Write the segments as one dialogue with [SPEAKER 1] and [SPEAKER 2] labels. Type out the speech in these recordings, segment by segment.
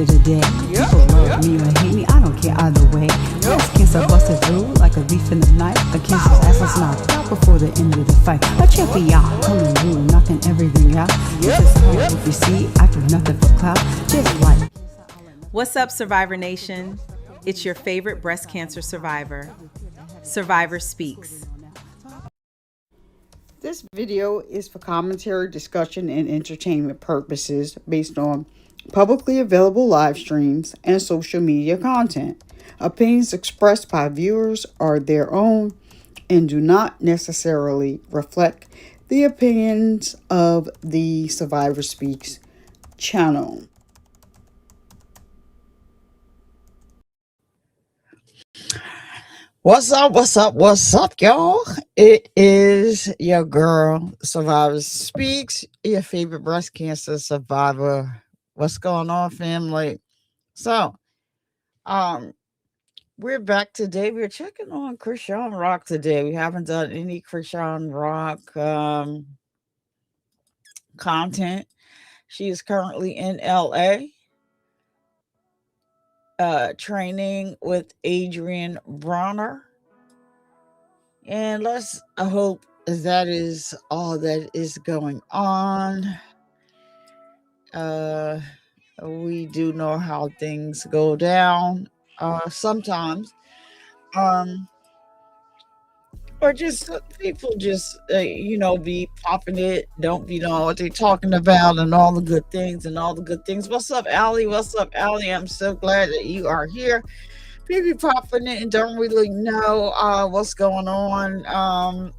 [SPEAKER 1] to the day. People love me or hate me, I don't care either way. Breast cancer busted through like a thief in the night. The cancer's ass was knocked out before the end of the fight. A champion coming through, knocking everything out. Just hard if you see, I do nothing for clout. Just like.
[SPEAKER 2] What's up, Survivor Nation? It's your favorite breast cancer survivor. Survivor Speaks.
[SPEAKER 3] This video is for commentary, discussion, and entertainment purposes based on publicly available live streams and social media content. Opinions expressed by viewers are their own and do not necessarily reflect the opinions of the Survivor Speaks channel. What's up, y'all? It is your girl, Survivor Speaks, your favorite breast cancer survivor. What's going on, family? So, we're back today. We're checking on Chrisean Rock today. We haven't done any Chrisean Rock content. She is currently in LA. Training with Adrien Bronner, and let's hope that is all that is going on. We do know how things go down sometimes, or just people just be popping it, don't be knowing what they're talking about, and all the good things. What's up, Allie? I'm so glad that you are here. People popping it and don't really know what's going on.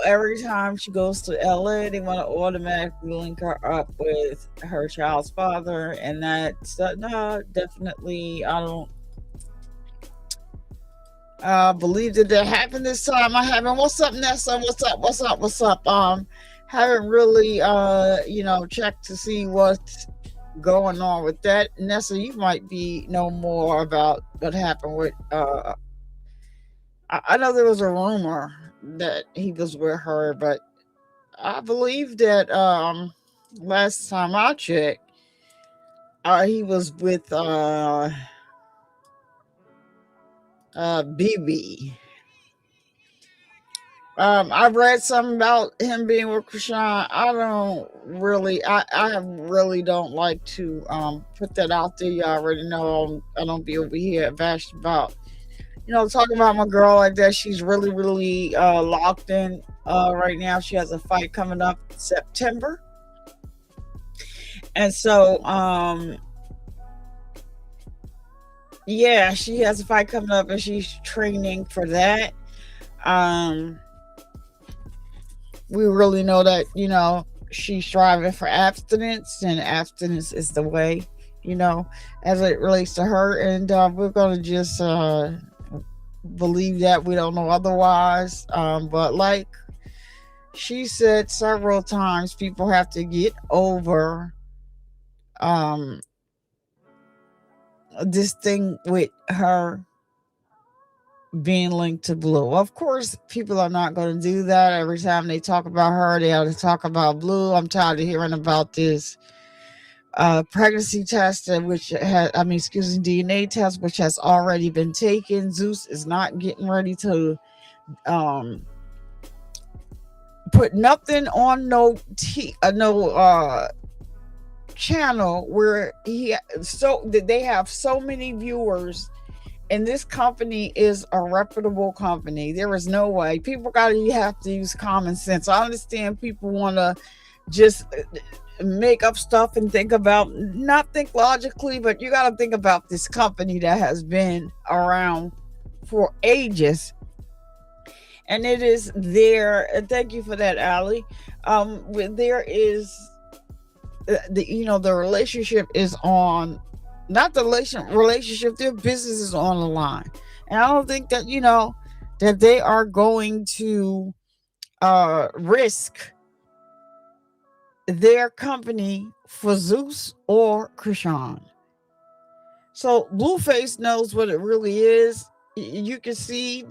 [SPEAKER 3] Every time she goes to LA, they want to automatically link her up with her child's father, and that's no, definitely I don't believe that happened this time. I haven't. What's up, Nessa? What's up? Haven't really checked to see what's going on with that. Nessa, you might know more about what happened with I know there was a rumor that he was with her, but I believe that last time I checked, he was with BB. I read something about him being with Chrisean. I really don't like to put that out there. You already know I don't be over here bashed about talking about my girl like that. She's really locked in right now. She has a fight coming up in September, and so she has a fight coming up and she's training for that. We really know that, she's striving for abstinence, and abstinence is the way, as it relates to her. And we're going to just believe that. We don't know otherwise. But like she said several times, people have to get over this thing with her being linked to Blue. Of course, people are not going to do that. Every time they talk about her, they have to talk about Blue. I'm tired of hearing about this pregnancy test, DNA test, which has already been taken. Zeus is not getting ready to put nothing on no channel where they have so many viewers. And this company is a reputable company. There is no way. People have to use common sense. I understand people want to just make up stuff and not think logically, but you got to think about this company that has been around for ages. And it is there. Thank you for that, Allie. There is the relationship is on. Not the relationship, their business is on the line. And I don't think that, that they are going to risk their company for Zeus or Chrisean. So Blueface knows what it really is. You can see,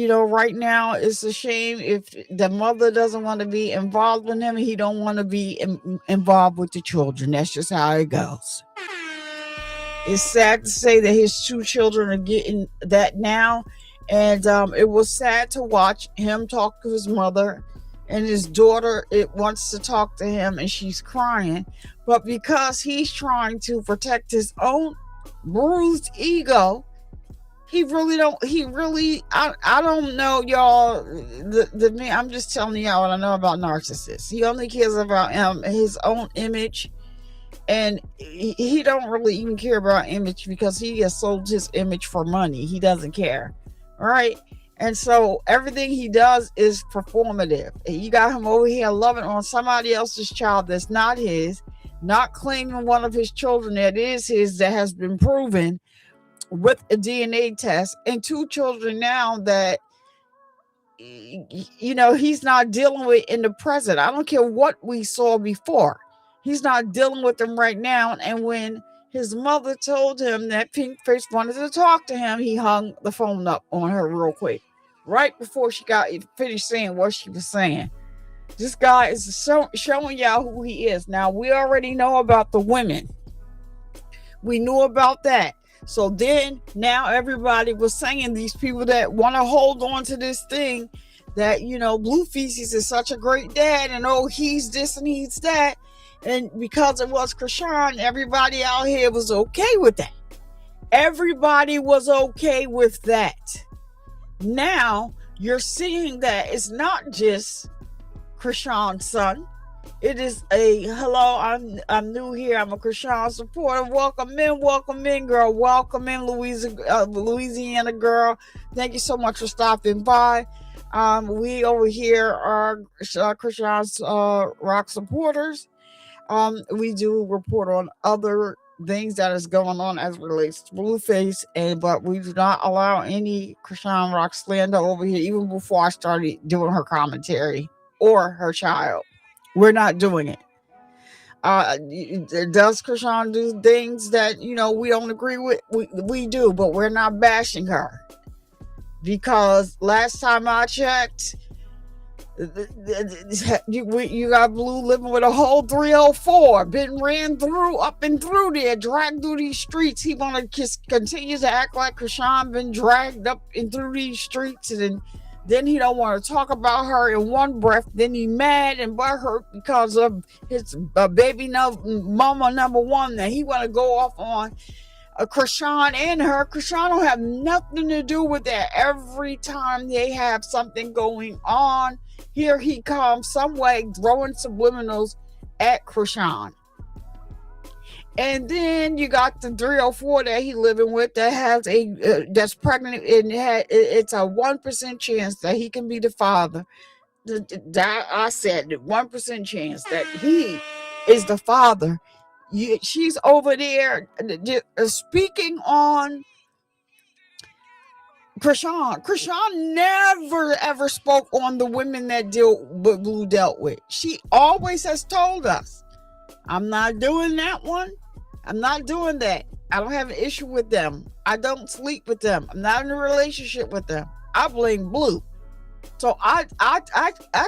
[SPEAKER 3] right now it's a shame if the mother doesn't want to be involved with him, and he don't want to be involved with the children. That's just how it goes. It's sad to say that his two children are getting that now, and it was sad to watch him talk to his mother, and his daughter it wants to talk to him, and she's crying, but because he's trying to protect his own bruised ego, he really I don't know, y'all. I'm just telling y'all what I know about narcissists. He only cares about his own image, and he don't really even care about image because he has sold his image for money. He doesn't care, right? And so everything he does is performative. You got him over here loving on somebody else's child that's not his, not claiming one of his children that is his, that has been proven with a DNA test, and two children now that he's not dealing with in the present. I don't care what we saw before. He's not dealing with them right now. And when his mother told him that Pink Face wanted to talk to him, he hung the phone up on her real quick, right before she got finished saying what she was saying. This guy is showing y'all who he is. Now, we already know about the women. We knew about that. So then now everybody was saying, these people that want to hold on to this thing that, Blue Feces is such a great dad, and he's this and he's that. And because it was Chrisean, everybody out here was okay with that. Everybody was okay with that. Now you're seeing that it's not just Chrisean's son. It is hello, I'm new here. I'm a Chrisean supporter. Welcome in, girl. Welcome in, Louisiana girl. Thank you so much for stopping by. We over here are Chrisean's Rock supporters. We do report on other things that is going on as it relates to Blueface, but we do not allow any Chrisean Rock slander over here, even before I started doing her commentary or her child. We're not doing it. Does Chrisean do things that, we don't agree with? We do, but we're not bashing her. Because last time I checked, you got Blue living with a whole 304, been ran through, up and through there, dragged through these streets. He want to continue to act like Chrisean been dragged up and through these streets, and then he don't want to talk about her in one breath. Then he mad and butthurt because of his baby mama number one that he want to go off on Chrisean and her. Chrisean don't have nothing to do with that. Every time they have something going on, here he comes some way throwing subliminals at Chrisean. And then you got the 304 that he living with that has that's pregnant, and it's a 1% chance that he can be the father. I said 1% chance that he is the father. She's over there speaking on Chrisean. Chrisean never ever spoke on the women that Blue dealt with. She always has told us, I'm not doing that one. I'm not doing that. I don't have an issue with them. I don't sleep with them. I'm not in a relationship with them. I blame Blue. So I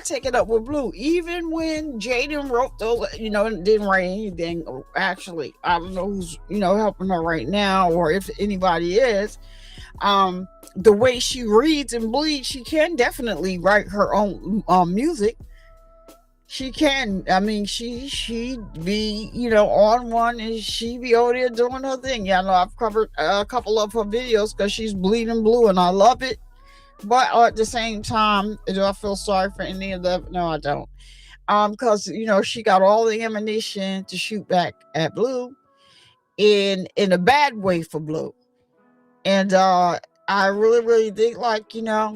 [SPEAKER 3] take it up with Blue. Even when Jaden wrote those, didn't write anything. Actually, I don't know who's, helping her right now, or if anybody is. The way she reads and bleeds, she can definitely write her own music. She can. I mean, she be, on one, and she be over there doing her thing. Yeah, I know I've covered a couple of her videos because she's bleeding blue, and I love it. But at the same time, do I feel sorry for any of them? No, I don't. Because, she got all the ammunition to shoot back at Blue in a bad way for Blue. And I really think,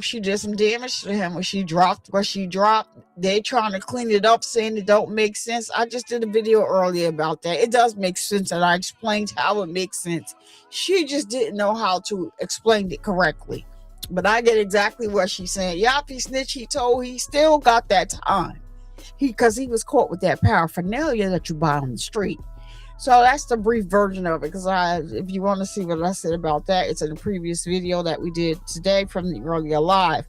[SPEAKER 3] she did some damage to him when she dropped what she dropped. They trying to clean it up, saying it don't make sense. I just did a video earlier about that. It does make sense, and I explained how it makes sense. She just didn't know how to explain it correctly. But I get exactly what she's saying. Yup, he snitched, he told, he still got that time. Because he was caught with that paraphernalia that you buy on the street. So that's the brief version of it. Because if you want to see what I said about that, it's in the previous video that we did today from the earlier live.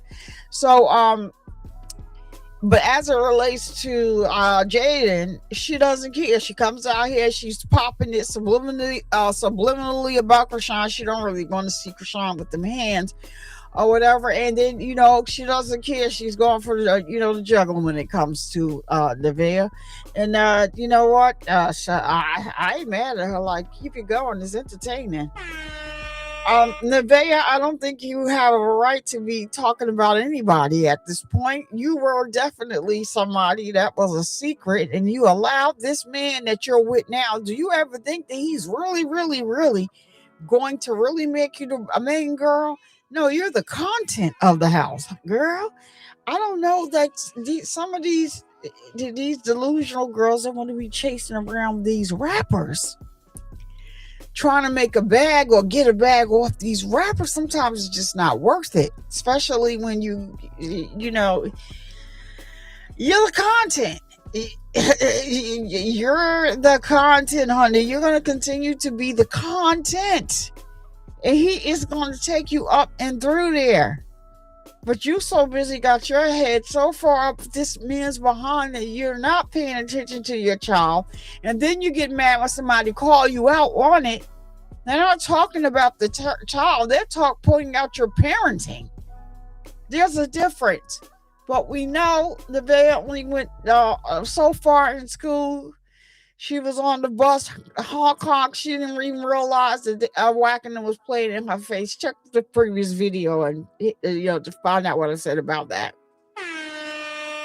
[SPEAKER 3] So but as it relates to Jaden, she doesn't care. She comes out here, she's popping it subliminally about Chrisean. She don't really want to see Chrisean with them hands or whatever. And then, she doesn't care. She's going for the juggling when it comes to Nevaeh. And you know what? So I ain't mad at her. Like, keep it going. It's entertaining. Nevaeh, I don't think you have a right to be talking about anybody at this point. You were definitely somebody that was a secret, and you allowed this man that you're with now. Do you ever think that he's really, really, really going to really make you the main girl? No, you're the content of the house, girl. I don't know that some of these delusional girls that want to be chasing around these rappers, trying to make a bag or get a bag off these rappers. Sometimes it's just not worth it, especially when you're the content. You're the content, honey. You're going to continue to be the content, and he is going to take you up and through there. But you so busy, got your head so far up this man's behind that you're not paying attention to your child. And then you get mad when somebody call you out on it. They're not talking about the child. They're pointing out your parenting. There's a difference. But we know Nevaeh only went so far in school. She was on the bus, honk. She didn't even realize that Wackening was playing in her face. Check the previous video and to find out what I said about that.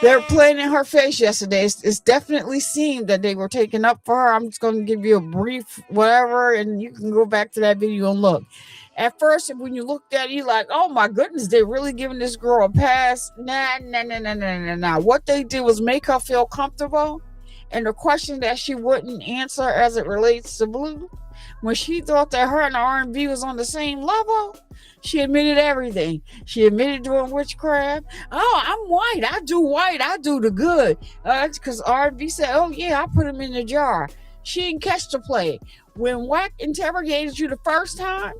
[SPEAKER 3] They were playing in her face yesterday. It's definitely seemed that they were taking up for her. I'm just going to give you a brief whatever, and you can go back to that video and look. At first, when you looked at it, you're like, oh my goodness, they're really giving this girl a pass. Nah. What they did was make her feel comfortable. And the question that she wouldn't answer as it relates to Blue, when she thought that her and R&B was on the same level, she admitted everything. She admitted doing witchcraft. Oh, I'm white. I do the good. Because R&B said, oh yeah, I put him in the jar. She didn't catch the play. When Wack interrogated you the first time,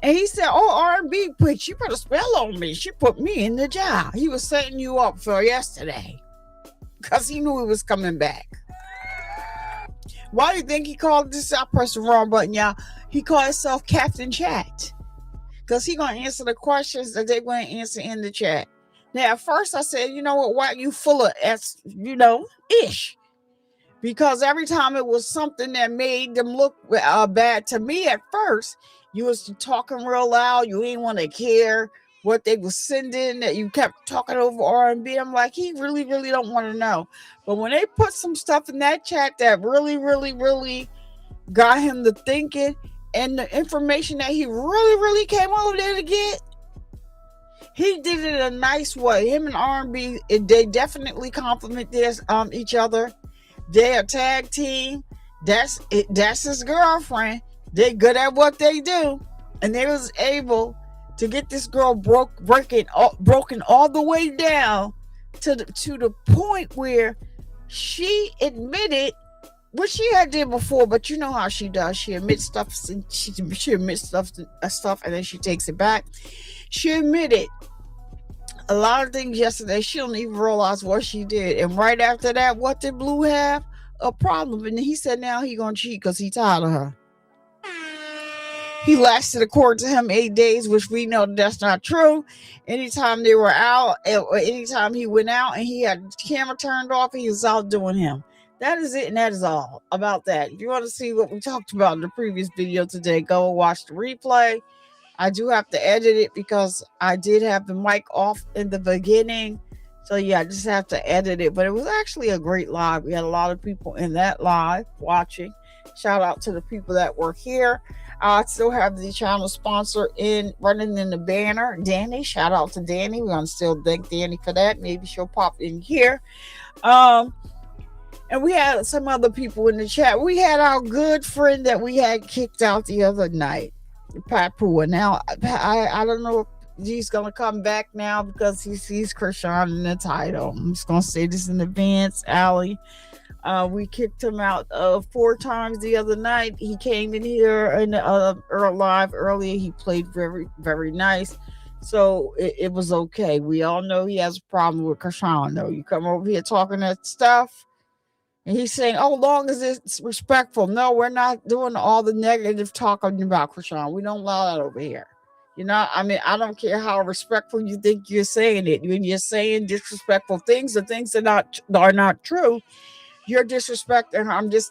[SPEAKER 3] and he said, oh, R&B, but you put a spell on me. She put me in the jar. He was setting you up for yesterday, because he knew he was coming back. Why do you think he called this? I pressed the wrong button, y'all. He called himself Captain Chat, because he going to answer the questions that they're going to answer in the chat. Now, at first I said, you know what, why you full of ish? Because every time it was something that made them look bad to me at first, you was talking real loud. You didn't want to care what they were sending, that you kept talking over R&B. I'm like, he really, really don't want to know. But when they put some stuff in that chat that really, really, really got him to thinking, and the information that he really, really came over there to get, he did it in a nice way. Him and R&B, they definitely compliment each other. They're a tag team. That's it. That's his girlfriend. They're good at what they do, and they was able to get this girl broken all the way down to the point where she admitted what she had did before. But you know how she does. She admits stuff, and she admits stuff, and then she takes it back. She admitted a lot of things yesterday. She don't even realize what she did. And right after that, what did Blue have? A problem. And he said now he gonna cheat because he tired of her. He lasted, according to him, 8 days, which we know that's not true. Anytime they were out, or anytime he went out and he had the camera turned off, he was out doing him. That is it, and that is all about that. If you want to see what we talked about in the previous video today, go and watch the replay. I do have to edit it because I did have the mic off in the beginning. So yeah, I just have to edit it. But it was actually a great live. We had a lot of people in that live watching. Shout out to the people that were here. I still have the channel sponsor running in the banner, Danny. Shout out to Danny. We're going to still thank Danny for that. Maybe she'll pop in here. And we had some other people in the chat. We had our good friend that we had kicked out the other night, Papu. And now I don't know if he's going to come back now because he sees Chrisean in the title. I'm just going to say this in advance, Allie. We kicked him out 4 times the other night. He came in here and live earlier. He played very, very nice. So it was okay. We all know he has a problem with Chrisean, though. You come over here talking that stuff, and he's saying, "Oh, long as it's respectful." No, we're not doing all the negative talking about Chrisean. We don't allow that over here. You know, I mean, I don't care how respectful you think you're saying it. When you're saying disrespectful things, the things that are not true, you're disrespecting her.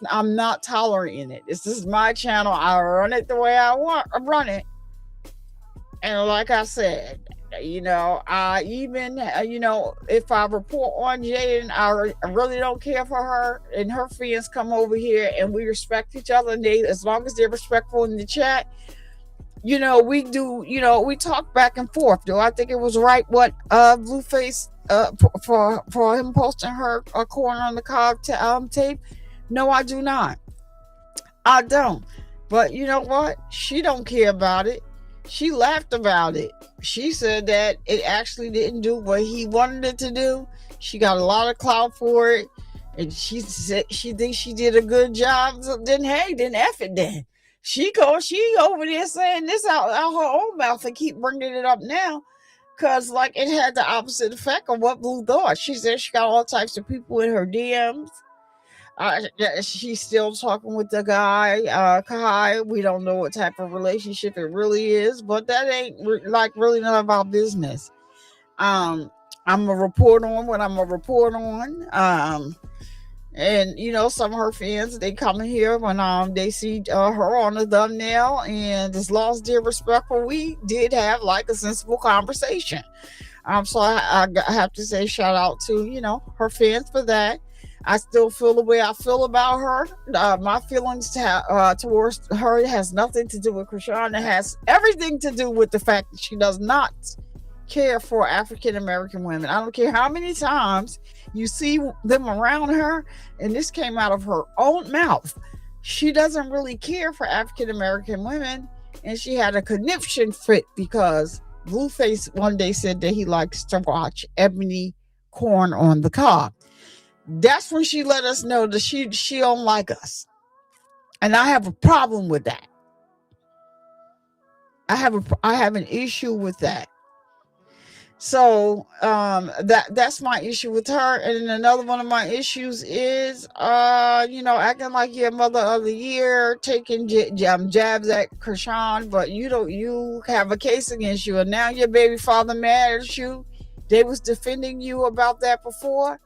[SPEAKER 3] I'm not tolerating it. This is my channel. I run it the way I want. I run it. And like I said, if I report on Jaden, I really don't care for her and her friends come over here and we respect each other. And as long as they're respectful in the chat, we talk back and forth. Do I think it was right what Blueface for him posting her corn on the cob tape? No, I do not. I don't. But you know what? She don't care about it. She laughed about it. She said that it actually didn't do what he wanted it to do. She got a lot of clout for it, and she said she thinks she did a good job. So then F it then. She over there saying this out her own mouth and keep bringing it up now, because like it had the opposite effect of what Blue thought. She said she got all types of people in her DMs. She's still talking with the guy, Kai. We don't know what type of relationship it really is, but that ain't really none of our business. I'm gonna report on what I'm gonna report on. And some of her fans, they come in here when they see her on the thumbnail, and as long as they're respectful, we did have like a sensible conversation. So I have to say shout out to her fans for that. I still feel the way I feel about her. My feelings towards her has nothing to do with Chrisean. It has everything to do with the fact that she does not care for African American women. I don't care how many times you see them around her, and this came out of her own mouth. She doesn't really care for African American women, and she had a conniption fit because Blueface one day said that he likes to watch Ebony corn on the cob. That's when she let us know that she don't like us, and I have a problem with that. I have an issue with that. So that's my issue with her. And another one of my issues is acting like you're mother of the year, taking jabs at Chrisean, but you have a case against you, and now your baby father mad at you. They was defending you about that before.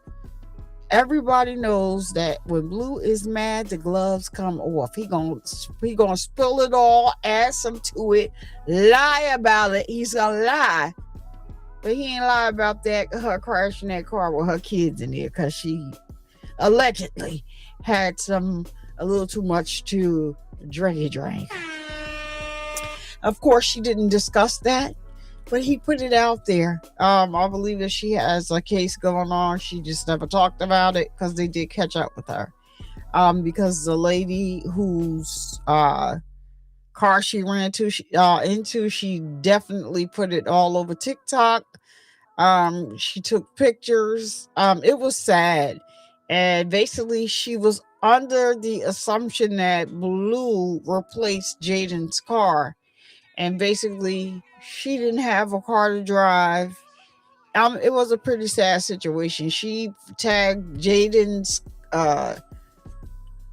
[SPEAKER 3] Everybody knows that when Blue is mad, the gloves come off. He gonna spill it all, add some to it, lie about it. He's gonna lie, but he ain't lie about that. Her crashing that car with her kids in there because she allegedly had a little too much to drink. Of course, she didn't discuss that, but he put it out there. I believe that she has a case going on. She just never talked about it because they did catch up with her. Because the lady whose car she ran into, she definitely put it all over TikTok. She took pictures. It was sad. And basically, she was under the assumption that Blue replaced Jaden's car. And basically, she didn't have a car to drive. It was a pretty sad situation. She tagged Jaden's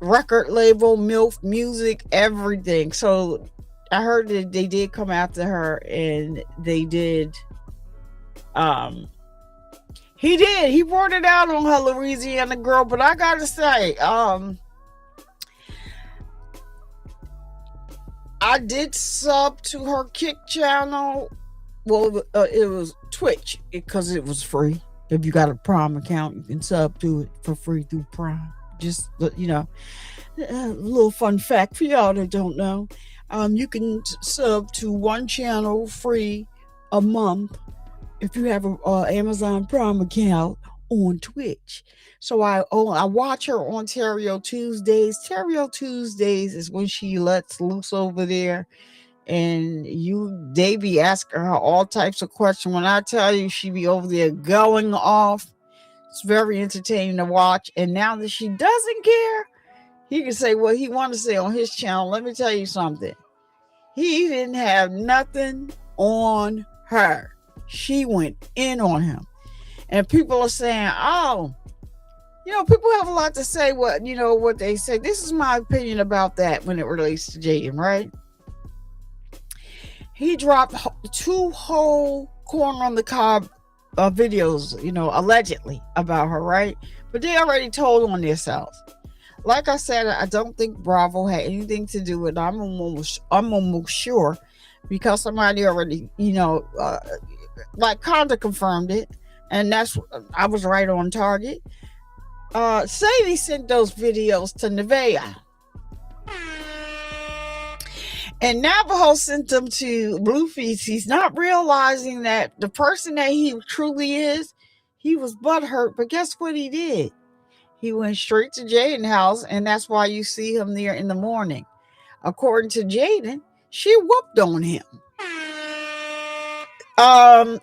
[SPEAKER 3] record label, MILF Music, everything. So I heard that they did come after her, and they did. He brought it out on her Louisiana girl. But I gotta say, I did sub to her Kick channel. Well, it was Twitch because it was free. If you got a Prime account, you can sub to it for free through Prime. Just, a little fun fact for y'all that don't know. You can sub to one channel free a month if you have an Amazon Prime account on Twitch. So I watch her on Terrio Tuesdays. Terrio Tuesdays is when she lets loose over there, and they be asking her all types of questions. When I tell you, she be over there going off. It's very entertaining to watch. And now that she doesn't care, he can say what he wants to say on his channel. Let me tell you something. He didn't have nothing on her. She went in on him. And people are saying, oh, people have a lot to say what they say. This is my opinion about that when it relates to Jaden, right? He dropped 2 whole corner on the cob videos, allegedly about her, right? But they already told on themselves. Like I said, I don't think Bravo had anything to do with it. I'm almost sure, because somebody already, kind of confirmed it. And I was right on target. Sadie sent those videos to Nevaeh. And Navajo sent them to Blueface. He's not realizing that the person that he truly is, he was butthurt. But guess what he did? He went straight to Jaden's house, and that's why you see him there in the morning. According to Jaden, she whooped on him.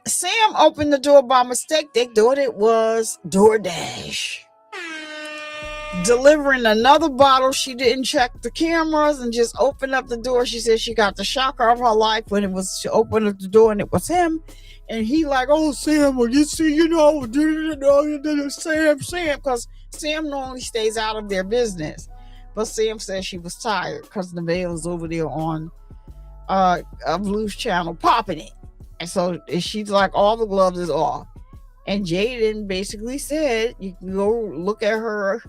[SPEAKER 3] Sam opened the door by mistake. They thought it was DoorDash. Delivering another bottle. She didn't check the cameras and just opened up the door. She said she got the shocker of her life when she opened up the door and it was him. And he like, oh, Sam, well, you see, Sam, because Sam normally stays out of their business. But Sam said she was tired because Nevaeh was over there on Blue's channel popping it. And so she's like, all the gloves is off. And Jaden basically said, you can go look at her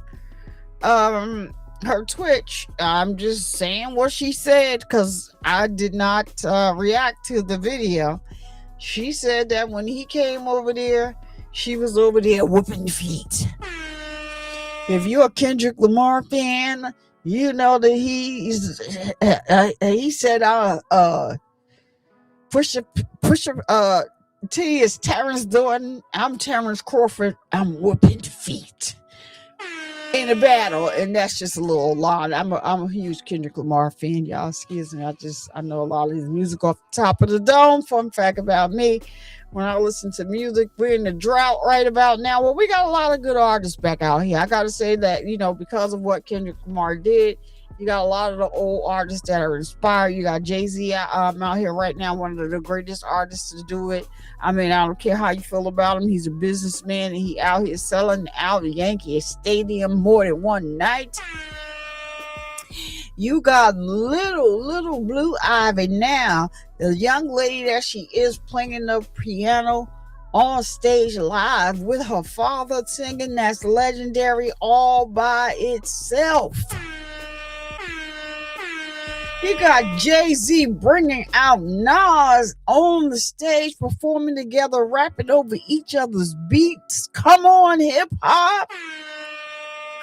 [SPEAKER 3] Twitch. I'm just saying what she said because I did not react to the video. She said that when he came over there, she was over there whooping feet. If you're a Kendrick Lamar fan, you know that he said Pusha T is Terrence Dorton. I'm Terrence Crawford. I'm whooping feet in a battle, and that's just a little line. I'm a huge Kendrick Lamar fan, y'all. Excuse me. I know a lot of his music off the top of the dome. Fun fact about me: when I listen to music, we're in the drought right about now. Well, we got a lot of good artists back out here. I got to say that because of what Kendrick Lamar did. You got a lot of the old artists that are inspired. You got Jay-Z out here right now, one of the greatest artists to do it. I mean, I don't care how you feel about him. He's a businessman, and he out here selling out the Yankee Stadium more than one night. You got little Blue Ivy now, the young lady that she is playing the piano on stage live with her father singing. That's legendary all by itself. You got Jay-Z bringing out Nas on the stage, performing together, rapping over each other's beats. Come on, hip-hop.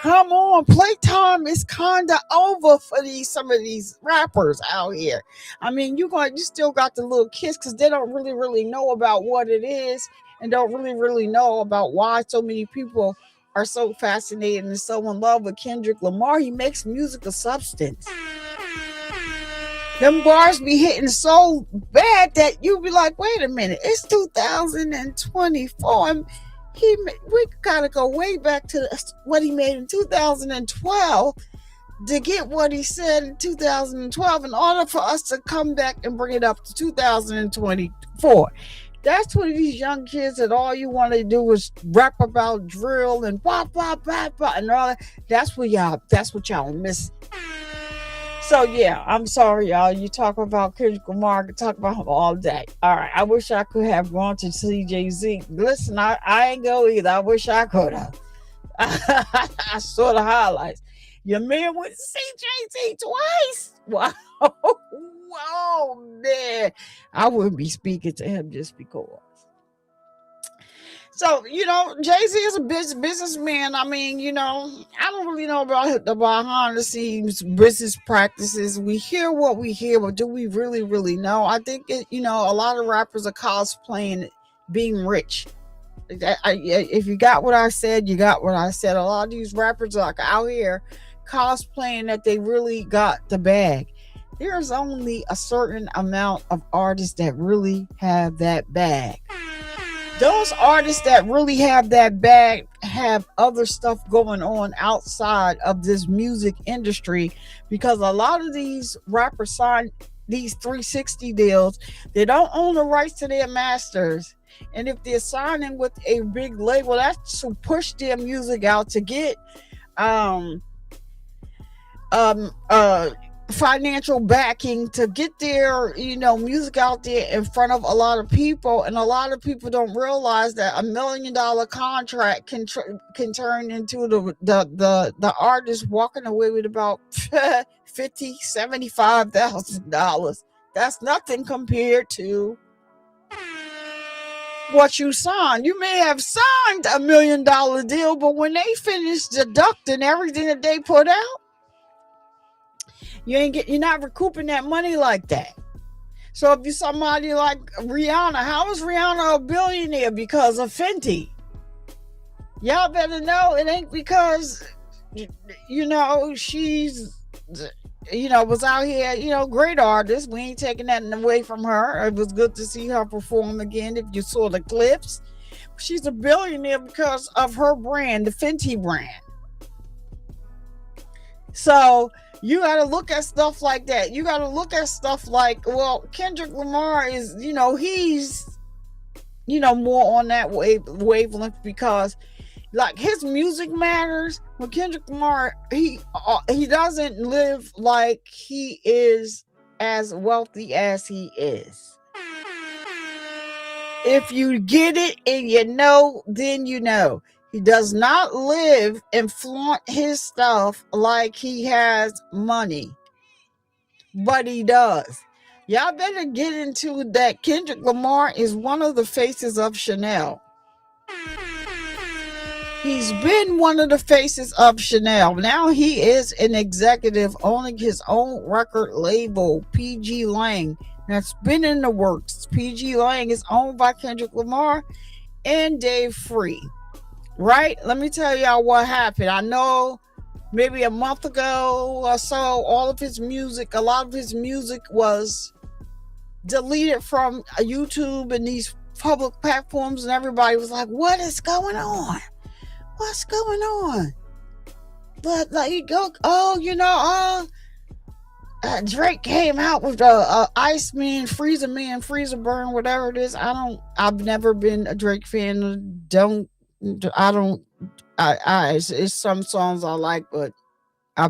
[SPEAKER 3] Come on. Playtime is kind of over for some of these rappers out here. I mean, you still got the little kids because they don't really know about what it is and don't really know about why so many people are so fascinated and so in love with Kendrick Lamar. He makes music of substance. Them bars be hitting so bad that you be like, wait a minute, it's 2024. We gotta go way back to what he made in 2012 to get what he said in 2012 in order for us to come back and bring it up to 2024. That's what these young kids that all you want to do is rap about drill and pop and all that. That's what y'all miss. So yeah, I'm sorry, y'all. You talk about Kendrick Lamar, I could talk about him all day. All right, I wish I could have gone to see Jay-Z. Listen, I ain't go either. I wish I could have. I saw the highlights. Your man went to see Jay-Z twice. Wow, whoa, man. I wouldn't be speaking to him just because. So, Jay-Z is a businessman. I mean, I don't really know about the behind the scenes business practices. We hear what we hear, but do we really know? I think, a lot of rappers are cosplaying being rich. If you got what I said, you got what I said. A lot of these rappers are out here cosplaying that they really got the bag. There's only a certain amount of artists that really have that bag. Those artists that really have that bag have other stuff going on outside of this music industry, because a lot of these rappers sign these 360 deals. They don't own the rights to their masters. And if they're signing with a big label, that's to push their music out to get um financial backing, to get their music out there in front of a lot of people. And a lot of people don't realize that $1 million contract can turn into the artist walking away with about $75,000. That's nothing compared to what you signed. You may have signed $1 million deal, but when they finish deducting everything that they put out, you're not recouping that money like that. So if you're somebody like Rihanna, how is Rihanna a billionaire? Because of Fenty. Y'all better know it ain't because she's was out here, great artist. We ain't taking that away from her. It was good to see her perform again. If you saw the clips, she's a billionaire because of her brand, the Fenty brand. So you got to look at stuff like that. You got to look at stuff like, well, Kendrick Lamar is, he's, more on that wavelength, because like his music matters. When Kendrick Lamar, he doesn't live like he is as wealthy as he is. If you get it and then you know. He does not live and flaunt his stuff like he has money, but he does. Y'all better get into that. Kendrick Lamar is one of the faces of Chanel. He's been one of the faces of Chanel. Now he is an executive owning his own record label, PG Lang. That's been in the works. PG Lang is owned by Kendrick Lamar and Dave Free. Right? Let me tell y'all what happened. I know maybe a month ago or so, a lot of his music was deleted from YouTube and these public platforms, and everybody was like, what is going on? What's going on? But Drake came out with Iceman, Freezer Man, Freezer Burn, whatever it is. I've never been a Drake fan. It's some songs I like, but I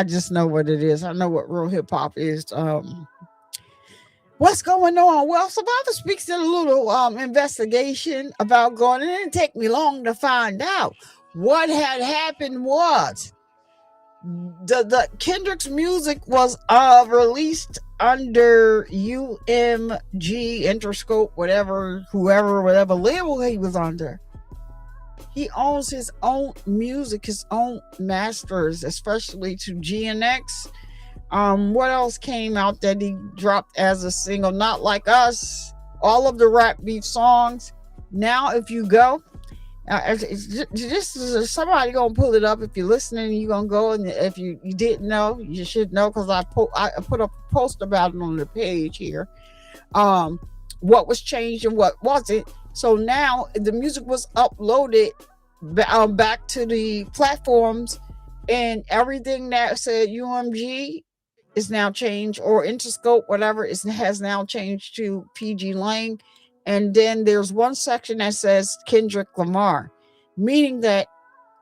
[SPEAKER 3] just know what it is. I know what real hip hop is. What's going on? Well, Survivor Speaks did a little investigation about going. It didn't take me long to find out. What had happened was the Kendrick's music was released under UMG, Interscope, whatever label he was under. He owns his own music, his own masters, especially to GNX. What else came out that he dropped as a single? Not Like Us, all of the rap beef songs. Now, if you go, somebody gonna pull it up. If you're listening, you're gonna go, and if you didn't know, you should know, because I put up a post about it on the page here. What was changed and what wasn't. So now the music was uploaded back to the platforms, and everything that said UMG is now changed, or Interscope, whatever, has now changed to PG Lang. And then there's one section that says Kendrick Lamar, meaning that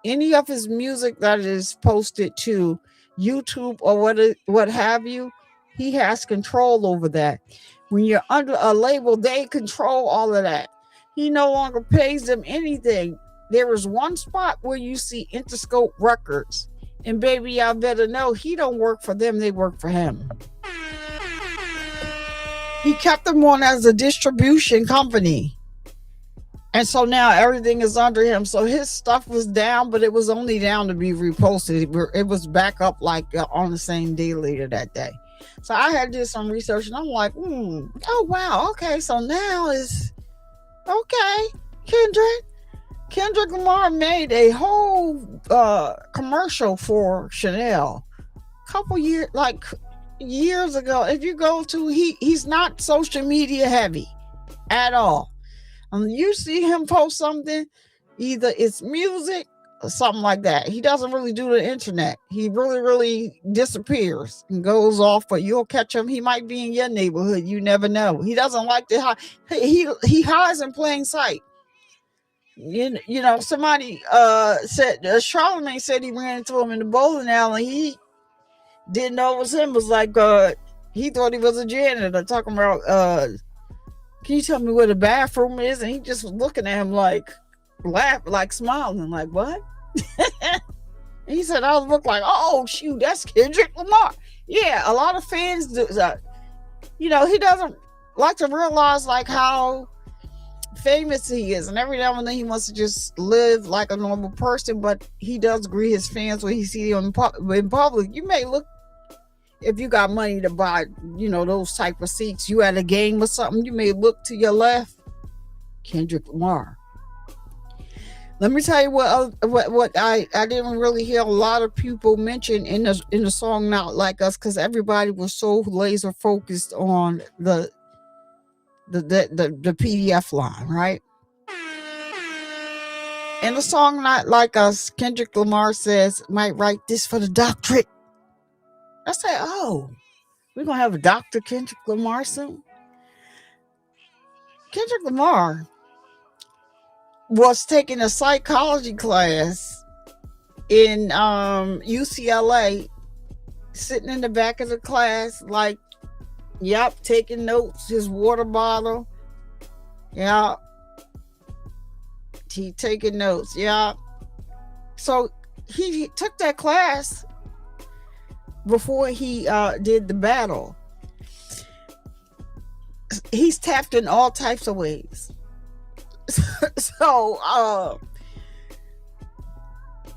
[SPEAKER 3] any of his music that is posted to YouTube or what have you, he has control over that. When you're under a label, they control all of that. He no longer pays them anything. There is one spot where you see Interscope Records, and baby, I better know he don't work for them, they work for him. He kept them on as a distribution company. And so now everything is under him. So his stuff was down, but it was only down to be reposted. It was back up like on the same day later that day. So I had to do some research, and I'm like, oh wow, okay. So now it's okay. Kendrick Lamar made a whole commercial for Chanel. Couple years, years ago. If you go to, he's not social media heavy at all. You see him post something, either it's music or something like that. He doesn't really do the internet. He really disappears and goes off, but you'll catch him. He might be in your neighborhood. You never know. He doesn't like to hide. He hides in plain sight. You know, somebody said, Charlamagne said he ran into him in the bowling alley. He didn't know it was him. It was like he thought he was a janitor, talking about can you tell me where the bathroom is? And he just was looking at him like smiling, like, what? And he said, I look like, oh shoot, that's Kendrick Lamar. Yeah, a lot of fans do. You know, he doesn't like to realize like how famous he is, and every now and then he wants to just live like a normal person, but he does greet his fans when he sees them in public. You may look, if you got money to buy, you know, those type of seats, you at a game or something, you may look to your left, Kendrick Lamar. Let me tell you what I didn't really hear a lot of people mention in the song Not Like Us, because everybody was so laser focused on the PDF line, right? In the song Not Like Us, Kendrick Lamar says, might write this for the doctorate. I say, oh, we're going to have a Dr. Kendrick Lamar soon? Kendrick Lamar was taking a psychology class in UCLA, sitting in the back of the class, like, yep, taking notes, his water bottle. Yeah. He taking notes. Yeah. So he took that class before he did the battle. He's tapped in all types of ways. So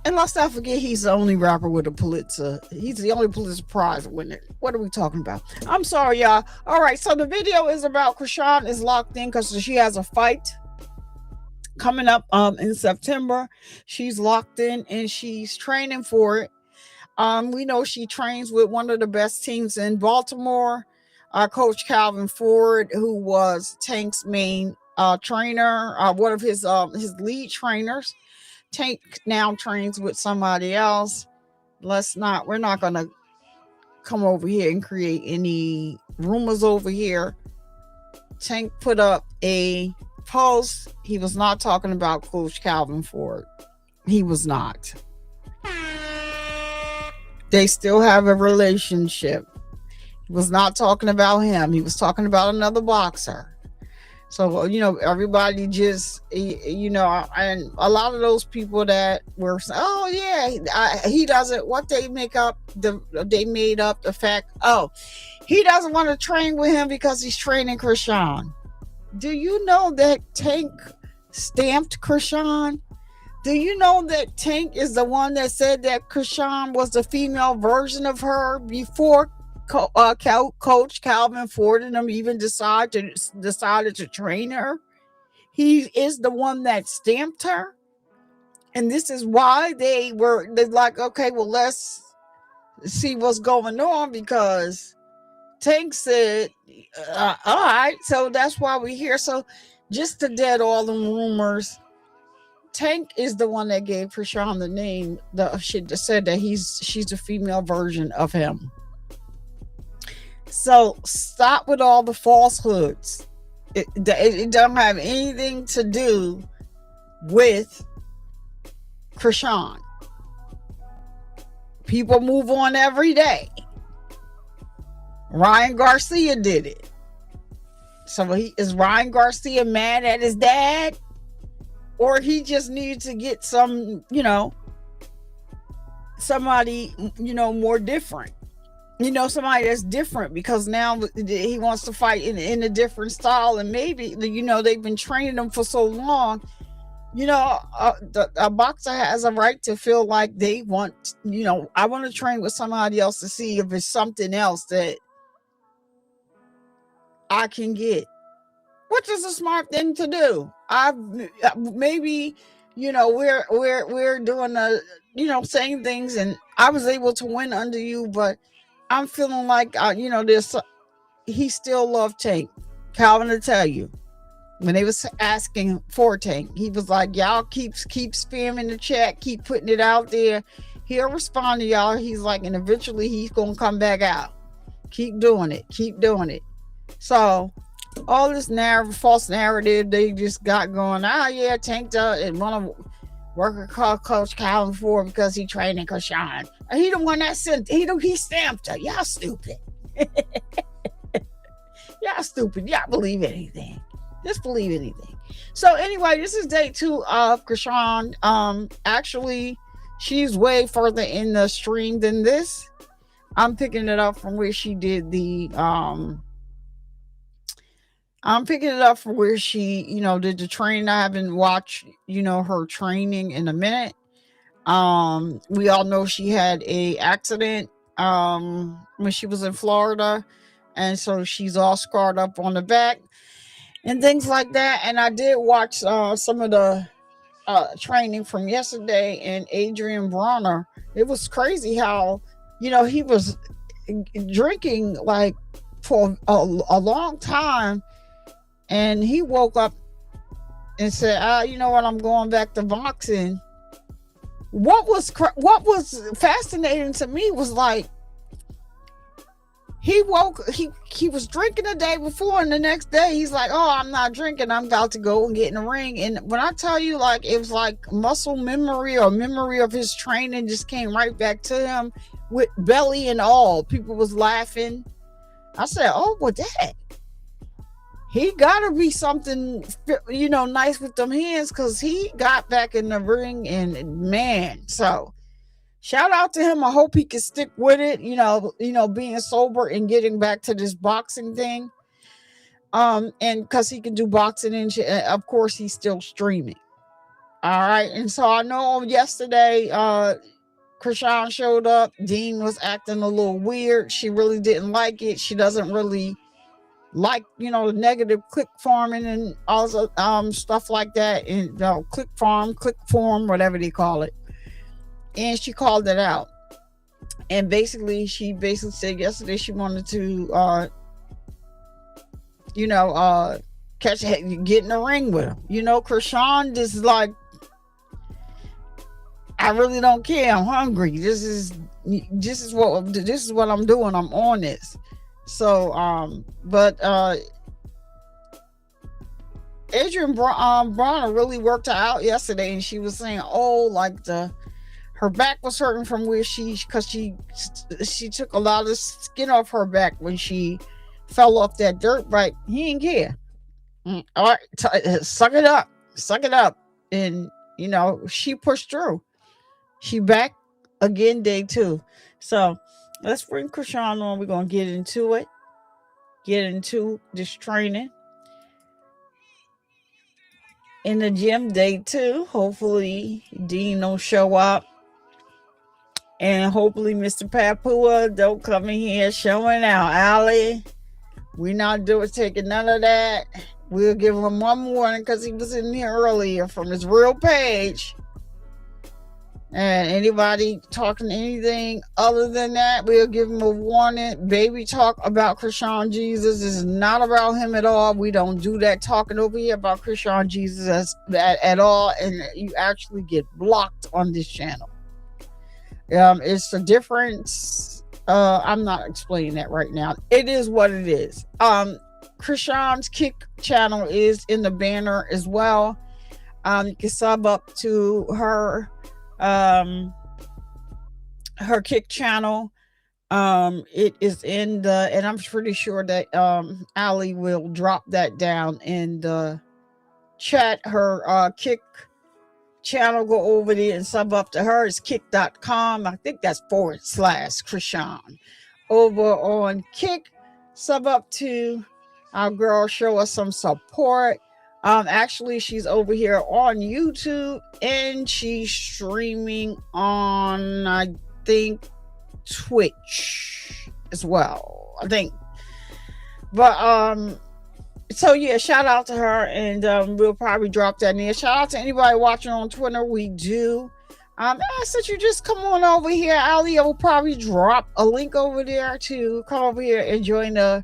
[SPEAKER 3] and let's not forget, he's the only rapper with a Pulitzer. He's the only Pulitzer Prize winner. What are we talking about? I'm sorry, y'all. All right, so the video is about Chrisean is locked in because she has a fight coming up in September. She's locked in and she's training for it. We know she trains with one of the best teams in Baltimore, Coach Calvin Ford, who was Tank's main trainer, one of his lead trainers. Tank now trains with somebody else. We're not gonna come over here and create any rumors over here. Tank put up a post. He was not talking about Coach Calvin Ford. He was not. They still have a relationship. He was not talking about him. He was talking about another boxer. So, you know, everybody just, you know, and a lot of those people that were, oh yeah, he doesn't, what they made up the fact, oh, he doesn't want to train with him because he's training Chrisean. Do you know that Tank stamped Chrisean? Do you know that Tank is the one that said that Chrisean was the female version of her before Coach Calvin Ford and them even decided to train her? He is the one that stamped her, and this is why they're like, okay, well, let's see what's going on, because Tank said, all right, so that's why we're here. So just to dead all the rumors, Tank is the one that gave Chrisean the name, that said that she's a female version of him. So stop with all the falsehoods. It don't have anything to do with Chrisean. People move on every day. Ryan Garcia did it. So is Ryan Garcia mad at his dad? Or he just needs to get some, you know, somebody, you know, more different. You know, somebody that's different, because now he wants to fight in a different style, and maybe, you know, they've been training him for so long. You know, a boxer has a right to feel like they want, you know, I want to train with somebody else to see if it's something else that I can get, which is a smart thing to do. Maybe, you know, we're doing you know, saying things, and I was able to win under you, but I'm feeling like this. He still loved Tank. Calvin to tell you, when they was asking for Tank, he was like, y'all keep spamming the chat, keep putting it out there. He'll respond to y'all. He's like, and eventually he's gonna come back out. Keep doing it. Keep doing it. So all this false narrative they just got going. Yeah, Tank and one of worker called Coach Calvin for because he training Chrisean. He the one that sent. He stamped her. Y'all stupid. Y'all stupid. Y'all believe anything. Just believe anything. So anyway, this is day 2 of Chrisean. Actually, she's way further in the stream than this. I'm picking it up from where she did the I'm picking it up from where she, did the training. I haven't watched, her training in a minute. We all know she had a accident when she was in Florida, and so she's all scarred up on the back and things like that. And I did watch some of the training from yesterday, and Adrien Bronner. It was crazy how he was drinking like for a long time, and he woke up and said, you know what, I'm going back to boxing. What was fascinating to me was like, he was drinking the day before, and the next day he's like, oh, I'm not drinking, I'm about to go and get in the ring. And when I tell you, like, it was like muscle memory or memory of his training just came right back to him with belly and all. People was laughing. I said, oh, well, that he gotta be something, nice with them hands, because he got back in the ring, and man, so shout out to him. I hope he can stick with it, being sober and getting back to this boxing thing. And because he can do boxing, and of course he's still streaming. All right. And so I know yesterday Chrisean showed up. Dean was acting a little weird. She really didn't like it. She doesn't really like, the negative click farming and all stuff like that. And click form, whatever they call it. And she called it out. And she said yesterday she wanted to, get in the ring with him. Chrisean just like, I really don't care. I'm hungry. This is what I'm doing. I'm on this. So, but Adrien Bronner really worked her out yesterday, and she was saying, like her back was hurting from where she took a lot of skin off her back when she fell off that dirt bike. He didn't care. All right, suck it up. And she pushed through. She back again day 2. So let's bring Chrisean on. We're gonna get into this training in the gym day 2. Hopefully Dean don't show up. And hopefully Mr. Papua don't come in here showing out. Allie, we not taking none of that. We'll give him one warning because he was in here earlier from his real page. And anybody talking anything other than that, we'll give him a warning. Baby talk about Chrisean Jesus is not about him at all. We don't do that talking over here about Chrisean Jesus at all. And you actually get blocked on this channel. It's a difference. I'm not explaining that right now. It is what it is. Chrisean's Kick channel is in the banner as well. You can sub up to her Kick channel. It is in the, and I'm pretty sure that Allie will drop that down in the chat. Her Kick channel, go over there and sub up to her. It's kick.com. I think that's /Chrisean. Over on Kick, sub up to our girl, show us some support. Actually, she's over here on YouTube, and she's streaming on, I think, Twitch as well, I think. But so yeah, shout out to her, and we'll probably drop that in there. Shout out to anybody watching on Twitter. We do I said you just come on over here. Ali will probably drop a link over there to come over here and join the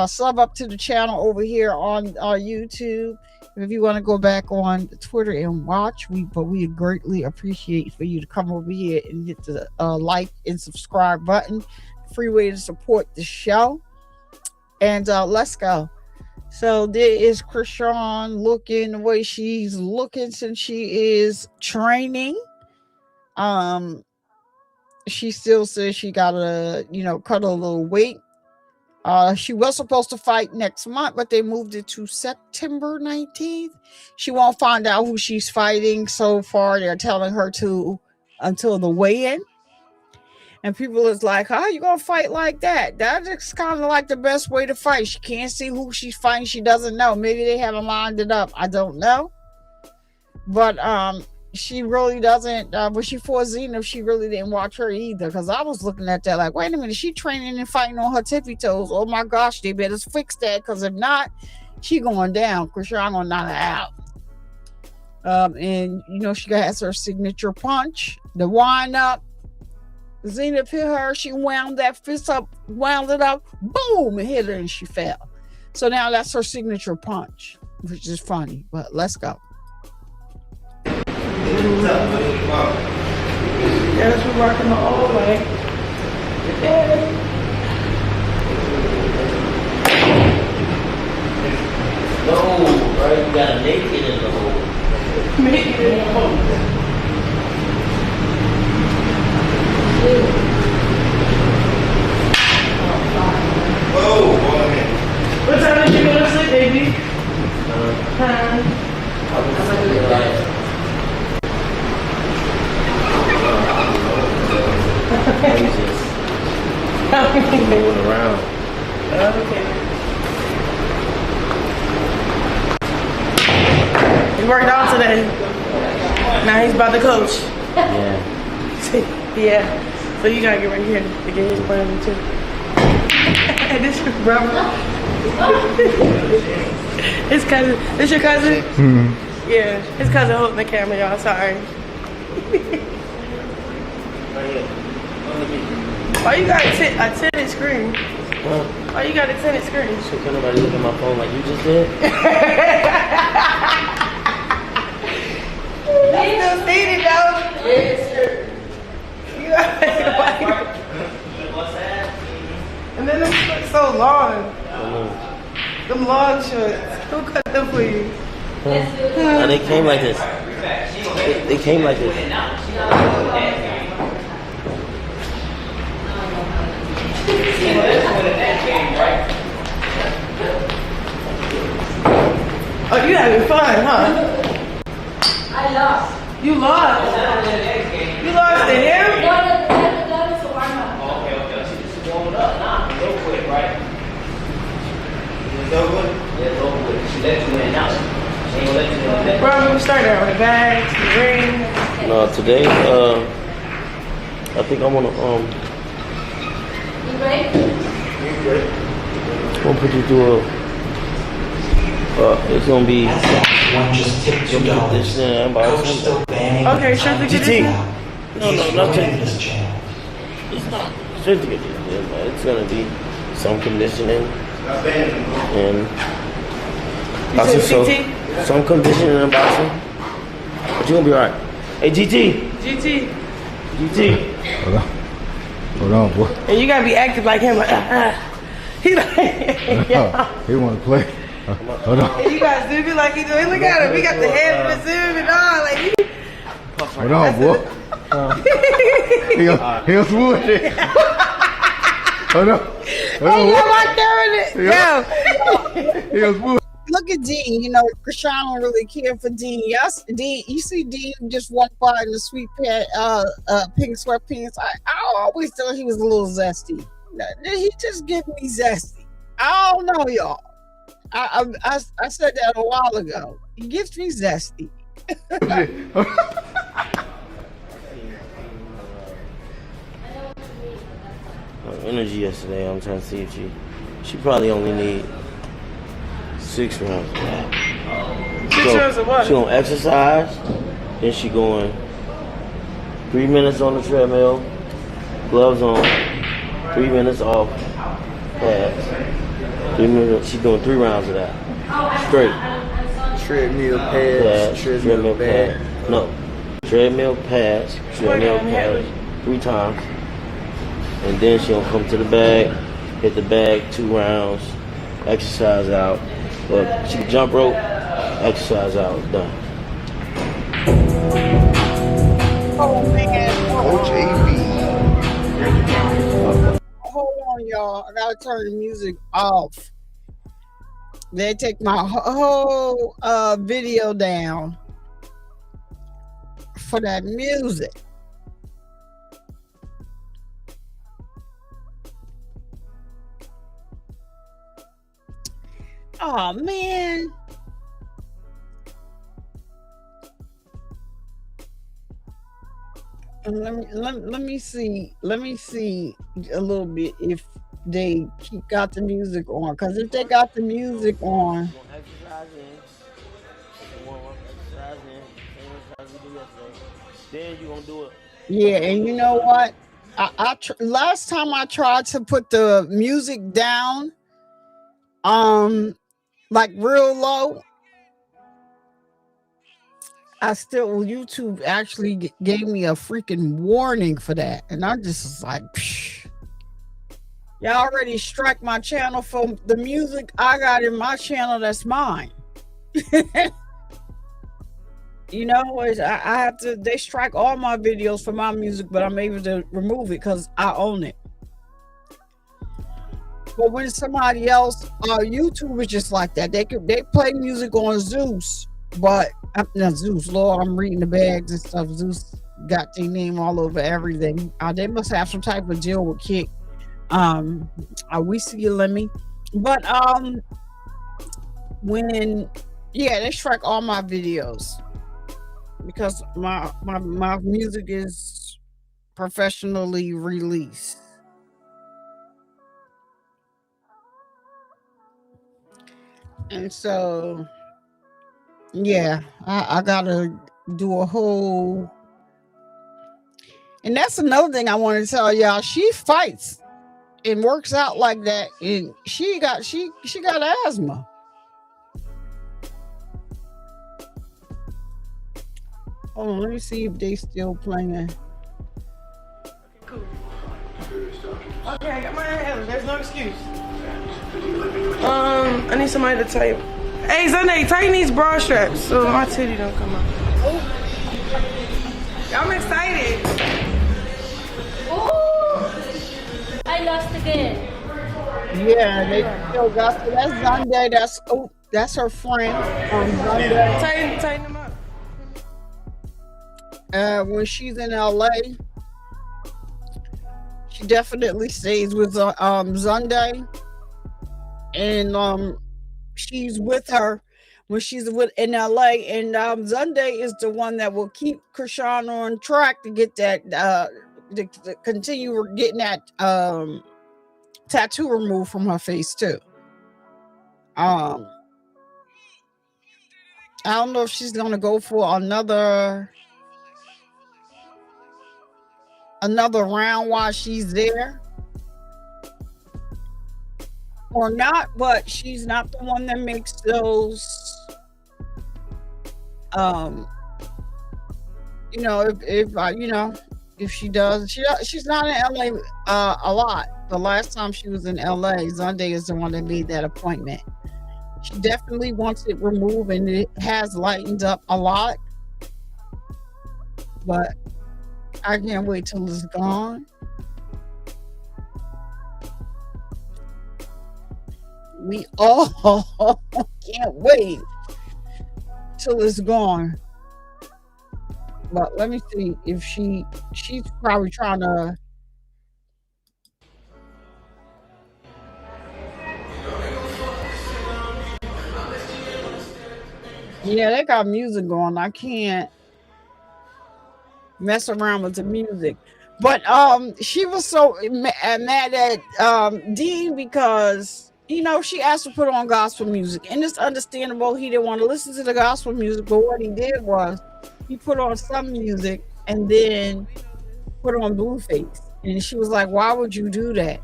[SPEAKER 3] sub up to the channel over here on YouTube. If you want to go back on Twitter and watch, we greatly appreciate for you to come over here and hit the like and subscribe button. Free way to support the show. And let's go. So there is Chrisean looking the way she's looking since she is training. She still says she gotta, cut a little weight. She was supposed to fight next month, but they moved it to September 19th. She won't find out who she's fighting so far. They're telling her to until the weigh-in. And people is like, how you gonna fight like that? That's kind of like the best way to fight. She can't see who she's fighting. She doesn't know. Maybe they haven't lined it up. I don't know. But she really doesn't. When she fought Zena, she really didn't watch her either. Because I was looking at that like, wait a minute, she training and fighting on her tippy toes. Oh my gosh, they better fix that. Because if not, she going down. Chrisean gonna knock her out. And she has her signature punch, the wind up. Zena hit her. She wound that fist up, wound it up, boom, and hit her, and she fell. So now that's her signature punch, which is funny. But let's go.
[SPEAKER 4] Yes, we're working the old way. Yeah.
[SPEAKER 5] No, right? You gotta make it in the hole.
[SPEAKER 4] Make it in the hole.
[SPEAKER 5] Whoa, boy.
[SPEAKER 4] What time did you go to sleep, baby?
[SPEAKER 5] Moving around.
[SPEAKER 4] Okay. He worked out today. Now he's about to coach.
[SPEAKER 5] Yeah.
[SPEAKER 4] Yeah. So you gotta get right here to get his plan too. And this your brother. His cousin. This your cousin? Mm-hmm. Yeah. His cousin holding the camera, y'all. Sorry. Why you got a tinted screen?
[SPEAKER 5] Huh?
[SPEAKER 4] Why you got a tinted screen?
[SPEAKER 5] So can nobody look at my phone like you just did?
[SPEAKER 4] You still seen it though? Yes, sir.
[SPEAKER 5] What's that?
[SPEAKER 4] And then them shorts so long. Them long shorts. Who cut them for you?
[SPEAKER 5] Huh? They came like this. They came like this.
[SPEAKER 4] Oh, you having fun, huh?
[SPEAKER 6] I lost.
[SPEAKER 4] You lost? You lost to him?
[SPEAKER 6] That is a warm-up.
[SPEAKER 5] Okay. This is warming up. Nah, go quick, right? It's over? Yeah, it's over with. She let you in now. She ain't gonna let you in.
[SPEAKER 4] Bro, we started out with the bags, the ring.
[SPEAKER 5] No, today, I think I'm gonna,
[SPEAKER 6] You ready?
[SPEAKER 5] I'm gonna put you through it's gonna be
[SPEAKER 7] One just tipped $2. Coach still banning.
[SPEAKER 4] Okay, strength and conditioning.
[SPEAKER 5] No, nothing.
[SPEAKER 7] This channel.
[SPEAKER 5] It's not strength and conditioning, but it's gonna be some conditioning and boxing. So some conditioning and boxing, but you're gonna be alright. Hey, GT.
[SPEAKER 8] Hold on, boy.
[SPEAKER 4] And you gotta be active like him. Like, he like,
[SPEAKER 8] He want to play. Hold on.
[SPEAKER 4] and you gotta zoom in like he doing. Look at him. We got the head for the zoom and all. Like,
[SPEAKER 8] Hold on, boy. He'll smooth it. Hold on.
[SPEAKER 4] hey, yo, my camera. Yo.
[SPEAKER 8] He'll smooth.
[SPEAKER 3] Look at Dean. Chrisean don't really care for Dean. Yes, Dean. You see Dean just walk by in the sweet pink sweatpants. I always thought he was a little zesty. He just give me zesty. I don't know, y'all. I said that a while ago. He gives me zesty.
[SPEAKER 5] Energy yesterday. I'm trying to see if she probably only need 6 rounds of that.
[SPEAKER 4] 6 rounds of what?
[SPEAKER 5] She gonna exercise, then she going 3 minutes on the treadmill, gloves on, 3 minutes off, pads. 3 minutes. She's doing 3 rounds of that. Straight.
[SPEAKER 8] Treadmill pads, treadmill pad.
[SPEAKER 5] No. Treadmill pads, 3 times. And then she'll come to the bag, hit the bag 2 rounds, exercise out. But she can jump rope, exercise out, done.
[SPEAKER 3] Oh man.
[SPEAKER 8] OJB.
[SPEAKER 3] Hold on, y'all. I gotta turn the music off. They take my whole video down for that music. Oh man. Let me see a little bit if they got the music on, because if they got the music on,
[SPEAKER 5] then you gonna do it.
[SPEAKER 3] yeah. And you know what, last time I tried to put the music down like real low, YouTube actually gave me a freaking warning for that. And I just was like, psh. Y'all already strike my channel for the music I got in my channel. That's mine. You know, I have to, they strike all my videos for my music, but I'm able to remove it because I own it. But when somebody else, YouTube is just like that. They play music on Zeus, but not Zeus. Lord, I'm reading the bags and stuff. Zeus got their name all over everything. They must have some type of deal with Kick. We see you, Lemmy. But when they strike all my videos because my music is professionally released. And so, yeah, I gotta do a whole. And that's another thing I want to tell y'all. She fights and works out like that, and she got asthma. Hold on, let me see if they still playing.
[SPEAKER 4] Cool. Okay, I got my inhaler. There's no excuse. I need somebody to type. Hey, Sunday, tighten these bra straps so my titty don't come out. I'm excited.
[SPEAKER 6] Oh, I lost again.
[SPEAKER 3] Yeah, they still got to. That's Sunday. That's her friend. Sunday.
[SPEAKER 4] Tighten them up.
[SPEAKER 3] When she's in LA, she definitely stays with Sunday. And she's with her when she's in LA, and Sunday is the one that will keep Chrisean on track to get that to continue getting that tattoo removed from her face too. I don't know if she's gonna go for another round while she's there or not, but she's not the one that makes those if she does, she's not in LA a lot. The last time she was in LA, Sunday is the one that made that appointment. She definitely wants it removed, and it has lightened up a lot, but I can't wait till it's gone. We all can't wait till it's gone. But let me see if she's probably trying to. Yeah, they got music going. I can't mess around with the music. But she was so mad at Dean because she asked to put on gospel music, and it's understandable he didn't want to listen to the gospel music, but what he did was he put on some music and then put on Blueface. And she was like, why would you do that?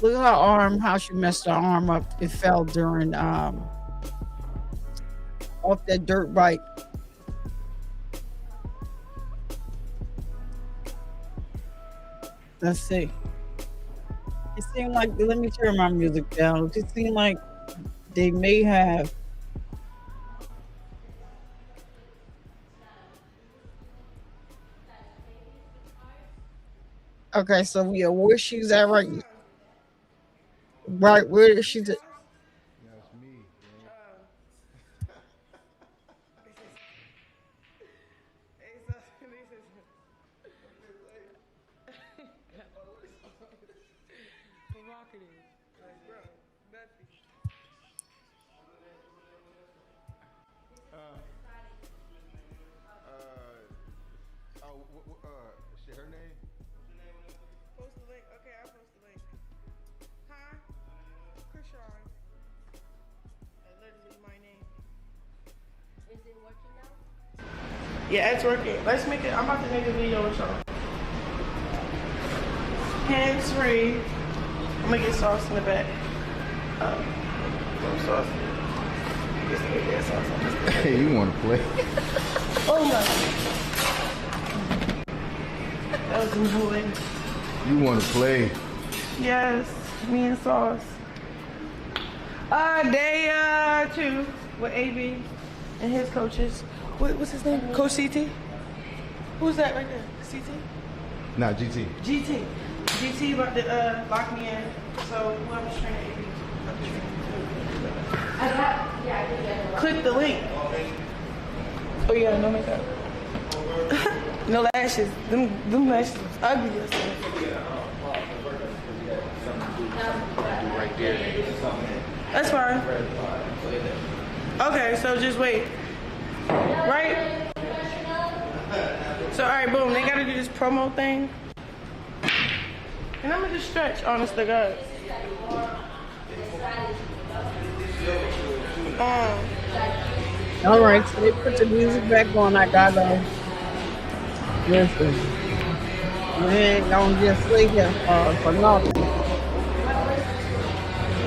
[SPEAKER 3] Look at her arm, how she messed her arm up. It fell during off that dirt bike. Let's see. It seemed like, let me turn my music down. It seemed like they may have. Okay, so yeah, where she's at right now. Right, where is she?
[SPEAKER 8] That's me. Shit, her name?
[SPEAKER 4] Post the link. Okay, I'll post the link. Huh? Chrisean. That's literally my name.
[SPEAKER 6] Is it working now?
[SPEAKER 4] Yeah, it's working. Let's make it. I'm about to make a video with y'all. Hands free. I'm gonna get sauce in the back. Sauce. Just to get sauce on this.
[SPEAKER 8] Hey, you want to play?
[SPEAKER 4] Oh my. That was annoying.
[SPEAKER 8] You want to play?
[SPEAKER 4] Yes, me and Sauce. Day 2 with AB and his coaches. What's his name? Coach CT? Who's that right there? CT?
[SPEAKER 8] Nah, GT.
[SPEAKER 4] GT. GT about to lock me in. So whoever's training AB. Click the link. Oh yeah, no makeup. No lashes. Them lashes was ugly yesterday.
[SPEAKER 8] Right there.
[SPEAKER 4] That's fine. Okay, so just wait. Right? So alright, boom, they gotta do this promo thing. And I'm gonna just stretch, honest to God.
[SPEAKER 3] All right, so they put the music back on. I gotta listen. We ain't gonna just sit here for nothing.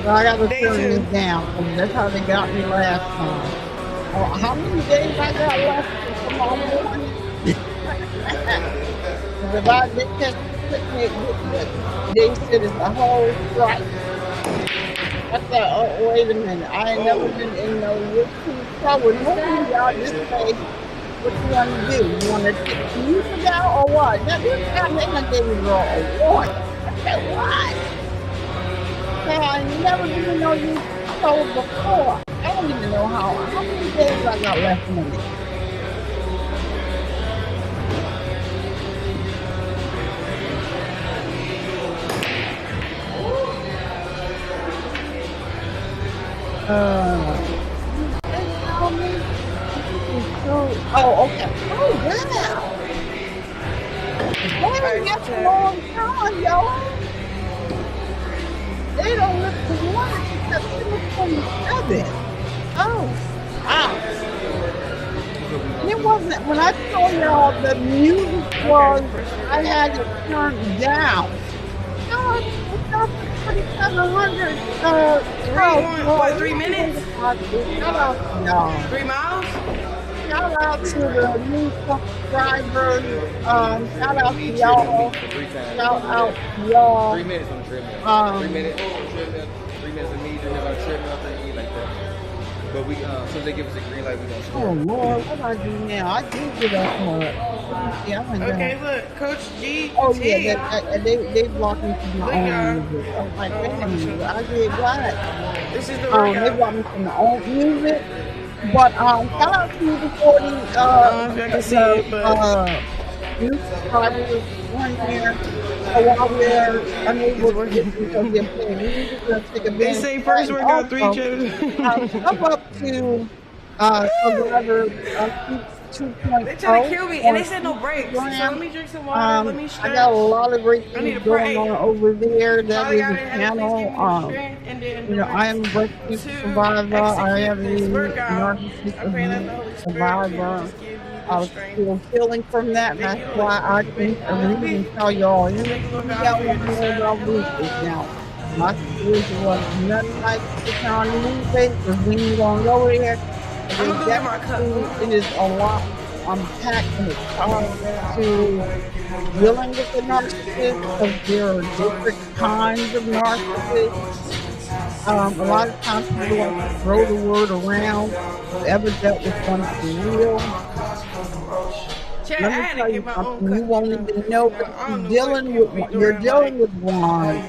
[SPEAKER 3] So I gotta turn this down. That's how they got me last time. Oh, how many days I got left tomorrow morning? Because if I did catch they said it's a whole strike. I said, oh, wait a minute. I ain't never been in no trouble. Normally, y'all just say, what you want to do? You want to take the music out or what? Now, this time they done gave me a award. I said, what? I ain't never been in no youth trouble before. I don't even know how many days I got left in it. Oh, okay. Oh, wow. That's a long time, y'all. They don't look to one except they look 27. Oh, wow. It wasn't, when I told y'all the music was, I had it turned down. No, it's up to 2,700.
[SPEAKER 4] 3 minutes?
[SPEAKER 3] Shout out to y'all.
[SPEAKER 4] 3 miles?
[SPEAKER 3] Shout out to the new subscribers. Shout out to y'all. Shout out to y'all.
[SPEAKER 9] 3 minutes on the treadmill. 3 minutes on the treadmill. 3 minutes of me doing it on the treadmill thing like that. But we, as soon as they give us a green light, we gonna start.
[SPEAKER 3] Oh Lord, what do I do now? I did get up for it.
[SPEAKER 4] Okay, look, Coach G.
[SPEAKER 3] Oh yeah, they blocked me from my own music. I was like, wait a minute, I did what?
[SPEAKER 4] This is the
[SPEAKER 3] They
[SPEAKER 4] workout.
[SPEAKER 3] blocked me from my own music. But shout out to you before the
[SPEAKER 4] I can see it, but
[SPEAKER 3] new subscribers one year. So while we're unable to get because they're playing music, let's take advantage.
[SPEAKER 4] they say first workout 3
[SPEAKER 3] also,
[SPEAKER 4] children.
[SPEAKER 3] Come up to Survivor 2.0.
[SPEAKER 4] They trying to kill me, and they said no breaks. So let me drink some water. Let me stretch.
[SPEAKER 3] I got a lot of great
[SPEAKER 4] I need
[SPEAKER 3] things
[SPEAKER 4] a break.
[SPEAKER 3] going on over there. That
[SPEAKER 4] Probably
[SPEAKER 3] is
[SPEAKER 4] got
[SPEAKER 3] a
[SPEAKER 4] it, had a place
[SPEAKER 3] channel.
[SPEAKER 4] give me strength. and then
[SPEAKER 3] You know, I am a breast cancer survivor. I am a narcissist
[SPEAKER 4] I pray that the
[SPEAKER 3] abuse
[SPEAKER 4] Holy Spirit will
[SPEAKER 3] survivor.
[SPEAKER 4] just give you
[SPEAKER 3] I
[SPEAKER 4] the
[SPEAKER 3] was
[SPEAKER 4] strength.
[SPEAKER 3] still healing from that. And
[SPEAKER 4] Thank
[SPEAKER 3] that's
[SPEAKER 4] you,
[SPEAKER 3] why
[SPEAKER 4] Lord.
[SPEAKER 3] I
[SPEAKER 4] Thank
[SPEAKER 3] can
[SPEAKER 4] you, Lord.
[SPEAKER 3] read and tell y'all
[SPEAKER 4] Thank you, Lord
[SPEAKER 3] anything
[SPEAKER 4] God,
[SPEAKER 3] y'all
[SPEAKER 4] for your
[SPEAKER 3] want to know
[SPEAKER 4] discerning
[SPEAKER 3] about
[SPEAKER 4] and
[SPEAKER 3] lupus.
[SPEAKER 4] love.
[SPEAKER 3] Now, my situation was nothing like Chrisean Rock because we ain't gonna go there. But
[SPEAKER 4] I'm
[SPEAKER 3] there's
[SPEAKER 4] gonna go get my cup.
[SPEAKER 3] definitely it is a lot unpacked when it comes to dealing with the narcissist because there are different kinds of narcissists. A lot of times people like to throw the word around. Whoever dealt with one for real.
[SPEAKER 4] Chad, I
[SPEAKER 3] Let me
[SPEAKER 4] had to
[SPEAKER 3] tell you
[SPEAKER 4] get my own
[SPEAKER 3] something.
[SPEAKER 4] cup.
[SPEAKER 3] You won't even know that
[SPEAKER 4] I
[SPEAKER 3] you're
[SPEAKER 4] don't know what
[SPEAKER 3] dealing
[SPEAKER 4] people
[SPEAKER 3] with
[SPEAKER 4] be
[SPEAKER 3] you're
[SPEAKER 4] doing.
[SPEAKER 3] dealing
[SPEAKER 4] Like,
[SPEAKER 3] with one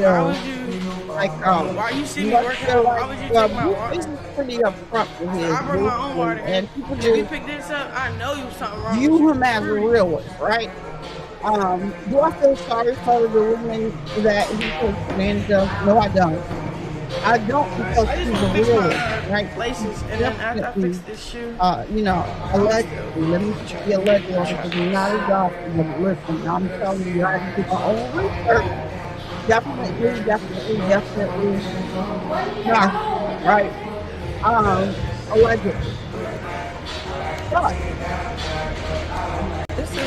[SPEAKER 4] why
[SPEAKER 3] until
[SPEAKER 4] would you?
[SPEAKER 3] like
[SPEAKER 4] Why you see me
[SPEAKER 3] let's
[SPEAKER 4] working
[SPEAKER 3] feel
[SPEAKER 4] out?
[SPEAKER 3] like
[SPEAKER 4] Why would you take my
[SPEAKER 3] Blueface
[SPEAKER 4] water?
[SPEAKER 3] is pretty upfront with
[SPEAKER 4] So
[SPEAKER 3] his
[SPEAKER 4] I bring my own water.
[SPEAKER 3] basically, and people
[SPEAKER 4] If you
[SPEAKER 3] just
[SPEAKER 4] pick this up, I know you something wrong with
[SPEAKER 3] view
[SPEAKER 4] you.
[SPEAKER 3] him as a realist, right? Do I feel sorry for the women that he takes advantage of? No, I don't. I don't because
[SPEAKER 4] I just
[SPEAKER 3] he's
[SPEAKER 4] want
[SPEAKER 3] a
[SPEAKER 4] to fix my
[SPEAKER 3] realist, right? He's
[SPEAKER 4] laces, and then after I fix
[SPEAKER 3] definitely,
[SPEAKER 4] this shoe, I'm
[SPEAKER 3] allegedly,
[SPEAKER 4] still
[SPEAKER 3] let me be alleged because I'm not a doctor, but listen, I'm telling you, I do my own research. Definitely narcissist, right? Allegedly. But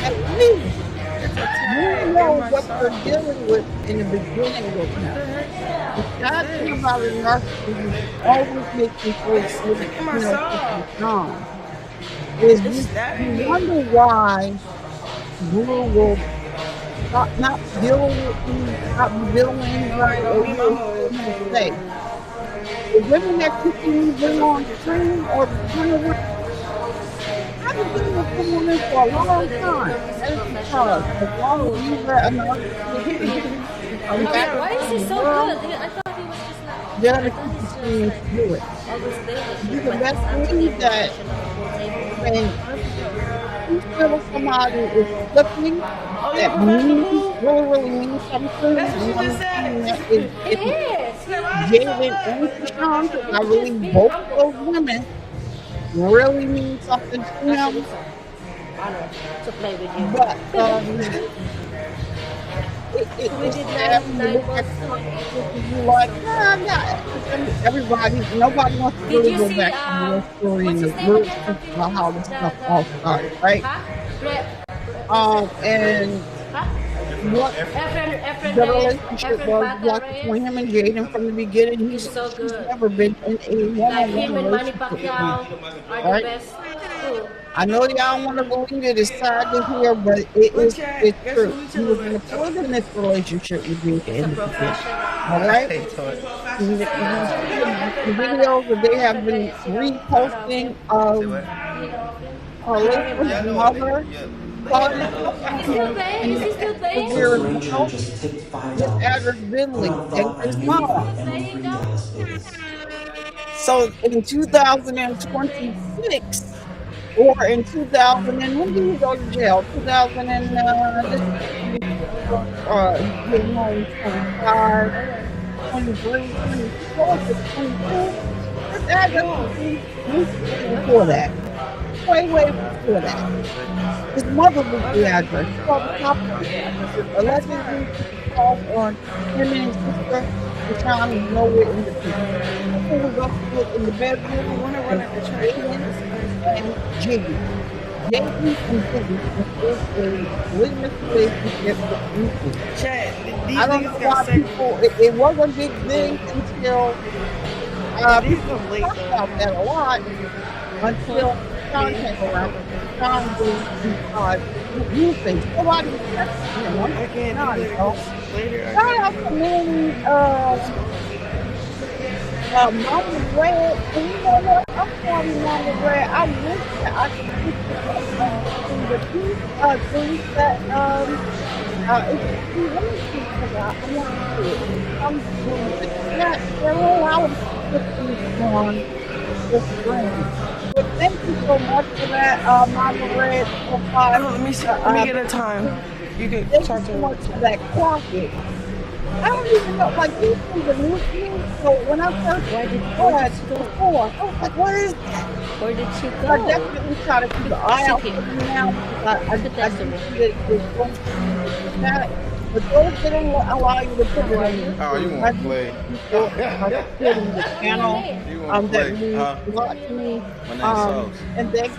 [SPEAKER 3] at least
[SPEAKER 4] it's a
[SPEAKER 3] you
[SPEAKER 4] tag in
[SPEAKER 3] know
[SPEAKER 4] my
[SPEAKER 3] what you're
[SPEAKER 4] sock.
[SPEAKER 3] dealing with in the beginning with
[SPEAKER 4] What
[SPEAKER 3] him.
[SPEAKER 4] the heck
[SPEAKER 3] The sad
[SPEAKER 4] is
[SPEAKER 3] thing
[SPEAKER 4] this?
[SPEAKER 3] about a narcissist is always makes me so
[SPEAKER 4] It's
[SPEAKER 3] sick,
[SPEAKER 4] in my
[SPEAKER 3] sick
[SPEAKER 4] sock.
[SPEAKER 3] and Sean, is
[SPEAKER 4] It's
[SPEAKER 3] you
[SPEAKER 4] stabbing me.
[SPEAKER 3] wonder why Blue will not dealing with you, stop dealing with anybody, or
[SPEAKER 4] Me and
[SPEAKER 3] you'll
[SPEAKER 4] mama
[SPEAKER 3] hear
[SPEAKER 4] was
[SPEAKER 3] him
[SPEAKER 4] playing
[SPEAKER 3] say, the women that you bring on stream or run around, I've been dealing with some women for a long time. That is because as long as you let a narcissist abuse you come back
[SPEAKER 4] Why
[SPEAKER 3] into
[SPEAKER 4] is
[SPEAKER 3] the
[SPEAKER 4] he so
[SPEAKER 3] world,
[SPEAKER 4] good? I thought he was just
[SPEAKER 3] they're
[SPEAKER 4] like,
[SPEAKER 3] going
[SPEAKER 4] I
[SPEAKER 3] to
[SPEAKER 4] thought
[SPEAKER 3] keep
[SPEAKER 4] he's just
[SPEAKER 3] continuing
[SPEAKER 4] like
[SPEAKER 3] to do it.
[SPEAKER 4] always
[SPEAKER 3] You
[SPEAKER 4] David,
[SPEAKER 3] can
[SPEAKER 4] but
[SPEAKER 3] best
[SPEAKER 4] he's answering
[SPEAKER 3] believe
[SPEAKER 4] every
[SPEAKER 3] that
[SPEAKER 4] question on the whole table.
[SPEAKER 3] when you feel somebody is slipping,
[SPEAKER 4] Oh, you
[SPEAKER 3] that
[SPEAKER 4] don't put basketball
[SPEAKER 3] means
[SPEAKER 4] blue?
[SPEAKER 3] really means something.
[SPEAKER 4] That's what
[SPEAKER 3] And
[SPEAKER 4] she
[SPEAKER 3] I'm
[SPEAKER 4] just
[SPEAKER 3] not saying
[SPEAKER 4] said.
[SPEAKER 3] that
[SPEAKER 4] It
[SPEAKER 3] it's
[SPEAKER 4] is. Why is it so
[SPEAKER 3] Jaden and
[SPEAKER 4] good?
[SPEAKER 3] Krishan, because I
[SPEAKER 4] He's just
[SPEAKER 3] believe
[SPEAKER 4] being
[SPEAKER 3] both of
[SPEAKER 4] humble.
[SPEAKER 3] those women really mean something to
[SPEAKER 4] After
[SPEAKER 3] him.
[SPEAKER 4] this honor to play with you.
[SPEAKER 3] But
[SPEAKER 4] We
[SPEAKER 3] it's
[SPEAKER 4] did
[SPEAKER 3] sad when you
[SPEAKER 4] nine
[SPEAKER 3] look at
[SPEAKER 4] balls.
[SPEAKER 3] narcissists and you're like, nah, nah. Nobody wants to
[SPEAKER 4] Did
[SPEAKER 3] really
[SPEAKER 4] you
[SPEAKER 3] go
[SPEAKER 4] see
[SPEAKER 3] back to the real story
[SPEAKER 4] what's
[SPEAKER 3] and
[SPEAKER 4] his
[SPEAKER 3] the
[SPEAKER 4] name
[SPEAKER 3] real
[SPEAKER 4] again
[SPEAKER 3] truth
[SPEAKER 4] from
[SPEAKER 3] about how this stuff all started,
[SPEAKER 4] the
[SPEAKER 3] right?
[SPEAKER 4] huh?
[SPEAKER 3] And
[SPEAKER 4] Huh?
[SPEAKER 3] what
[SPEAKER 4] Efren
[SPEAKER 3] the relationship was
[SPEAKER 4] Bata
[SPEAKER 3] like
[SPEAKER 4] Reyes.
[SPEAKER 3] between him and Jaden from the beginning.
[SPEAKER 4] He's so
[SPEAKER 3] She's
[SPEAKER 4] good.
[SPEAKER 3] never been in a
[SPEAKER 4] Like
[SPEAKER 3] one-on-one
[SPEAKER 4] him and Manny
[SPEAKER 3] relationship with him,
[SPEAKER 4] Pacquiao are the
[SPEAKER 3] right?
[SPEAKER 4] best too.
[SPEAKER 3] I know y'all want to believe it. It's sad to hear, but
[SPEAKER 4] Look, Chad,
[SPEAKER 3] it's
[SPEAKER 4] guess
[SPEAKER 3] true.
[SPEAKER 4] who we
[SPEAKER 3] He was
[SPEAKER 4] chilling
[SPEAKER 3] in a
[SPEAKER 4] with?
[SPEAKER 3] polygamous relationship with Jaden
[SPEAKER 4] It's a
[SPEAKER 3] in the beginning.
[SPEAKER 4] professional.
[SPEAKER 3] All right.
[SPEAKER 9] Hey, Toy.
[SPEAKER 3] You see the
[SPEAKER 4] Efren Bata,
[SPEAKER 3] videos that they have
[SPEAKER 4] Efren
[SPEAKER 3] been
[SPEAKER 4] Reyes, you know of him?
[SPEAKER 3] reposting of
[SPEAKER 9] Say what?
[SPEAKER 4] You know of him? You know him,
[SPEAKER 3] Carlissa's
[SPEAKER 9] Yeah, I
[SPEAKER 4] right?
[SPEAKER 9] know it.
[SPEAKER 3] mother
[SPEAKER 9] Yeah.
[SPEAKER 3] starting to talk
[SPEAKER 4] Is
[SPEAKER 3] to
[SPEAKER 4] he still
[SPEAKER 3] him
[SPEAKER 4] playing?
[SPEAKER 3] in
[SPEAKER 4] Is he still playing?
[SPEAKER 7] So a
[SPEAKER 3] severe
[SPEAKER 7] stranger
[SPEAKER 3] health
[SPEAKER 7] just tipped
[SPEAKER 3] with
[SPEAKER 7] $5
[SPEAKER 3] Adrien
[SPEAKER 7] who
[SPEAKER 3] Bronner
[SPEAKER 7] I
[SPEAKER 3] and
[SPEAKER 7] thought I
[SPEAKER 3] his
[SPEAKER 7] knew
[SPEAKER 3] mom.
[SPEAKER 7] from
[SPEAKER 4] Playing
[SPEAKER 7] M3
[SPEAKER 4] though?
[SPEAKER 7] Dallas days.
[SPEAKER 3] So in 2026 or in 2000 and when did he go to jail? 2000 and this is 24, he came home 25, 23, 24, 22. His address was before that. Way before that. His mother was the address. She called the cops on the address. Allegedly, people called on him and his sister. Rashawn is nowhere in the picture. Who was upstairs in the bedroom was Jaden and Jiggy. Jaden and Jiggy was in a polygamous relationship with Ruthie.
[SPEAKER 4] Chad, these
[SPEAKER 3] I don't know
[SPEAKER 4] niggas got
[SPEAKER 3] why
[SPEAKER 4] segregated.
[SPEAKER 3] it was a big thing until
[SPEAKER 4] These
[SPEAKER 3] people
[SPEAKER 4] come late
[SPEAKER 3] talk about
[SPEAKER 4] though.
[SPEAKER 3] that a lot until Sean came around. Sean was you think nobody was texting him. I'm
[SPEAKER 4] I can't do
[SPEAKER 3] not,
[SPEAKER 4] that
[SPEAKER 3] yo.
[SPEAKER 4] because later I
[SPEAKER 3] Shout out
[SPEAKER 4] gotta
[SPEAKER 3] to
[SPEAKER 4] go.
[SPEAKER 3] Manny, Mama Red. And you know what? I'm sorry, Mama Red. I wish that I could put this up on the screen, but these things that let me see because I want to see it. I'm doing it. Yeah, they're allowed to put things on the screen. But thank you so much for that, Mama Red.
[SPEAKER 4] Let me see. Let me get a time. You can
[SPEAKER 3] Thank you
[SPEAKER 4] talk to
[SPEAKER 3] so
[SPEAKER 4] her.
[SPEAKER 3] much for that closet. I don't even know, like these things are new to me. So when I first saw it before, I was like, what is that?
[SPEAKER 4] Where did she go?
[SPEAKER 3] I definitely try to keep an eye out for them now because I do see that it's going to be systematic. But those they don't allow you to put it on YouTube.
[SPEAKER 8] Oh, you want to play?
[SPEAKER 3] Putting the channel
[SPEAKER 8] You want to
[SPEAKER 3] that
[SPEAKER 8] play?
[SPEAKER 3] we
[SPEAKER 8] Huh?
[SPEAKER 3] watch me.
[SPEAKER 8] My name's Sauce.
[SPEAKER 3] And thank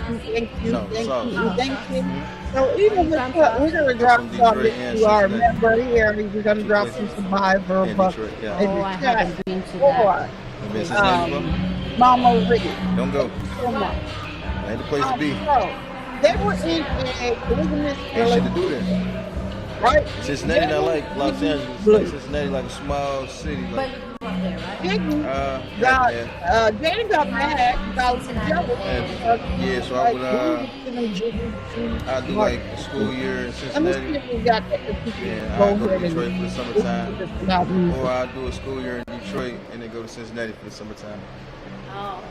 [SPEAKER 3] you. So even
[SPEAKER 6] you
[SPEAKER 3] with
[SPEAKER 6] from,
[SPEAKER 3] what we're gonna drop
[SPEAKER 8] from
[SPEAKER 3] some
[SPEAKER 8] Detroit
[SPEAKER 3] if
[SPEAKER 8] and
[SPEAKER 3] you are a
[SPEAKER 8] Cincinnati.
[SPEAKER 3] member here, we're gonna
[SPEAKER 8] Two
[SPEAKER 3] drop
[SPEAKER 8] places.
[SPEAKER 3] some Survivor
[SPEAKER 8] In
[SPEAKER 3] but
[SPEAKER 8] Detroit, yeah.
[SPEAKER 3] in
[SPEAKER 6] Oh,
[SPEAKER 3] the
[SPEAKER 6] I
[SPEAKER 3] chat
[SPEAKER 6] haven't been to
[SPEAKER 3] for
[SPEAKER 6] that.
[SPEAKER 8] You been Cincinnati before?
[SPEAKER 3] Mama Reed.
[SPEAKER 8] Don't go.
[SPEAKER 3] So much.
[SPEAKER 8] That ain't the place to be.
[SPEAKER 3] So they were in a polygamous
[SPEAKER 8] Ain't shit to do
[SPEAKER 3] relationship,
[SPEAKER 8] there.
[SPEAKER 3] right?
[SPEAKER 8] Cincinnati not like Los Angeles. Like Cincinnati like a small city.
[SPEAKER 6] But
[SPEAKER 8] Like,
[SPEAKER 6] you grew up there, right?
[SPEAKER 3] Jada
[SPEAKER 8] yeah.
[SPEAKER 3] got mad because he was jealous.
[SPEAKER 8] Yeah, so I would I do like a school year in
[SPEAKER 3] Let me
[SPEAKER 8] Cincinnati.
[SPEAKER 3] see if we got that.
[SPEAKER 8] Yeah,
[SPEAKER 3] Go
[SPEAKER 8] I go to
[SPEAKER 3] ahead
[SPEAKER 8] Detroit for the summertime.
[SPEAKER 3] and
[SPEAKER 8] Or I do a school year in Detroit and then go to Cincinnati for the summertime.
[SPEAKER 6] Oh.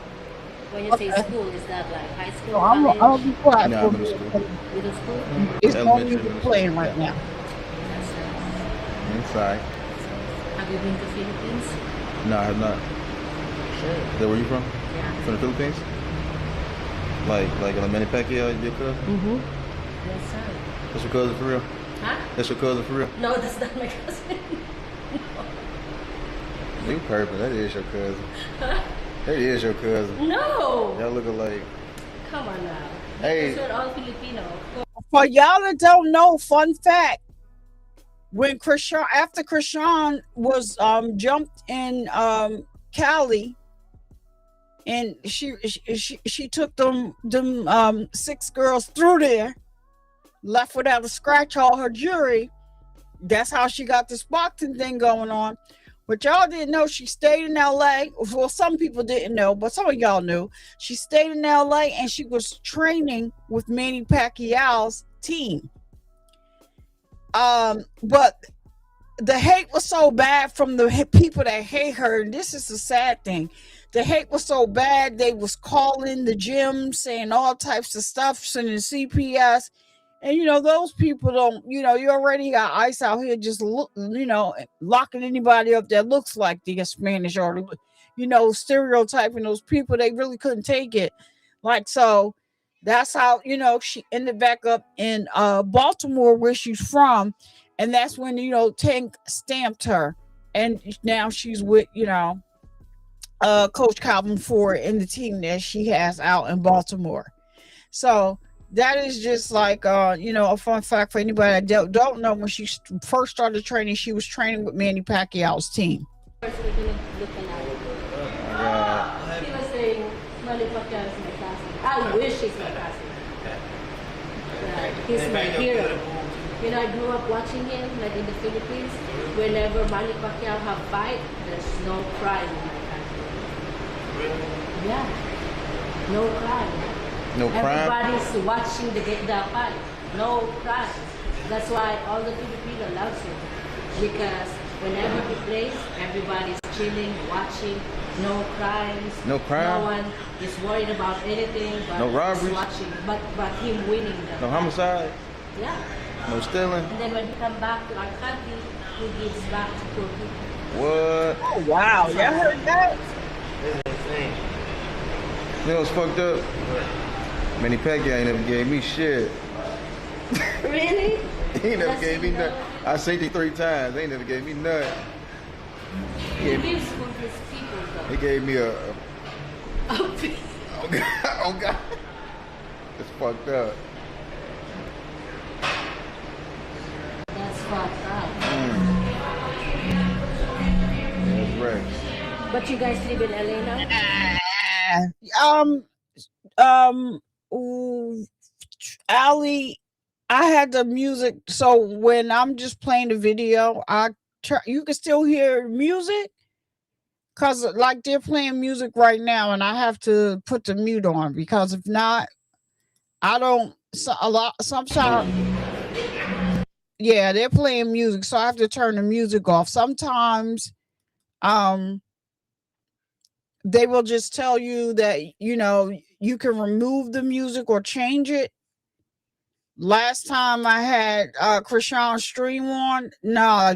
[SPEAKER 6] When you say school, is that like high school,
[SPEAKER 3] So I'm
[SPEAKER 6] college,
[SPEAKER 3] gonna be quiet
[SPEAKER 8] No,
[SPEAKER 3] for a
[SPEAKER 8] middle
[SPEAKER 3] minute.
[SPEAKER 8] school.
[SPEAKER 6] middle school?
[SPEAKER 3] It's no
[SPEAKER 8] Elementary,
[SPEAKER 3] music
[SPEAKER 8] middle
[SPEAKER 3] playing
[SPEAKER 8] school.
[SPEAKER 3] right
[SPEAKER 8] Yeah.
[SPEAKER 3] now.
[SPEAKER 6] That's nice.
[SPEAKER 8] Inside.
[SPEAKER 6] Have you been to Philippines?
[SPEAKER 8] No, I have not.
[SPEAKER 6] Sure.
[SPEAKER 8] Is that where you from?
[SPEAKER 6] Yeah.
[SPEAKER 8] From the Philippines? Like Manny Pacquiao, your cousin?
[SPEAKER 6] Mm-hmm. Yes, sir.
[SPEAKER 8] That's your cousin for real?
[SPEAKER 6] Huh?
[SPEAKER 8] That's your cousin for real?
[SPEAKER 6] No, that's not my cousin.
[SPEAKER 8] You purple. That is your cousin. That is your cousin.
[SPEAKER 6] No!
[SPEAKER 8] Y'all look alike.
[SPEAKER 6] Come on now.
[SPEAKER 8] Hey.
[SPEAKER 6] Because we're all Filipino.
[SPEAKER 3] For y'all that don't know, fun fact: when after Chrisean was jumped in Cali, and she took them 6 girls through there, left without a scratch, all her jewelry. That's how she got this boxing thing going on. But y'all didn't know she stayed in LA. Well, some people didn't know, but some of y'all knew. She stayed in LA and she was training with Manny Pacquiao's team. But the hate was so bad from the people that hate her, and this is the sad thing. The hate was so bad, they was calling the gym, saying all types of stuff, sending CPS. And, those people don't, you already got ICE out here just, locking anybody up that looks like the Spanish or, stereotyping those people. They really couldn't take it. So that's how, she ended back up in Baltimore, where she's from. And that's when, Tank stamped her. And now she's with, Coach Calvin Ford and the team that she has out in Baltimore. So that is just like, a fun fact for anybody that don't know. When she first started training, she was training with Manny Pacquiao's team.
[SPEAKER 6] First, we're looking at it. He was saying, Manny Pacquiao is my cousin. I wish he's my cousin. He's my hero. I grew up watching him, like in the Philippines. Whenever Manny Pacquiao have fight, there's no crying in my country. Yeah, no crying.
[SPEAKER 8] No crime?
[SPEAKER 6] Everybody's watching the fight. No crime. That's why all the Filipino loves him. Because whenever he plays, everybody's chilling, watching. No crimes.
[SPEAKER 8] No crime?
[SPEAKER 6] No one is worried about anything. But
[SPEAKER 8] No robberies?
[SPEAKER 6] watching. But him winning them.
[SPEAKER 8] No homicide?
[SPEAKER 6] Yeah.
[SPEAKER 8] No stealing?
[SPEAKER 6] And then when he come back to our country, he gives back to poor people.
[SPEAKER 8] What?
[SPEAKER 3] Oh, wow. Y'all heard that?
[SPEAKER 8] You know what's fucked up? Manny Pacquiao ain't never gave me shit.
[SPEAKER 6] Really?
[SPEAKER 8] He ain't never
[SPEAKER 6] That's
[SPEAKER 8] gave me
[SPEAKER 6] enough.
[SPEAKER 8] nothing. I seen him 3 times. They ain't never gave me nothing.
[SPEAKER 6] He lives for his people, though.
[SPEAKER 8] He gave me a oh God. Oh God. It's fucked up.
[SPEAKER 6] That's fucked up.
[SPEAKER 8] That's right.
[SPEAKER 6] But you guys live in LA now?
[SPEAKER 3] Ali, I had the music. So when I'm just playing the video, you can still hear music. Cause like they're playing music right now, and I have to put the mute on, because if not, I don't. Sometimes, yeah, they're playing music, so I have to turn the music off. Sometimes, they will just tell you that you can remove the music or change it. Last time I had Chrisean stream on,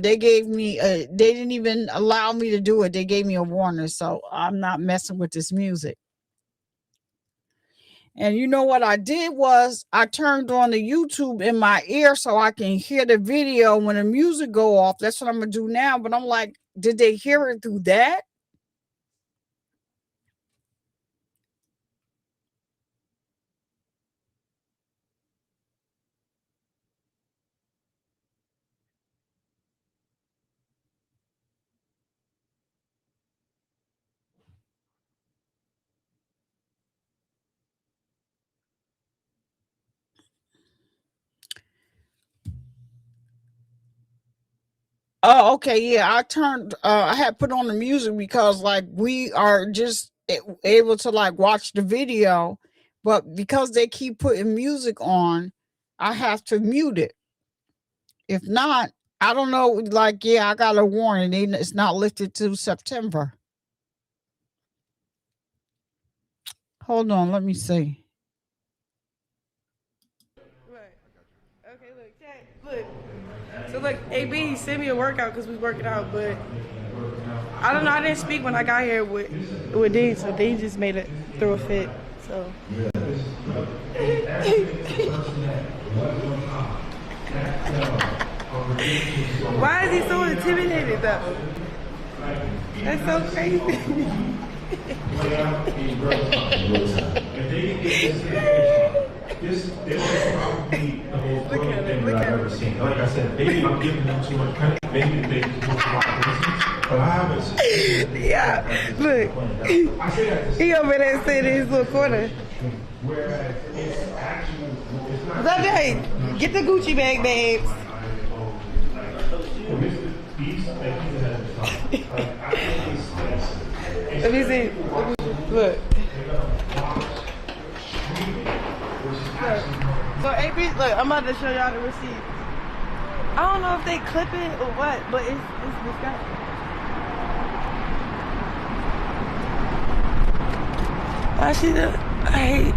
[SPEAKER 3] they gave me they didn't even allow me to do it. They gave me a warning, so I'm not messing with this music. And you know what I did was I turned on the YouTube in my ear so I can hear the video when the music go off. That's what I'm going to do now. But I'm like, did they hear it through that? Oh, okay. Yeah, I had put on the music because like we are just able to like watch the video, but because they keep putting music on, I have to mute it. If not, I don't know. Like, yeah, I got a warning. It's not lifted to September. Hold on. Let me see.
[SPEAKER 4] Right. Okay, look, Chad, look. So look, AB sent me a workout because we was working out, but I don't know. I didn't speak when I got here with Dean, so Dean just made it throw a fit. So. Why is he so intimidated though? That's so crazy.
[SPEAKER 10] This is probably the most important thing that I've ever seen. Like I said, maybe I'm giving them too much credit. Maybe they can do a lot of business, but I haven't seen.
[SPEAKER 4] Yeah, look. He over there sitting in his little corner.
[SPEAKER 10] Whereas it's actually, it's not.
[SPEAKER 4] Sunday, get the Gucci bag, babes. Let me see. Look. So AP, look, I'm about to show y'all the receipt. I don't know if they clip it or what, but it's disgusting. I see that. I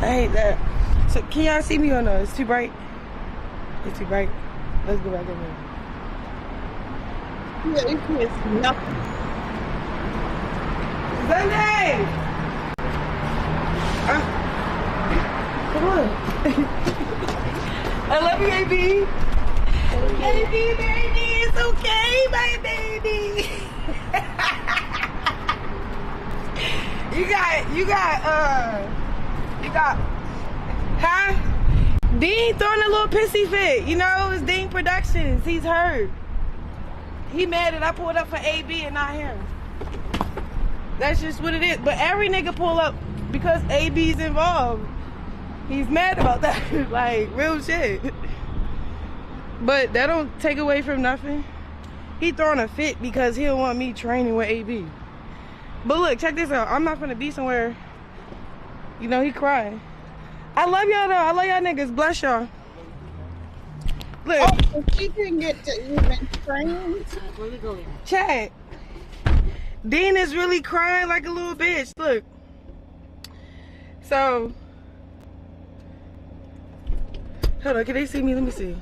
[SPEAKER 4] hate that. So can y'all see me or no? It's too bright. It's too bright. Let's go back in there.
[SPEAKER 3] Yeah, it is nothing.
[SPEAKER 4] Sunday! Come on. I love you, AB. AB, baby, it's okay, my baby. You got, huh? Dean throwing a little pissy fit. You know, it's Dean Productions. He's hurt. He mad that I pulled up for AB and not him. That's just what it is. But every nigga pull up because AB's involved. He's mad about that. Like, real shit. But that don't take away from nothing. He throwing a fit because he don't want me training with AB. But look, check this out. I'm not gonna be somewhere. You know, he crying. I love y'all though. I love y'all niggas. Bless y'all. Look.
[SPEAKER 3] Oh, she didn't get to even train.
[SPEAKER 6] Where we going?
[SPEAKER 4] Chat. Dean is really crying like a little bitch. Look. So. Hold on, can they see me? Let me see.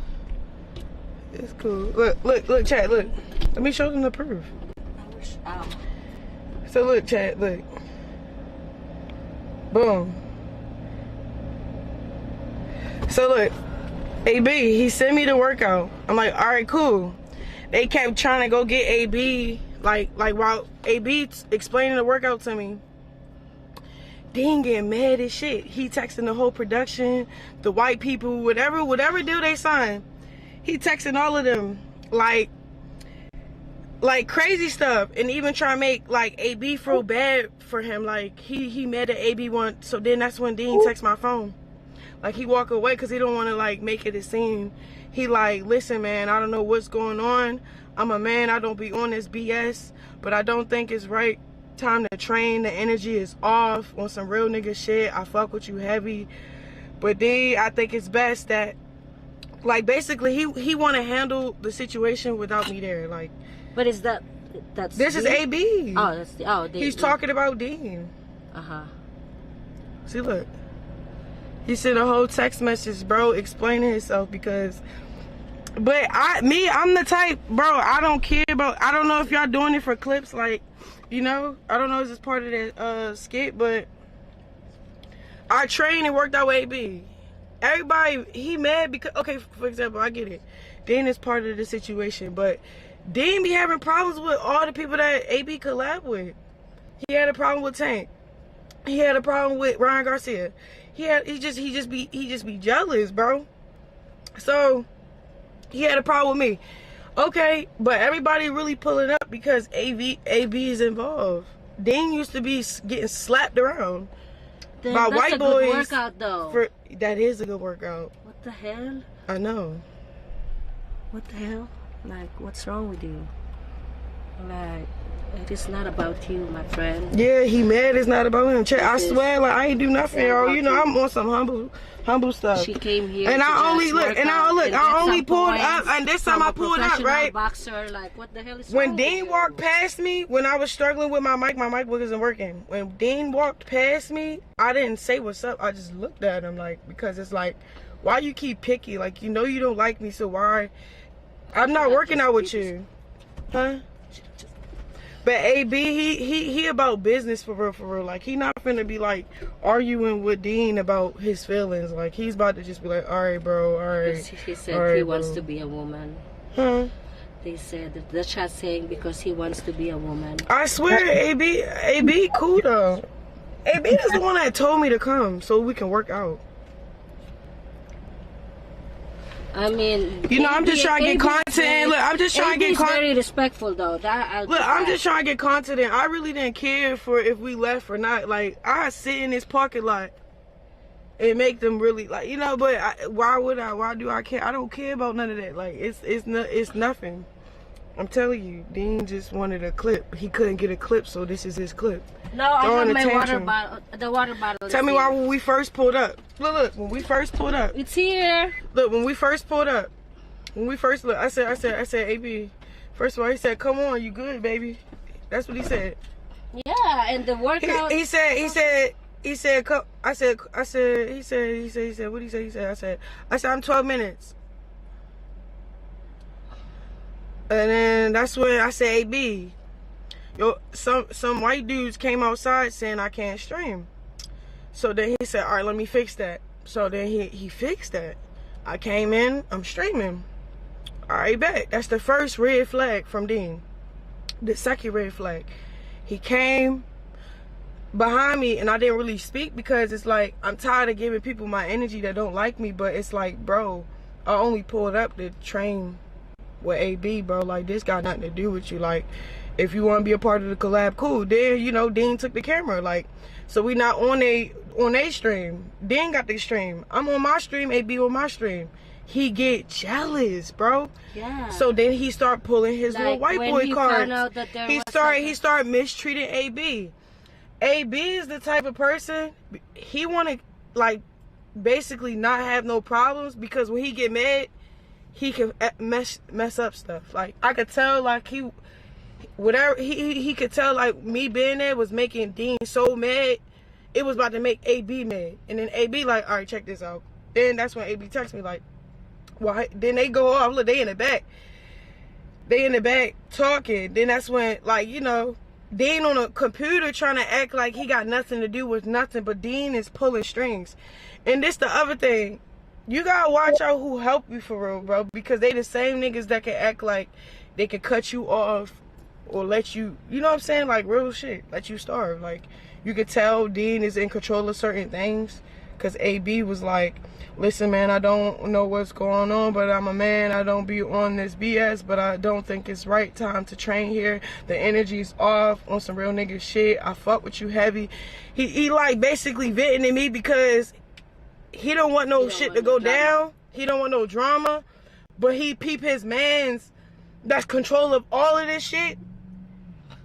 [SPEAKER 4] It's cool. Look, chat, look. Let me show them the proof. So look, chat, look. Boom. So look, AB, he sent me the workout. I'm like, all right, cool. They kept trying to go get AB, like while AB explaining the workout to me. Dean getting mad as shit. He texting the whole production, the white people, whatever deal they signed. He texting all of them like crazy stuff, and even trying to make like AB feel bad for him. Like he mad at AB one. So then that's when Dean texts my phone. Like he walk away because he don't want to like make it a scene. He like, listen, man, I don't know what's going on. I'm a man. I don't be on this BS, but I don't think it's right time to train. The energy is off on some real nigga shit. I fuck with you heavy, but then I think it's best that, like, basically he want to handle the situation without me there. Like,
[SPEAKER 6] but is that's
[SPEAKER 4] this Dean? Is AB.
[SPEAKER 6] Oh, that's
[SPEAKER 4] he's talking about Dean. See, look, he sent a whole text message, bro, explaining himself because. But I'm the type, bro. I don't care about. I don't know if y'all doing it for clips, like. You know, I don't know if it's part of that skit, but I trained and worked out with AB. Everybody, he mad because, okay, for example, I get it. Dean is part of the situation, but Dean be having problems with all the people that AB collab with. He had a problem with Tank. He had a problem with Ryan Garcia. He just be jealous, bro. So he had a problem with me. Okay, but everybody really pulling up because AB is involved. Dean used to be getting slapped around
[SPEAKER 6] Then
[SPEAKER 4] by
[SPEAKER 6] that's
[SPEAKER 4] white
[SPEAKER 6] a
[SPEAKER 4] boys.
[SPEAKER 6] good workout, though.
[SPEAKER 4] That is a good workout.
[SPEAKER 6] What the hell?
[SPEAKER 4] I know.
[SPEAKER 6] What the hell? Like, what's wrong with you? Like, it is not about you, my friend.
[SPEAKER 4] Yeah, he mad. It's not about him. Check, I swear, like I ain't do nothing, yo. You know,
[SPEAKER 6] you.
[SPEAKER 4] I'm on some humble stuff.
[SPEAKER 6] She came here
[SPEAKER 4] and
[SPEAKER 6] to
[SPEAKER 4] I only
[SPEAKER 6] just
[SPEAKER 4] look,
[SPEAKER 6] work
[SPEAKER 4] and
[SPEAKER 6] out
[SPEAKER 4] I
[SPEAKER 6] get
[SPEAKER 4] only
[SPEAKER 6] some
[SPEAKER 4] pulled
[SPEAKER 6] points
[SPEAKER 4] up, and this time
[SPEAKER 6] from
[SPEAKER 4] I
[SPEAKER 6] a
[SPEAKER 4] pulled up,
[SPEAKER 6] professional
[SPEAKER 4] right?
[SPEAKER 6] Boxer, like, what the hell is
[SPEAKER 4] When
[SPEAKER 6] wrong
[SPEAKER 4] Dean
[SPEAKER 6] with
[SPEAKER 4] walked
[SPEAKER 6] you?
[SPEAKER 4] past me, when I was struggling with my mic wasn't working. When Dean walked past me, I didn't say what's up. I just looked at him, like, because it's like, why you keep picky? Like, you know you don't like me, so why? I'm not working out with you, huh? But AB, he about business for real. Like, he not finna be like arguing with Dean about his feelings. Like, he's about to just be like, all right, bro, all right.
[SPEAKER 6] He said
[SPEAKER 4] right,
[SPEAKER 6] he wants
[SPEAKER 4] bro.
[SPEAKER 6] to be a woman.
[SPEAKER 4] Huh?
[SPEAKER 6] They said the chat saying because he wants to be a woman.
[SPEAKER 4] I swear, AB cool though. AB is the one that told me to come so we can work out.
[SPEAKER 6] I mean,
[SPEAKER 4] you know, I'm just trying to get content. Look, I'm just trying to get content.
[SPEAKER 6] Very respectful though. Look,
[SPEAKER 4] I'm just trying to get content. I really didn't care for if we left or not. Like, I sit in this parking lot and make them really, like, you know. But why would I? Why do I care? I don't care about none of that. Like, it's nothing. I'm telling you, Dean just wanted a clip. He couldn't get a clip, so this is his clip.
[SPEAKER 6] No, I have my water bottle. The water bottle.
[SPEAKER 4] Tell me why when we first pulled up. Look, when we first pulled up.
[SPEAKER 6] It's here.
[SPEAKER 4] Look, when we first pulled up. When we first looked, I said, AB. First of all, he said, "Come on, you good, baby?" That's what he said.
[SPEAKER 6] Yeah, and the workout.
[SPEAKER 4] He said, come. He said, what he say? He said, I'm 12 minutes. And then that's when I said, AB, yo, some white dudes came outside saying I can't stream. So then he said, all right, let me fix that. So then he fixed that. I came in, I'm streaming. All right, bet. That's the first red flag from Dean. The second red flag. He came behind me and I didn't really speak because it's like, I'm tired of giving people my energy that don't like me, but it's like, bro, I only pulled up to train with AB, bro. Like, this got nothing to do with you. Like, if you want to be a part of the collab, cool. Then, you know, Dean took the camera. Like, so we not on a stream. Dean got the stream. I'm on my stream, AB on my stream. He get jealous, bro.
[SPEAKER 6] Yeah.
[SPEAKER 4] So then he start pulling his little white boy cards. He started mistreating AB. AB is the type of person, he want to, like, basically not have no problems because when he get mad, he can mess up stuff. Like, I could tell, like, he could tell, like, me being there was making Dean so mad, it was about to make AB mad. And then AB like, all right, check this out. Then that's when AB texts me like, well, then they go off. Look, they in the back talking. Then that's when, like, you know, Dean on a computer trying to act like he got nothing to do with nothing, but Dean is pulling strings. And this the other thing, you gotta watch out who help you for real, bro, because they the same niggas that can act like they can cut you off or let you, you know what I'm saying, like real shit, let you starve. Like, you could tell Dean is in control of certain things because AB was like, listen, man, I don't know what's going on, but I'm a man. I don't be on this BS, but I don't think it's right time to train here. The energy's off on some real nigga shit. I fuck with you heavy. He like basically venting at me because he don't want no shit to go down. He don't want no drama, but he peep his mans that's control of all of this shit.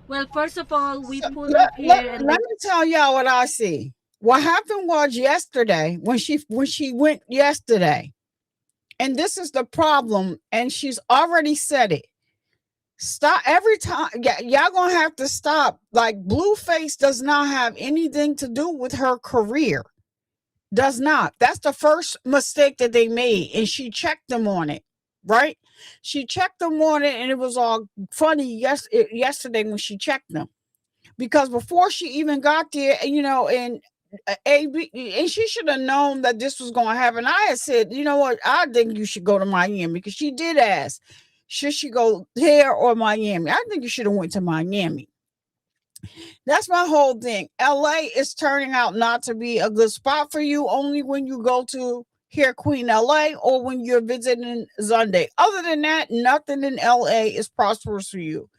[SPEAKER 6] Well, first of all, we pulled up here.
[SPEAKER 3] Let me tell y'all what I see. What happened was yesterday when she went yesterday, and this is the problem, and she's already said it. Stop every time. Y'all gonna have to stop. Like, Blueface does not have anything to do with her career. Does not. That's the first mistake that they made, and she checked them on it. Right? She checked them on it, and it was all funny yesterday when she checked them. Because before she even got there, you know, and AB, and she should have known that this was going to happen. I had said, you know what? I think you should go to Miami, because she did ask, should she go here or Miami? I think you should have went to Miami. That's my whole thing. LA is turning out not to be a good spot for you only when you go to here Queen LA or when you're visiting Sunday. Other than that, nothing in LA is prosperous for you.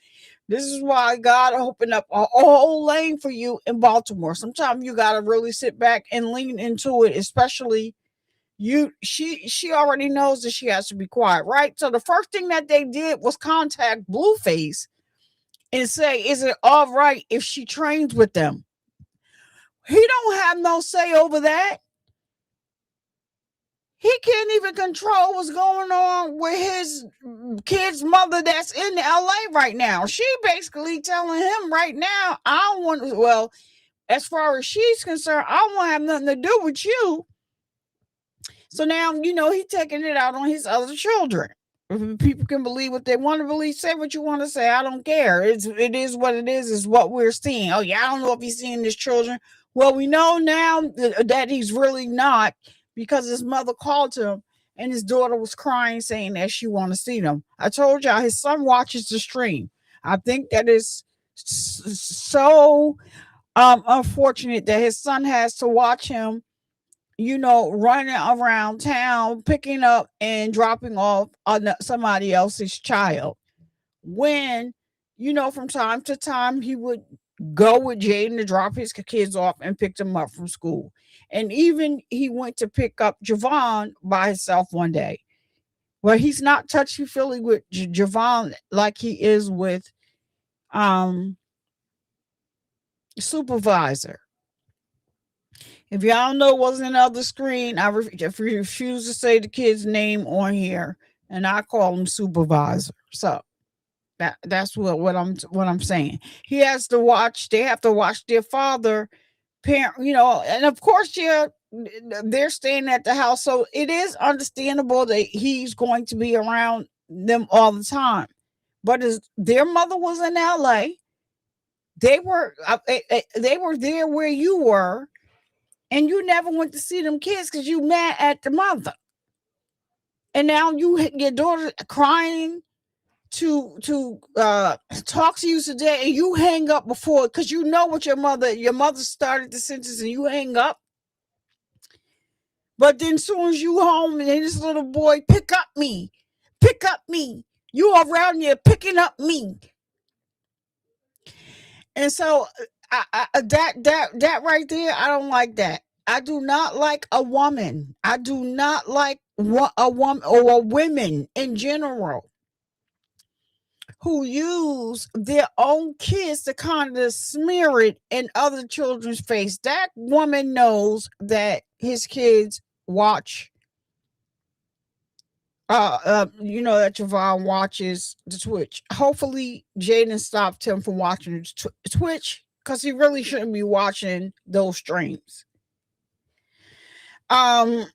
[SPEAKER 3] This is why God opened up a whole lane for you in Baltimore. Sometimes you got to really sit back and lean into it, especially she already knows that she has to be quiet, right? So the first thing that they did was contact Blueface and say, is it all right if she trains with them? He don't have no say over that. He can't even control what's going on with his kid's mother that's in LA right now. She basically telling him right now, I don't want, well, as far as she's concerned, I don't want to have nothing to do with you. So now, you know, he's taking it out on his other children. People can believe what they want to believe. Say what you want to say. I don't care. It is what it is what we're seeing. Oh, yeah, I don't know if he's seeing his children. Well, we know now that he's really not, because his mother called him and his daughter was crying, saying that she want to see them. I told y'all his son watches the stream. I think that is so unfortunate that his son has to watch him, you know, running around town, picking up and dropping off on somebody else's child. When, you know, from time to time, he would go with Jaden to drop his kids off and pick them up from school. And even he went to pick up Javon by himself one day. Well, he's not touchy-feely with Javon like he is with Supervisor. If y'all know what's in the other screen, I refuse to say the kid's name on here, and I call him Supervisor. So that's what I'm saying. He has to watch. They have to watch their father, parent. You know, and of course, yeah, they're staying at the house, so it is understandable that he's going to be around them all the time. But as their mother was in LA, they were there where you were. And you never went to see them kids because you mad at the mother. And now your daughter crying to talk to you today, and you hang up before, because you know what your mother started the sentence and you hang up. But then as soon as you home and this little boy, pick up me. You are around here picking up me. And so that right there, I don't like that. I do not like a woman. I do not like a woman or women in general who use their own kids to kind of smear it in other children's face. That woman knows that his kids watch. You know that Javon watches the Twitch. Hopefully, Jaden stopped him from watching Twitch, because he really shouldn't be watching those streams. I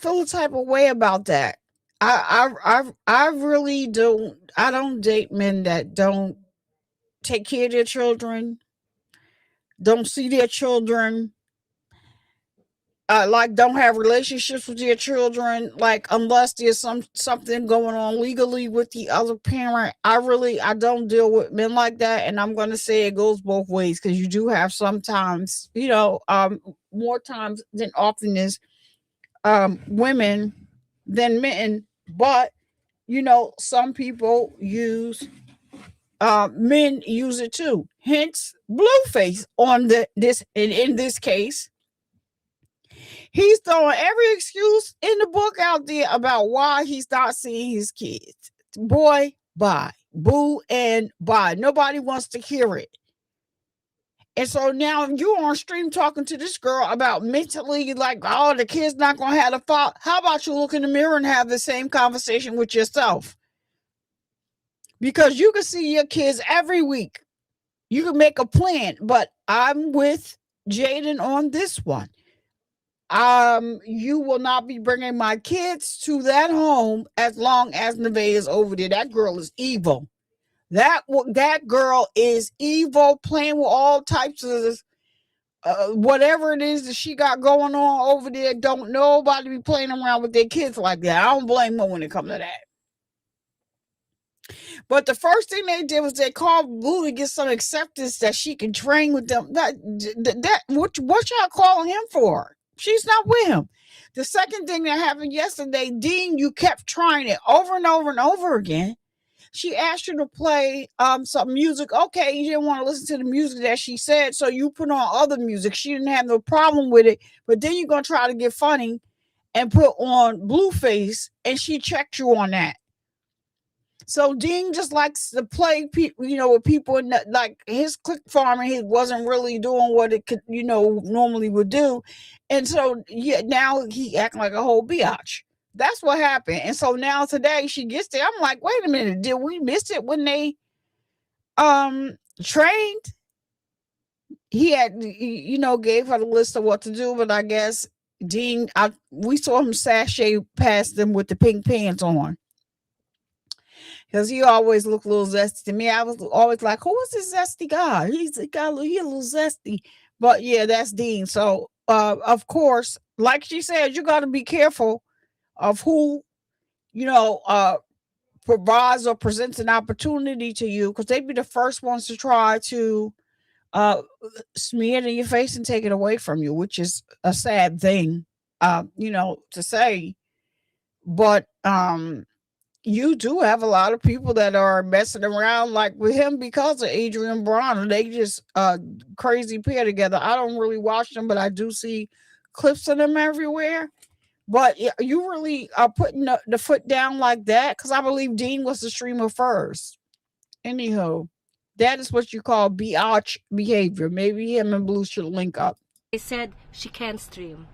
[SPEAKER 3] feel a type of way about that. I really don't. I don't date men that don't take care of their children, don't see their children, like don't have relationships with their children, like unless there's something going on legally with the other parent. I don't deal with men like that, and I'm gonna say it goes both ways, because you do have sometimes, you know, more times than often is women than men, but you know, some people use men use it too. Hence Blueface on in this case. He's throwing every excuse in the book out there about why he's not seeing his kids. Boy, bye. Boo and bye. Nobody wants to hear it. And so now you're on stream talking to this girl about mentally, like, oh, the kid's not going to have the fault. How about you look in the mirror and have the same conversation with yourself? Because you can see your kids every week. You can make a plan, but I'm with Jaden on this one. You will not be bringing my kids to that home as long as Nevaeh is over there. That girl is evil. That girl is evil, playing with all types of whatever it is that she got going on over there. Don't nobody be playing around with their kids like that. I don't blame her when it comes to that. But the first thing they did was they called Blue to get some acceptance that she can train with them. What y'all calling him for? She's not with him. The second thing that happened yesterday, Dean, you kept trying it over and over and over again. She asked you to play some music. Okay, you didn't want to listen to the music that she said, so you put on other music. She didn't have no problem with it, but then you're going to try to get funny and put on Blueface, and she checked you on that. So Dean just likes to play, with people in like his click farming. He wasn't really doing what it could, normally would do, and so now he acting like a whole biatch. That's what happened. And so now today she gets there. I'm like, wait a minute, did we miss it when they trained? He had, gave her the list of what to do, but I guess Dean, we saw him sashay past them with the pink pants on. Because he always looked a little zesty to me. I was always like, who is this zesty guy? He's a little zesty. But yeah, that's Dean. So of course, like she said, you got to be careful of who, provides or presents an opportunity to you, because they'd be the first ones to try to smear it in your face and take it away from you, which is a sad thing, to say. But you do have a lot of people that are messing around like with him because of Adrien Bronner. They just crazy pair together. I don't really watch them, but I do see clips of them everywhere. But you really are putting the foot down like that, because I believe Dean was the streamer first. Anyhow, that is what you call biatch behavior. Maybe him and Blue should link up.
[SPEAKER 6] They said she can't stream.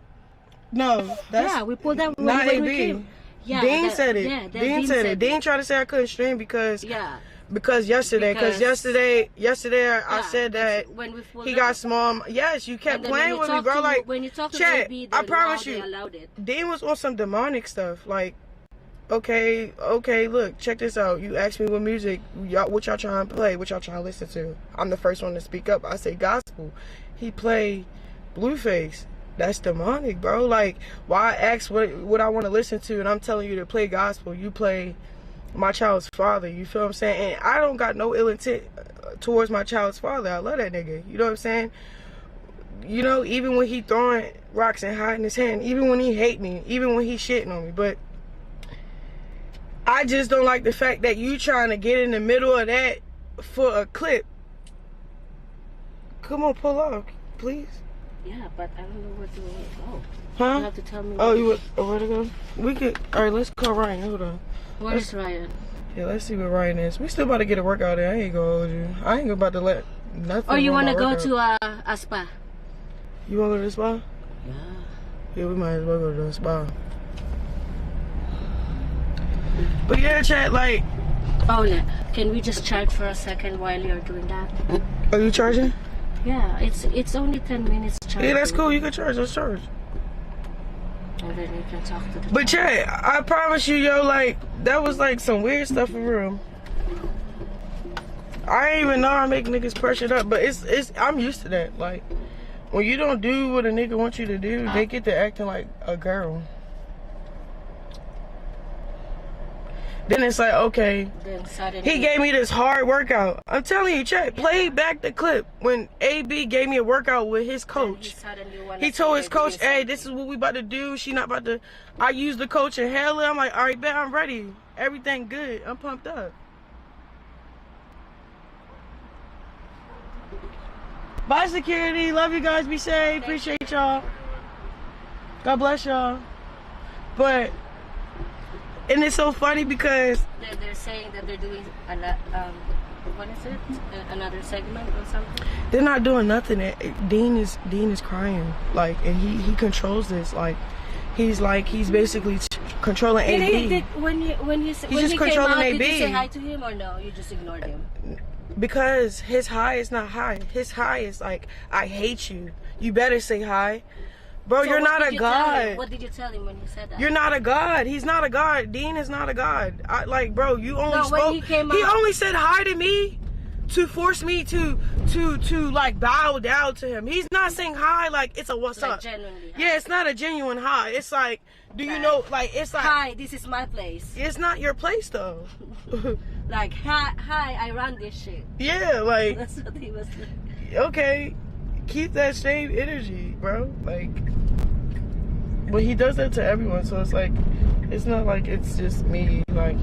[SPEAKER 4] No, that's
[SPEAKER 6] we pulled that
[SPEAKER 4] not
[SPEAKER 6] when
[SPEAKER 4] AB.
[SPEAKER 6] we came. Yeah,
[SPEAKER 4] Dean said it.
[SPEAKER 6] Yeah,
[SPEAKER 4] Dean said it. Dean tried to say I couldn't stream because yesterday I said that
[SPEAKER 6] when
[SPEAKER 4] he got small. Yes, you kept playing with me, bro. Like,
[SPEAKER 6] when you talk to
[SPEAKER 4] chat,
[SPEAKER 6] AB,
[SPEAKER 4] I promise
[SPEAKER 6] they
[SPEAKER 4] you,
[SPEAKER 6] allowed it.
[SPEAKER 4] Dean was on some demonic stuff. Like, okay, look, check this out. You asked me what music, what y'all trying to play, what y'all trying to listen to. I'm the first one to speak up. I say gospel. He played Blueface. That's demonic, bro. Like, why ask what I want to listen to, and I'm telling you to play gospel. You play my child's father. You feel what I'm saying? And I don't got no ill intent towards my child's father. I love that nigga. You know what I'm saying? Even when he throwing rocks and hiding his hand, even when he hate me, even when he shitting on me. But I just don't like the fact that you trying to get in the middle of that for a clip. Come on, pull up, please.
[SPEAKER 6] Yeah, but I don't know where to go.
[SPEAKER 4] Huh?
[SPEAKER 6] You have to tell me.
[SPEAKER 4] Where to go? We could. All right, let's call Ryan. Hold on.
[SPEAKER 6] Where's Ryan?
[SPEAKER 4] Yeah, let's see what Ryan is. We still about to get a workout there. I ain't gonna hold you. I ain't about to let nothing.
[SPEAKER 6] Oh, you want to go to a spa?
[SPEAKER 4] You want to go to the spa?
[SPEAKER 6] Yeah.
[SPEAKER 4] Yeah, we might as well go to the spa. But yeah, chat, like.
[SPEAKER 6] Oh, yeah. Can we just charge for a second while you're doing that?
[SPEAKER 4] Are you charging?
[SPEAKER 6] Yeah, it's only 10 minutes charge.
[SPEAKER 4] Yeah, that's cool. You can charge. Let's charge.
[SPEAKER 6] And then you can talk to the
[SPEAKER 4] But chat, I promise you, yo, like, that was like some weird stuff for real. I ain't even know I make niggas pressured up, but it's I'm used to that. Like, when you don't do what a nigga wants you to do, they get to acting like a girl. Then it's like, okay, he gave me this hard workout. I'm telling you, chat, play back the clip when AB gave me a workout with his coach. He told his coach, hey, this is what we about to do. She not about to. I used the coach and hell, I'm like, all right, bet, I'm ready. Everything good. I'm pumped up. Bye, security. Love you guys. Be safe. Appreciate y'all. God bless y'all. But. And it's so funny because
[SPEAKER 6] they're saying that they're doing what is it? Another segment or something?
[SPEAKER 4] They're not doing nothing. Dean is crying, like, and he controls this. Like, he's basically controlling AB.
[SPEAKER 6] When he came out, did you say hi to him or no? You just ignored him?
[SPEAKER 4] Because his high is not high. His high is like, I hate you. You better say hi. Bro,
[SPEAKER 6] So
[SPEAKER 4] you're not a
[SPEAKER 6] tell
[SPEAKER 4] god.
[SPEAKER 6] him? What did you tell him when you said that?
[SPEAKER 4] You're not a god. He's not a god. Dean is not a god. Like, bro, you only
[SPEAKER 6] No, when
[SPEAKER 4] spoke.
[SPEAKER 6] he came
[SPEAKER 4] He
[SPEAKER 6] out-
[SPEAKER 4] only said hi to me to force me to like bow down to him. He's not saying hi like it's a what's
[SPEAKER 6] Like
[SPEAKER 4] up.
[SPEAKER 6] genuinely hi.
[SPEAKER 4] Yeah, it's not a genuine hi. It's like, do you know? Like, it's like,
[SPEAKER 6] Hi, this is my place.
[SPEAKER 4] it's not your place though.
[SPEAKER 6] Like, hi, I run this shit.
[SPEAKER 4] Yeah, like,
[SPEAKER 6] That's what he was like.
[SPEAKER 4] okay, keep that same energy, bro. Like, but he does that to everyone, so it's like, it's not like it's just me. Like,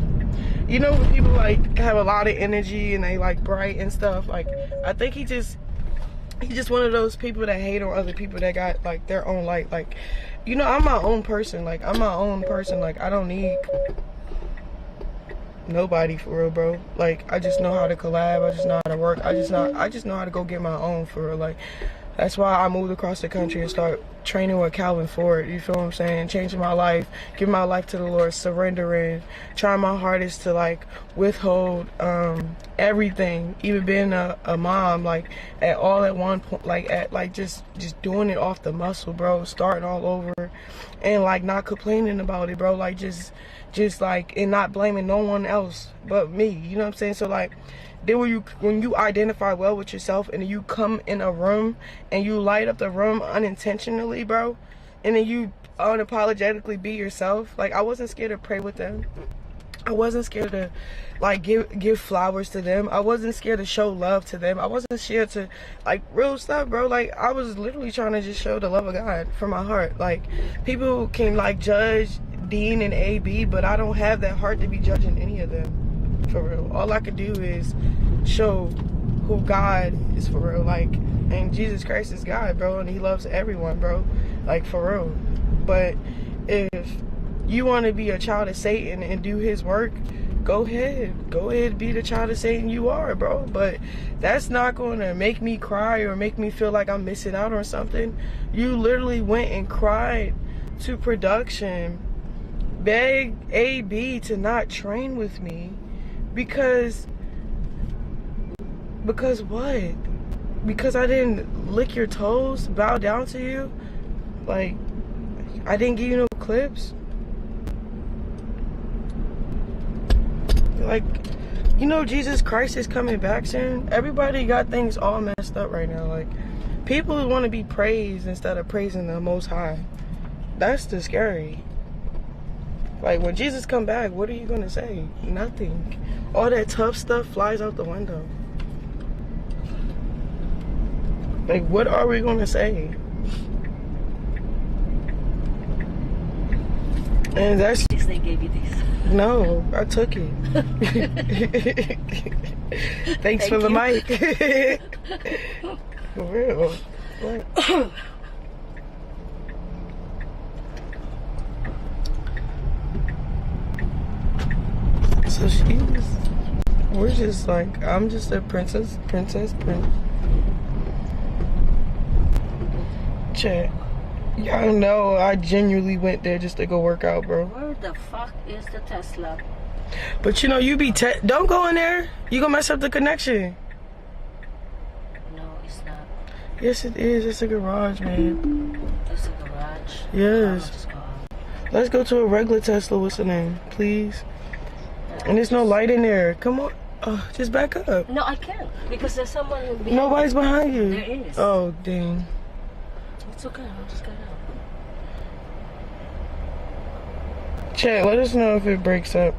[SPEAKER 4] you know, when people like have a lot of energy and they like bright and stuff. Like, I think he's just one of those people that hate on other people that got like their own light. Like, you know, I'm my own person. Like, I'm my own person. Like, I don't need nobody for real, bro. Like, I just know how to collab. I just know how to work. I just know how to go get my own for real. Like, that's why I moved across the country and start training with Calvin Ford. You feel what I'm saying? Changing my life, giving my life to the Lord, surrendering, trying my hardest to like withhold everything, even being a mom, like at one point, like at like just doing it off the muscle, bro. Starting all over and like not complaining about it, bro. Like just like, and not blaming no one else but me. You know what I'm saying? So like, then when you identify well with yourself and you come in a room and you light up the room unintentionally, bro, and then you unapologetically be yourself. Like, I wasn't scared to pray with them. I wasn't scared to like give flowers to them. I wasn't scared to show love to them. I wasn't scared to like real stuff, bro. Like, I was literally trying to just show the love of God from my heart. Like, people can like judge Dean and AB, but I don't have that heart to be judging any of them. For real, all I could do is show who God is for real. Like, and Jesus Christ is God, bro, and he loves everyone, bro. Like, for real. But if you want to be a child of Satan and do his work, go ahead be the child of Satan you are, bro. But that's not going to make me cry or make me feel like I'm missing out on something. You literally went and cried to production, begged AB to not train with me. Because what? Because I didn't lick your toes, bow down to you? Like, I didn't give you no clips? Like, you know, Jesus Christ is coming back soon. Everybody got things all messed up right now. Like, people want to be praised instead of praising the Most High. That's the scary. Like, when Jesus come back, what are you gonna say? Nothing. All that tough stuff flies out the window. Like, what are we gonna say? And that's...
[SPEAKER 6] They gave you this.
[SPEAKER 4] No, I took it. Thanks for the mic. For real. Like, so we're just like, I'm just a princess. Chat. Y'all know I genuinely went there just to go work out, bro.
[SPEAKER 6] Where the fuck is the Tesla?
[SPEAKER 4] But you know, you be don't go in there. You gonna mess up the connection.
[SPEAKER 6] No, it's not.
[SPEAKER 4] Yes, it is. It's a garage, man.
[SPEAKER 6] It's a garage.
[SPEAKER 4] Yes. Let's go to a regular Tesla. What's the name, please? And there's no light in there. Come on. Just back up.
[SPEAKER 6] No, I can't. Because there's someone behind
[SPEAKER 4] Nobody's behind you.
[SPEAKER 6] There is.
[SPEAKER 4] Oh, dang.
[SPEAKER 6] It's okay. I'll just get out.
[SPEAKER 4] Chat, let us know if it breaks up.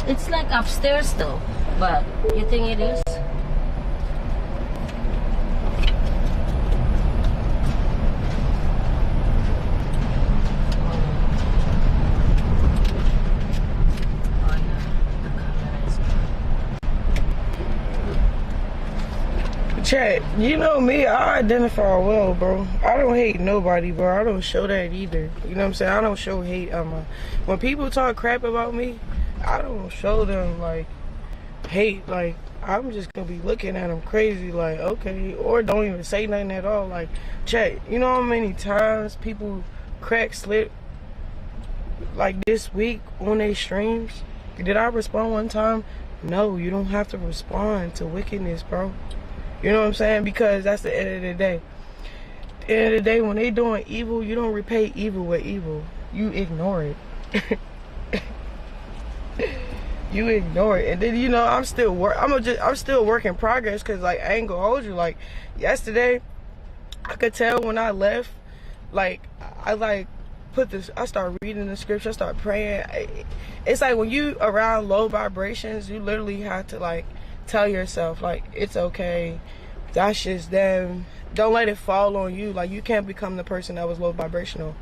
[SPEAKER 6] It's like upstairs though. But you think it is?
[SPEAKER 4] Chat, you know me, I identify well, bro. I don't hate nobody, bro. I don't show that either. You know what I'm saying? I don't show hate. When people talk crap about me, I don't show them, like, hate. Like, I'm just gonna be looking at them crazy, like, okay. Or don't even say nothing at all. Like, chat, you know how many times people crack slip, like, this week on their streams? Did I respond one time? No, you don't have to respond to wickedness, bro. You know what I'm saying? Because that's the end of the day. At the end of the day, when they doing evil, you don't repay evil with evil. You ignore it. You ignore it. And then, you know, I'm still work in progress, because, like, I ain't gonna hold you. Like, yesterday, I could tell when I left, like, I start reading the scripture, I start praying. It's like when you around low vibrations, you literally have to, like, tell yourself, like, it's okay. That's just them. Don't let it fall on you. Like, you can't become the person that was low vibrational.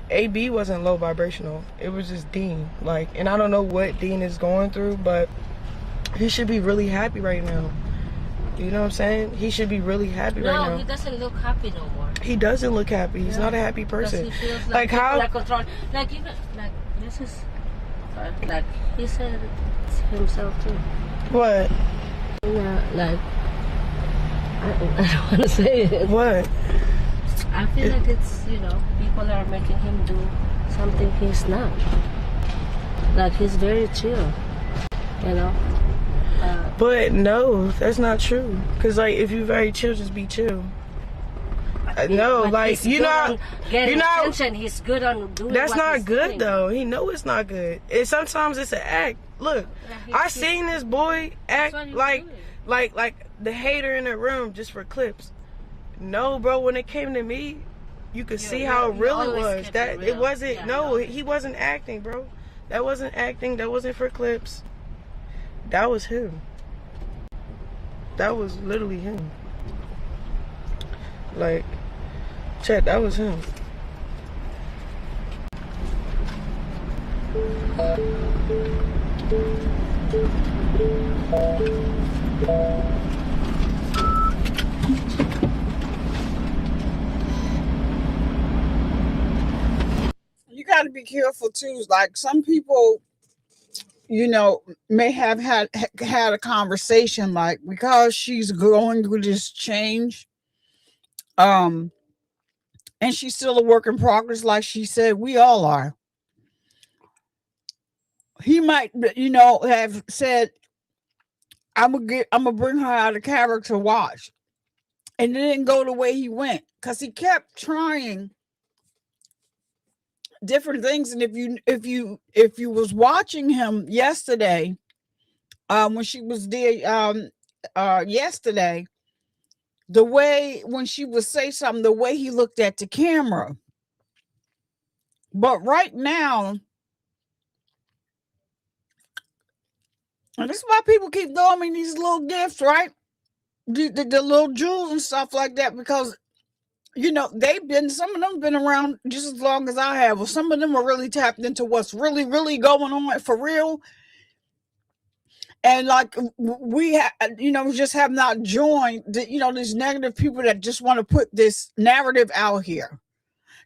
[SPEAKER 4] AB wasn't low vibrational. It was just Dean. Like, and I don't know what Dean is going through, but he should be really happy right now. You know what I'm saying? He should be really happy right now.
[SPEAKER 6] No, he doesn't look happy no more.
[SPEAKER 4] He doesn't look happy. He's not a happy person.
[SPEAKER 6] He feels
[SPEAKER 4] like how?
[SPEAKER 6] Like control. Like even like this is like he said it himself too.
[SPEAKER 4] What?
[SPEAKER 6] Yeah, like I don't want to say it.
[SPEAKER 4] What?
[SPEAKER 6] I feel like it's, you know, people are making him do something he's not. Like, he's very chill, you know.
[SPEAKER 4] But no, that's not true. Cause like, if you're very chill, just be chill. No, like, you know,
[SPEAKER 6] attention. He's good on doing.
[SPEAKER 4] That's
[SPEAKER 6] what
[SPEAKER 4] not
[SPEAKER 6] he's
[SPEAKER 4] good
[SPEAKER 6] doing.
[SPEAKER 4] though. He know it's not good. Sometimes it's an act. Look, I seen this boy act like the hater in the room just for clips. No, bro, when it came to me, you could see how real it was. That it wasn't. He wasn't acting, bro. That wasn't acting. That wasn't for clips. That was him. That was literally him. Like, chat, that was him.
[SPEAKER 3] You got to be careful too. Like, some people, you know, may have had a conversation, like, because she's going through this change, and she's still a work in progress, like she said, we all are. He might, you know, have said, I'm gonna bring her out of character, watch. And it didn't go the way he went, because he kept trying different things. And if you was watching him yesterday, when she was there yesterday, the way when she would say something, the way he looked at the camera. But right now, and this is why people keep throwing me these little gifts, right? The little jewels and stuff like that, because, you know, some of them been around just as long as I have. Well, some of them are really tapped into what's really, really going on for real. And like, we just have not joined these negative people that just want to put this narrative out here.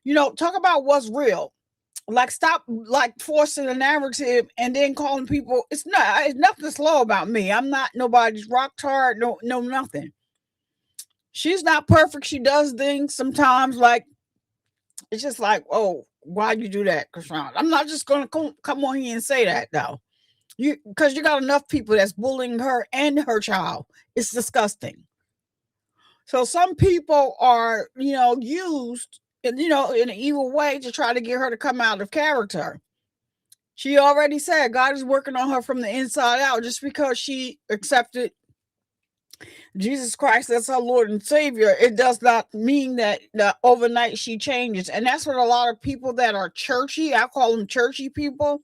[SPEAKER 3] You know, talk about what's real. Like, stop like forcing a narrative and then calling people. It's nothing slow about me. I'm not nobody's rock tart. No, nothing. She's not perfect. She does things sometimes, like, it's just like, oh, why you do that, Chrisean? I'm not just gonna come on here and say that though. Because you got enough people that's bullying her and her child. It's disgusting. So some people are, used, in an evil way to try to get her to come out of character. She already said God is working on her from the inside out. Just because she accepted Jesus Christ as her Lord and Savior, it does not mean that overnight she changes. And that's what a lot of people that are churchy, I call them churchy people.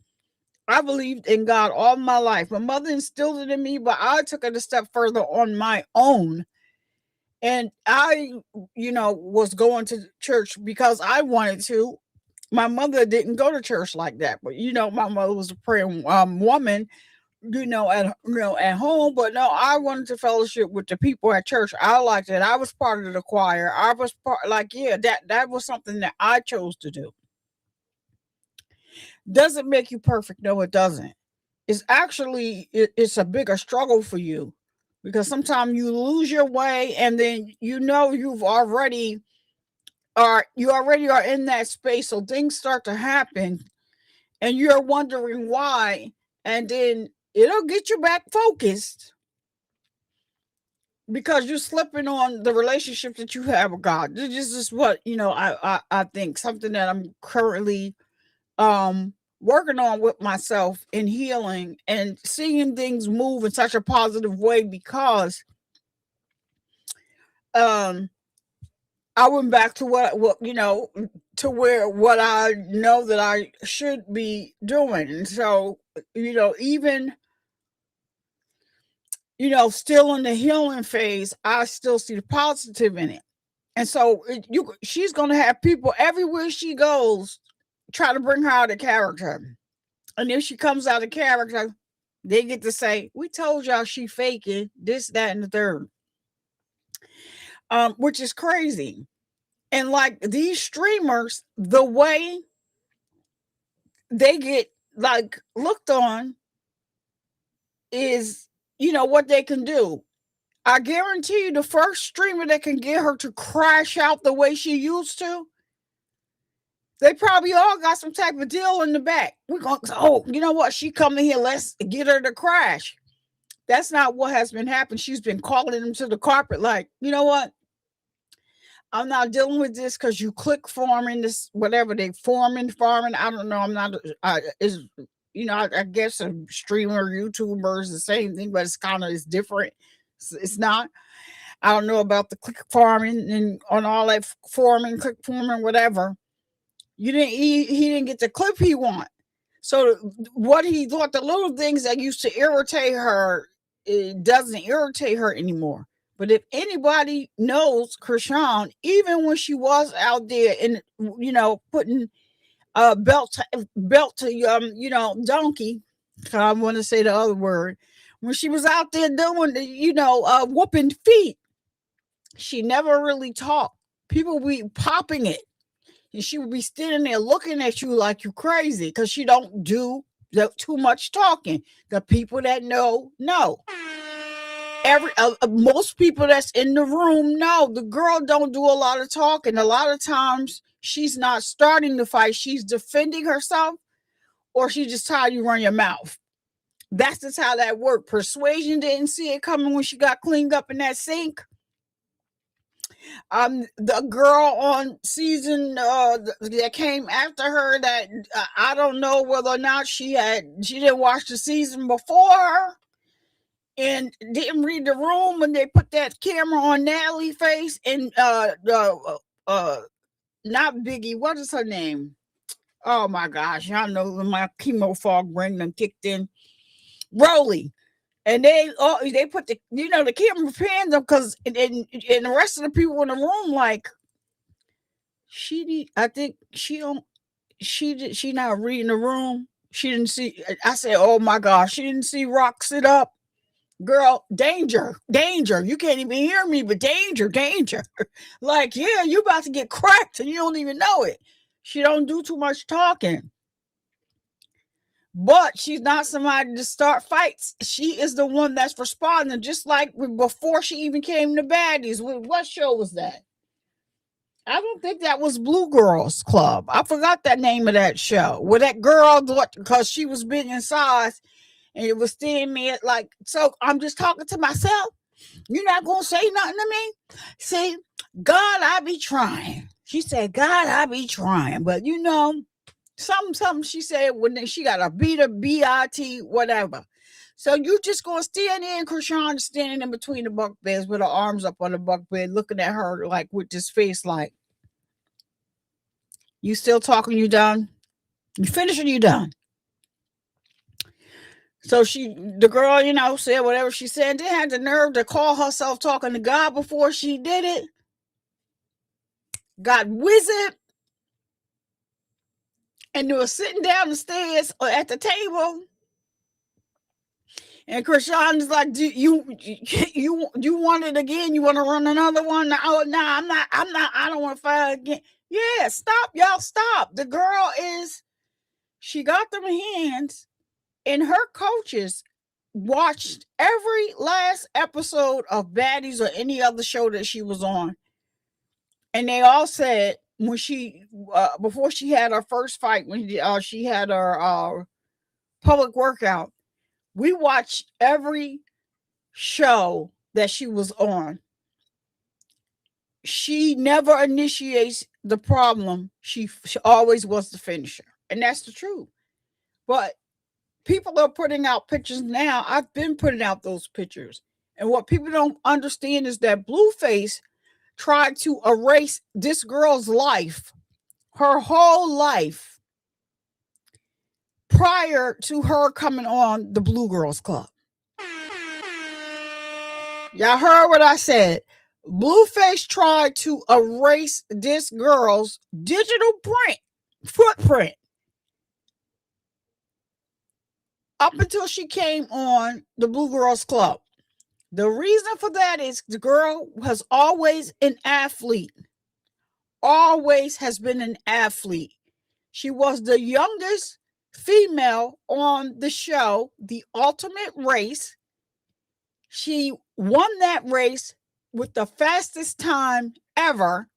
[SPEAKER 3] I believed in God all my life. My mother instilled it in me, but I took it a step further on my own. And I, was going to church because I wanted to. My mother didn't go to church like that, but my mother was a praying woman, at home. But no, I wanted to fellowship with the people at church. I liked it. I was part of the choir. I was that was something that I chose to do. Does it make you perfect? No, it doesn't. It's actually, it's a bigger struggle for you, because sometimes you lose your way, and then you already are in that space. So things start to happen and you're wondering why. and then it'll get you back focused because you're slipping on the relationship that you have with God. This is what, I think something that I'm currently working on with myself in healing and seeing things move in such a positive way because I went back to what to what I know that I should be doing. And so, even still in the healing phase, I still see the positive in it. And so she's going to have people everywhere she goes try to bring her out of character. And if she comes out of character, they get to say, we told y'all she faking this, that, and the third. Which is crazy. And like these streamers, the way they get like looked on is, what they can do. I guarantee you the first streamer that can get her to crash out the way she used to, they probably all got some type of deal in the back. We're going, you know what? She coming here, let's get her to crash. That's not what has been happening. She's been calling them to the carpet like, you know what? I'm not dealing with this because you click farming, this, whatever they farming. I don't know. I'm not, I guess a streamer, YouTuber is the same thing, but it's different. It's not. I don't know about the click farming and on all that farming, click farming, whatever. He didn't get the clip he want. So what he thought, the little things that used to irritate her, it doesn't irritate her anymore. But if anybody knows Chrisean, even when she was out there and putting a belt to donkey, I want to say the other word, when she was out there doing whooping feet, she never really talked. People be popping it, and she would be standing there looking at you like you crazy because she don't do too much talking. The people that know. Most people that's in the room know the girl don't do a lot of talking. A lot of times she's not starting the fight. She's defending herself, or she just tired you run your mouth. That's just how that worked. Persuasion didn't see it coming when she got cleaned up in that sink. The girl on season that came after her, that I don't know whether or not she didn't watch the season before and didn't read the room when they put that camera on Natalie's face, and not Biggie, what is her name? Oh my gosh, y'all know when my chemo fog brain done kicked in. Rolly. And they put the camera panned them because and the rest of the people in the room like she not reading the room. She didn't see. I said, oh my gosh, she didn't see Rock sit up. Girl, danger. You can't even hear me, but danger. Like, yeah, you about to get cracked and you don't even know it. She don't do too much talking. But she's not somebody to start fights. She is the one that's responding, just like before she even came to Baddies. What show was that? I don't think that was Blue Girls Club. I forgot that name of that show. Where that girl, because she was big in size, and it was seeing me like, so I'm just talking to myself. You're not going to say nothing to me? Say, God, I be trying. She said, God, I be trying. But something she said when she got a B-I-T, whatever. So you just going to stand there, and Chrisean standing in between the bunk beds with her arms up on the bunk bed, looking at her like with this face like, you still talking? You done? You finished or you done? So the girl, said whatever she said. Then had the nerve to call herself talking to God before she did it. Got wizard. And they were sitting down the stairs or at the table. And Chrisean is like, do you want it again? You want to run another one? No, I'm not, I don't want to fight again. Yeah, stop, y'all, stop. The girl she got them hands, and her coaches watched every last episode of Baddies or any other show that she was on. And they all said when she, before she had her first fight, when she had her public workout, We watched every show that she was on. She never initiates the problem. She always was the finisher. And that's the truth. But people are putting out pictures now. I've been putting out those pictures. And what people don't understand is that Blueface tried to erase this girl's life, her whole life, prior to her coming on the Blue Girls Club. Y'all heard what I said. Blueface tried to erase this girl's digital footprint up until she came on the Blue Girls Club. The reason for that is the girl was always an athlete. Always has been an athlete. She was the youngest female on the show, The Ultimate Race. She won that race with the fastest time ever.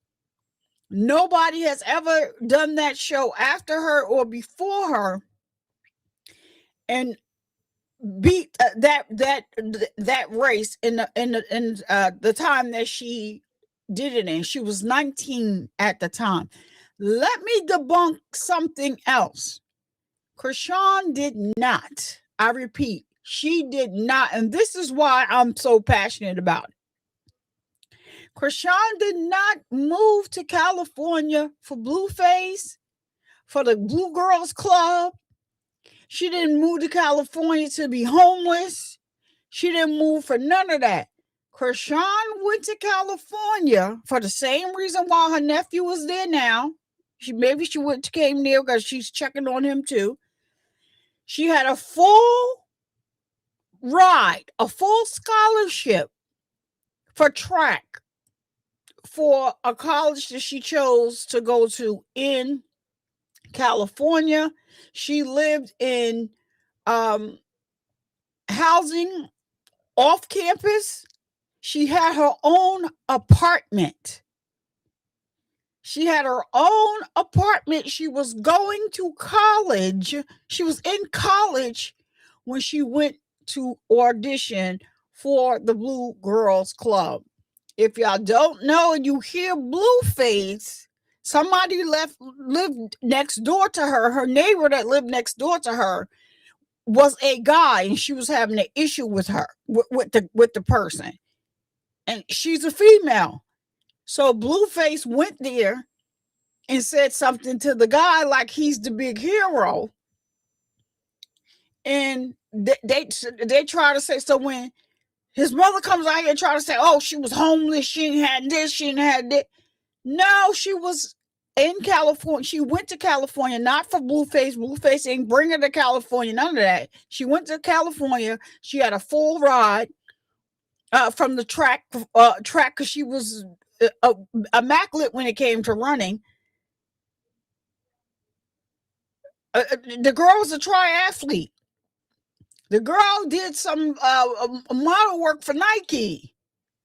[SPEAKER 3] Nobody has ever done that show after her or before her and beat that race in the time that she did it in. She was 19 at the time. Let me debunk something else. Chrisean did not. I repeat, she did not, and this is why I'm so passionate about it. Chrisean did not move to California for Blueface, for the Blue Girls Club. She didn't move to California to be homeless. She didn't move for none of that. Chrisean went to California for the same reason why her nephew was there now. Maybe she came there because she's checking on him too. She had a full ride, a full scholarship for track for a college that she chose to go to in California. She lived in housing off campus. She had her own apartment. She had her own apartment. She was going to college. She was in college when she went to audition for the Blue Girls Club. If y'all don't know and you hear Blueface, somebody lived next door to her. Her neighbor that lived next door to her was a guy, and she was having an issue with her, with the person. And she's a female. So Blueface went there and said something to the guy like he's the big hero. And they try to say, so when his mother comes out here and try to say, oh, she was homeless, she ain't had this, she ain't had that. No, she was in California. She went to California, not for Blueface. Blueface ain't bring her to California, none of that. She went to California. She had a full ride from the track because she was immaculate when it came to running. The girl was a triathlete. The girl did some model work for Nike.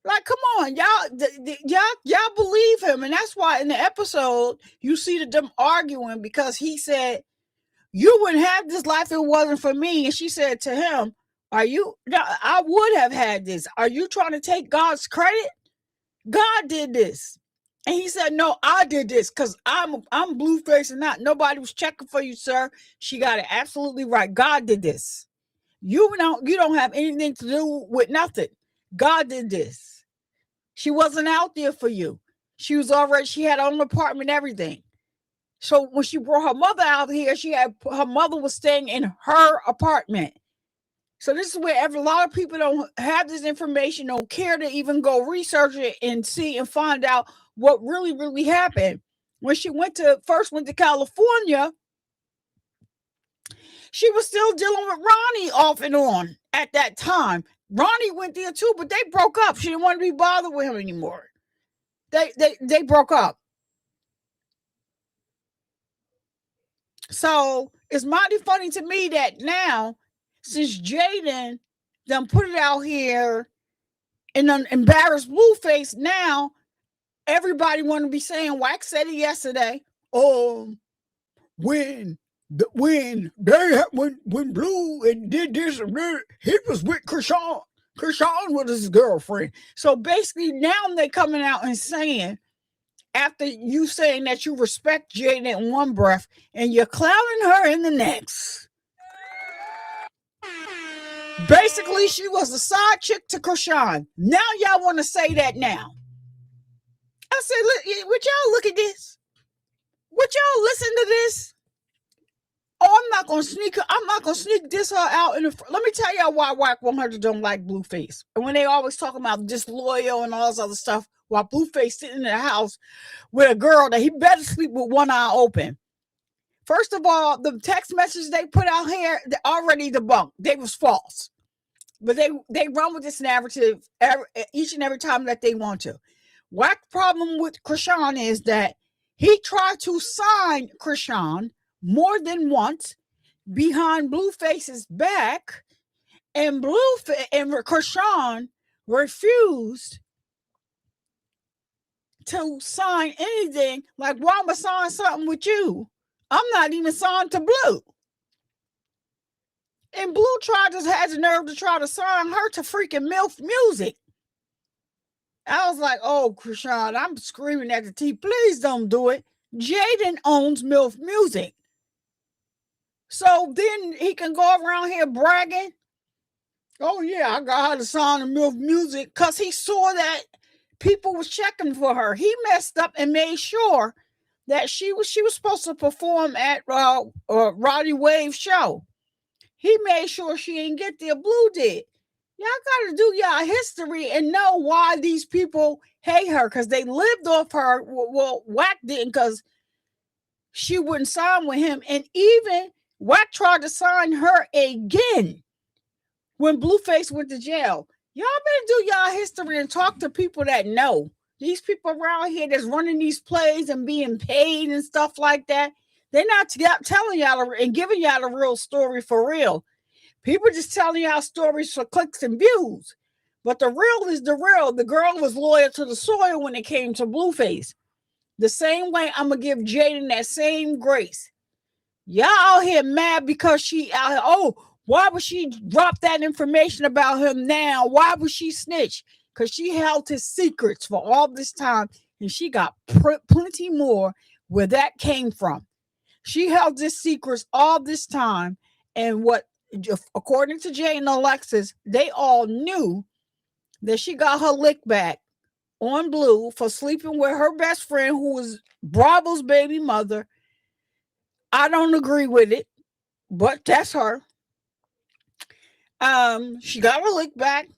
[SPEAKER 3] Like, come on, y'all believe him. And that's why in the episode, you see them arguing because he said, you wouldn't have this life if it wasn't for me. And she said to him, I would have had this. Are you trying to take God's credit? God did this. And he said, no, I did this because I'm Blueface and not. Nobody was checking for you, sir. She got it absolutely right. God did this. You don't have anything to do with nothing. God did this. She wasn't out there for you. She had her own apartment, everything. So when she brought her mother out here, her mother was staying in her apartment. So this is where a lot of people don't have this information, don't care to even go research it and see and find out what really, really happened. When she first went to California, she was still dealing with Ronnie off and on at that time. Ronnie went there too, but they broke up. She didn't want to be bothered with him anymore. They broke up. So it's mighty funny to me that now, since Jaden done put it out here and done embarrassed Blueface, now everybody want to be saying, Wax said it yesterday, when when Blue and did this, he was with Chrisean. Chrisean was his girlfriend. So basically, now they're coming out and saying, after you saying that you respect Jada in one breath and you're clowning her in the next. Basically, she was a side chick to Chrisean. Now y'all want to say that now. I said, would y'all look at this? Would y'all listen to this? Oh, I'm not gonna sneak this her out in the. Let me tell y'all why Whack 100 don't like Blueface. And when they always talk about disloyal and all this other stuff, while Blueface sitting in the house with a girl that he better sleep with one eye open. First of all, the text messages they put out here, they're already debunked. They was false. But they run with this narrative each and every time that they want to. Whack's problem with Chrisean is that he tried to sign Chrisean more than once behind Blueface's back, and Chrisean refused to sign anything. Like, why am I sign something with you? I'm not even signed to Blue. And Blue has the nerve to try to sign her to freaking MILF Music. I was like, oh, Chrisean, I'm screaming at the TV. Please don't do it. Jaden owns MILF Music. So then he can go around here bragging. Oh, yeah, I got her to sign to MILF Music because he saw that people was checking for her. He messed up and made sure that she was supposed to perform at Roddy Wave's show. He made sure she didn't get there. Blue did. Y'all got to do y'all history and know why these people hate her, because they lived off her. Well, Whack didn't, because she wouldn't sign with him. And even Whack tried to sign her again when Blueface went to jail. Y'all better do y'all history and talk to people that know. These people around here that's running these plays and being paid and stuff like that, they're not telling y'all and giving y'all the real story for real. People just telling y'all stories for clicks and views. But the real is the real. The girl was loyal to the soil when it came to Blueface. The same way I'm going to give Jaden that same grace. Y'all out here mad because why would she drop that information about him now? Why would she snitch? Because she held his secrets for all this time, and she got plenty more where that came from. She held his secrets all this time, and according to Jay and Alexis, they all knew that she got her lick back on Blue for sleeping with her best friend, who was Bravo's baby mother. I don't agree with it, but that's her. She got her lick back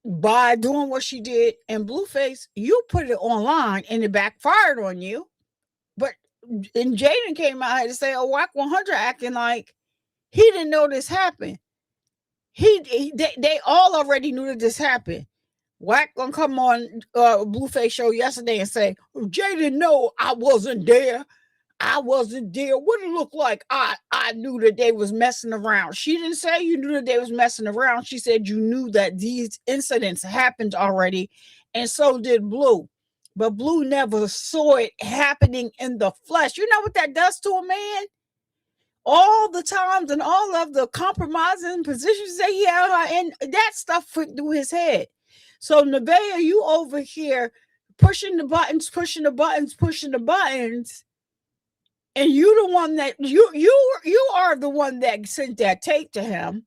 [SPEAKER 3] by doing what she did. And Blueface, you put it online and it backfired on you. And Jaden came out here to say, oh, Whack 100 acting like he didn't know this happened. They all already knew that this happened. Whack gonna come on Blueface show yesterday and say, Jaden, no, I wasn't there. I wasn't there. What it looked like? I knew that they was messing around. She didn't say you knew that they was messing around. She said you knew that these incidents happened already, and so did Blue. But Blue never saw it happening in the flesh. You know what that does to a man? All the times and all of the compromising positions that he had her in, that stuff went through his head. So Nevaeh, you over here pushing the buttons, and you the one that you are the one that sent that tape to him.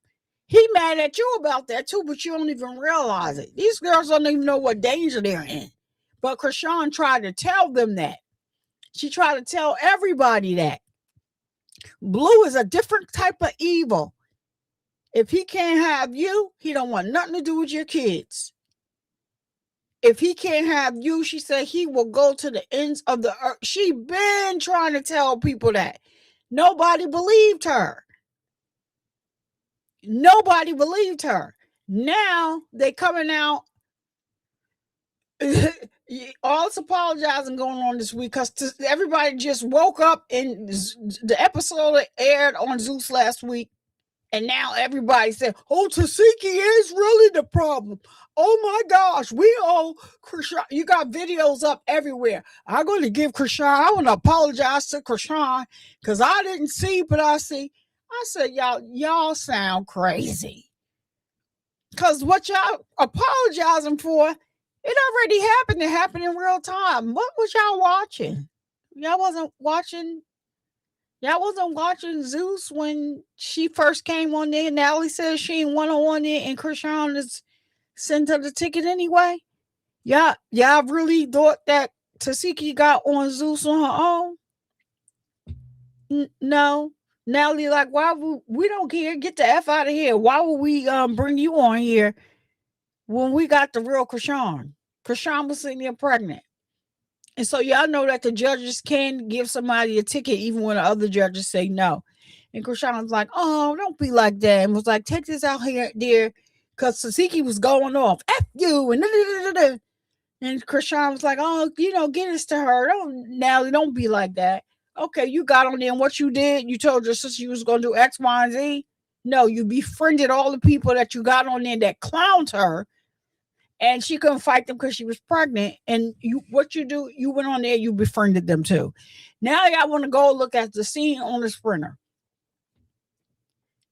[SPEAKER 3] He mad at you about that too, but you don't even realize it. These girls don't even know what danger they're in. But Chrisean tried to tell them that. She tried to tell everybody that. Blue is a different type of evil. If he can't have you, he don't want nothing to do with your kids. If he can't have you, she said he will go to the ends of the earth. She been trying to tell people that. Nobody believed her. Nobody believed her. Now they coming out. All this apologizing going on this week because everybody just woke up, and the episode aired on Zeus last week. And now everybody said, oh, Tasiki is really the problem. Oh my gosh, we owe Chrisean. You got videos up everywhere. I'm going to give Chrisean, I want to apologize to Chrisean because I didn't see, but I see. I said, y'all sound crazy. Because what y'all apologizing for, it already happened. It happened in real time. What was y'all watching? Y'all wasn't watching Zeus when she first came on there. Natalie says she ain't one-on-one there, and Chrisean is sent her the ticket anyway. Y'all really thought that Tasiki got on Zeus on her own? No. Natalie, like, why would we don't care? Get the F out of here. Why would we bring you on here when we got the real Chrisean? Chrisean was sitting there pregnant. And so y'all know that the judges can give somebody a ticket even when the other judges say no. And Chrisean was like, oh, don't be like that. And was like, take this out here, dear. Because Tasiki was going off. F you. And Chrisean was like, oh, get this to her. Don't be like that. Okay, you got on there and what you did, you told your sister you was going to do X, Y, and Z. No, you befriended all the people that you got on there that clowned her. And she couldn't fight them because she was pregnant. And you went on there, you befriended them too. Now y'all want to go look at the scene on the Sprinter.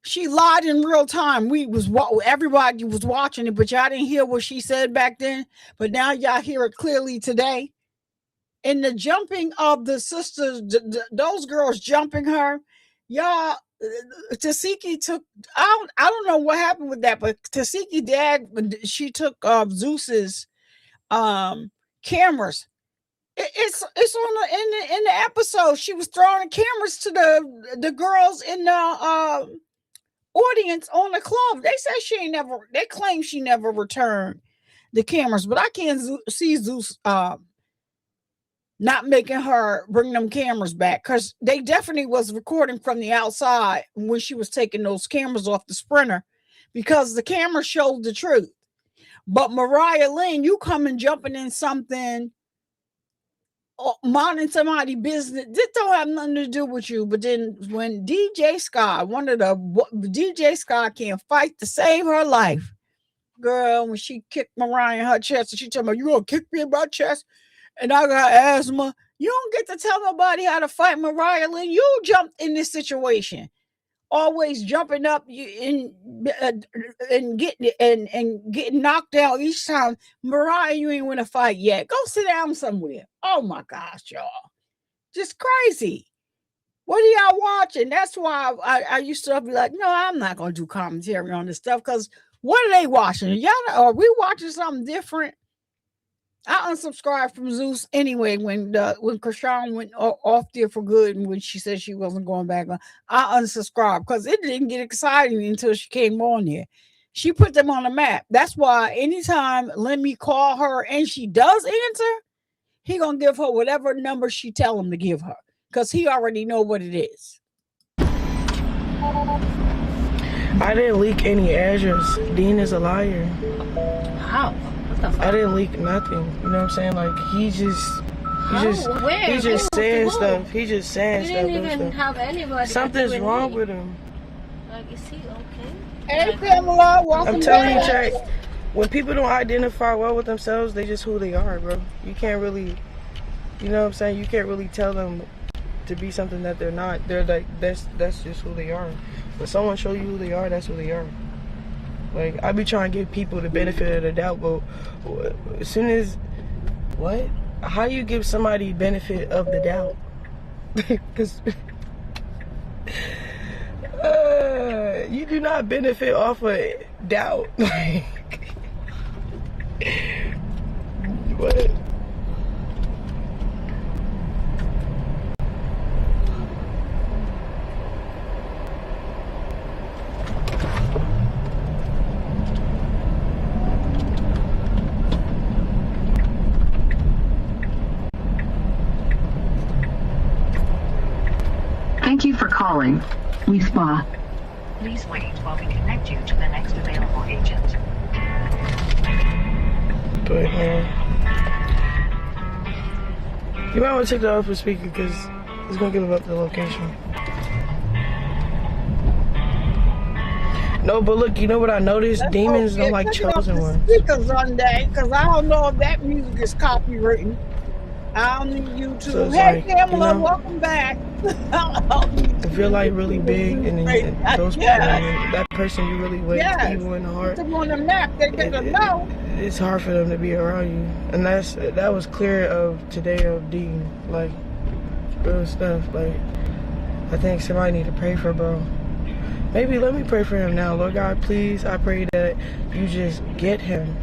[SPEAKER 3] She lied in real time. Everybody was watching it, but y'all didn't hear what she said back then. But now y'all hear it clearly today. In the jumping of the sisters, those girls jumping her, y'all, Tasiki took, I don't know what happened with that, but Tasiki dad, she took Zeus's cameras. It's on in the episode. She was throwing cameras to the girls in the audience on the club. They said they claim she never returned the cameras, but I can't see Zeus not making her bring them cameras back, because they definitely was recording from the outside when she was taking those cameras off the Sprinter, because the camera showed the truth. But Mariah Lynn, you coming jumping in something, minding somebody's business, this don't have nothing to do with you. But then when DJ Scott, DJ Scott can't fight to save her life, girl, when she kicked Mariah in her chest, and she told me, you gonna kick me in my chest? And I got asthma. You don't get to tell nobody how to fight, Mariah Lynn. You jumped in this situation, always jumping up and getting knocked down each time. Mariah, you ain't win a fight yet. Go sit down somewhere. Oh my gosh, y'all, just crazy. What are y'all watching? That's why I used to be like, no, I'm not gonna do commentary on this stuff, because what are they watching? Y'all, are we watching something different? I unsubscribed from Zeus anyway when Chrisean went off there for good, and when she said she wasn't going back on, I unsubscribed because it didn't get exciting until she came on there. She put them on the map. That's why anytime Lemmy call her and she does answer, he gonna give her whatever number she tell him to give her, because he already know what it is.
[SPEAKER 4] I didn't leak any address. Dean is a liar.
[SPEAKER 6] How?
[SPEAKER 4] I didn't leak nothing. You know what I'm saying? Like he just saying stuff. He just saying stuff.
[SPEAKER 6] We didn't even have anybody.
[SPEAKER 4] Something's wrong with him.
[SPEAKER 6] Like, is he okay?
[SPEAKER 3] Hey, Pamela, welcome
[SPEAKER 4] I'm telling you,
[SPEAKER 3] back.
[SPEAKER 4] Jack, when people don't identify well with themselves, they just who they are, bro. You can't really, you know what I'm saying? You can't really tell them to be something that they're not. They're like, that's just who they are. When someone show you who they are, that's who they are. Like, I be trying to give people the benefit of the doubt, but as soon as, what? How you give somebody benefit of the doubt? Because you do not benefit off of doubt. Like, what?
[SPEAKER 11] Thank you for calling WeSpa.
[SPEAKER 12] Please wait while we connect you to the next available agent.
[SPEAKER 4] But you might want to take that off for speaker, because it's gonna give up the location. No, but look, you know what I noticed?
[SPEAKER 3] Let's
[SPEAKER 4] Demons
[SPEAKER 3] go
[SPEAKER 4] don't like
[SPEAKER 3] take it off
[SPEAKER 4] chosen
[SPEAKER 3] the
[SPEAKER 4] ones.
[SPEAKER 3] speakers one day, because I don't know if that music is copywritten. I don't need YouTube.
[SPEAKER 4] So it's
[SPEAKER 3] Hey,
[SPEAKER 4] like,
[SPEAKER 3] Pamela,
[SPEAKER 4] you know,
[SPEAKER 3] welcome back.
[SPEAKER 4] if you're like really big and then those people,
[SPEAKER 3] Yeah.
[SPEAKER 4] that person you really with
[SPEAKER 3] Yes.
[SPEAKER 4] evil in the heart,
[SPEAKER 3] Put them on the map. They better know.
[SPEAKER 4] it's hard for them to be around you. And that was clear of today of Dean. Like, real stuff. Like, I think somebody need to pray for bro. Maybe let me pray for him now. Lord God, please, I pray that you just get him.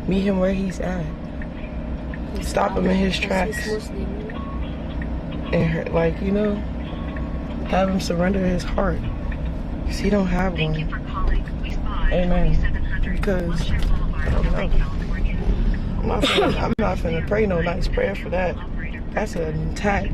[SPEAKER 4] Meet him where he's at. Stop him in his tracks. And like, you know, have him surrender his heart. Because he don't have one. Amen. Because I don't know. I'm not finna pray no nice prayer for that. That's an attack.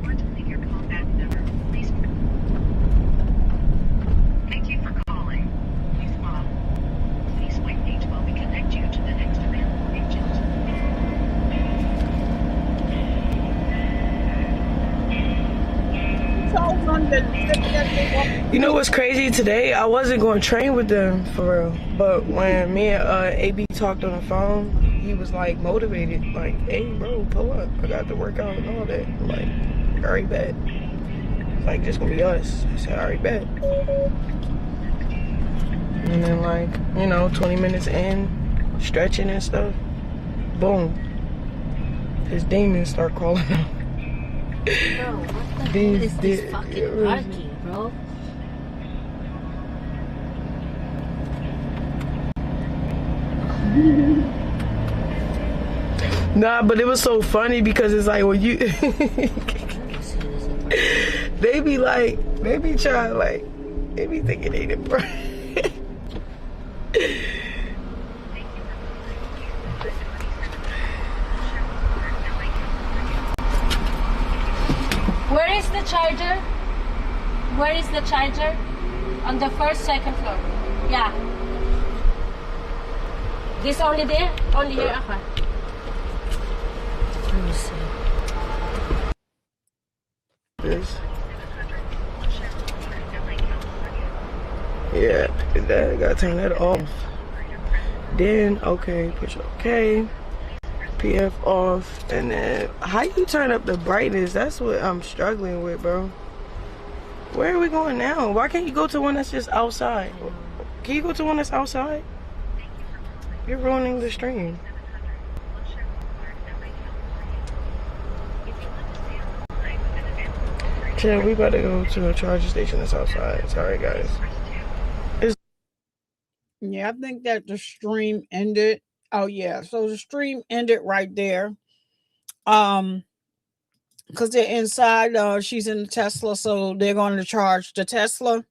[SPEAKER 4] You know what's crazy today? I wasn't going to train with them for real, but when me and AB talked on the phone, he was like motivated, like, "Hey, bro, pull up. I got to work out and all that." I'm like, "All right, bet." It's like, just gonna be us. I said, "All right, bet." And then, like, you know, 20 minutes in, stretching and stuff, boom, his demons start crawling out.
[SPEAKER 6] Bro, what the hell is this fucking parking, bro?
[SPEAKER 4] Nah, but it was so funny because it's like when you they be trying, like, they be thinking they the bro.
[SPEAKER 6] Where is the charger? Where is the charger? On the first, second floor. Yeah. This only there? Only here? Okay. Let me see.
[SPEAKER 4] This. Yeah, that gotta turn that off. Then, okay, push OK. PF off. And then, how you turn up the brightness? That's what I'm struggling with, bro. Where are we going now? Why can't you go to one that's just outside? Can you go to one that's outside? You're ruining the stream. Chill, we about to go to a charger station that's outside. Sorry, guys.
[SPEAKER 3] Yeah, I think that the stream ended. Oh yeah, so the stream ended right there. Because they're inside. She's in the Tesla, so they're going to charge the Tesla.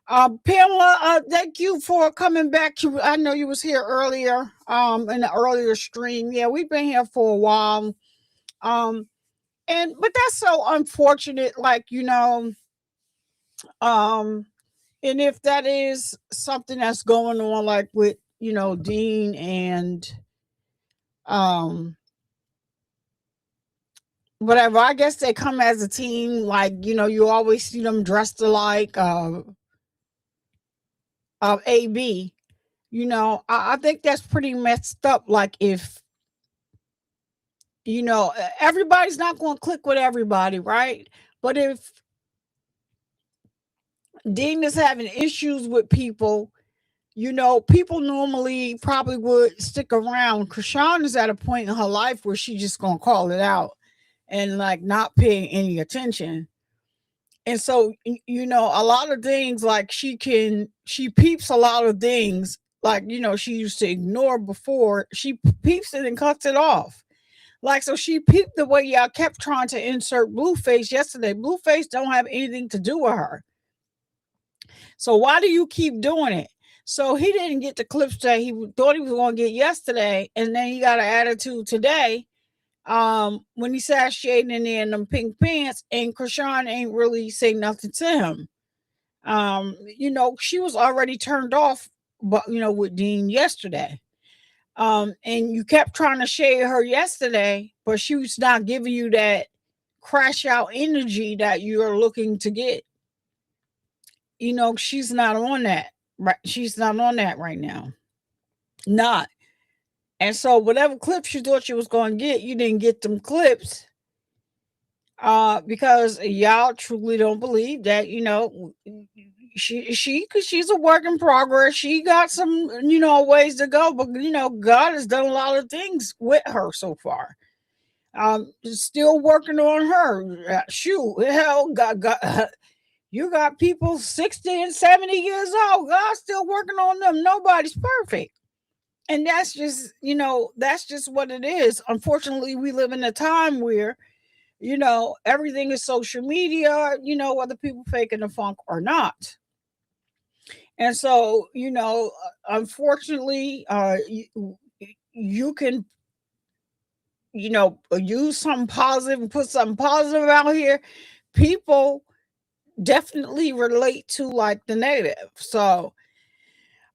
[SPEAKER 3] Pamela, thank you for coming back. I know you was here earlier, in the earlier stream. Yeah, we've been here for a while. But that's so unfortunate, like, you know, and if that is something that's going on, like with, you know, Dean and whatever, I guess they come as a team, like, you know, you always see them dressed alike, AB, you know, I think that's pretty messed up. Like, if, you know, everybody's not going to click with everybody, right? But if Dean is having issues with people, you know, people normally probably would stick around. Chrisean is at a point in her life where she's just going to call it out and, like, not paying any attention. And so, you know, a lot of things, like, she peeps a lot of things, like, you know, she used to ignore before. She peeps it and cuts it off. Like, so she peeped the way y'all kept trying to insert Blueface yesterday. Blueface don't have anything to do with her. So why do you keep doing it? So he didn't get the clips that he thought he was going to get yesterday. And then he got an attitude today. When he sashayed in there in them pink pants, and Chrisean ain't really say nothing to him. You know, she was already turned off, but, you know, with Dean yesterday. And you kept trying to shade her yesterday, but she was not giving you that crash out energy that you're looking to get. she's not on that. Right. She's not on that right now. Not. And so whatever clips you thought you was going to get, you didn't get them clips. Because y'all truly don't believe that, because she's a work in progress. She got some, ways to go, but God has done a lot of things with her so far. Still working on her. Shoot, hell, God, you got people 60 and 70 years old. God's still working on them. Nobody's perfect. And that's just what it is. Unfortunately, we live in a time where everything is social media, whether people faking the funk or not. And so, unfortunately, you can, use something positive and put something positive out here. People definitely relate to like the negative. So,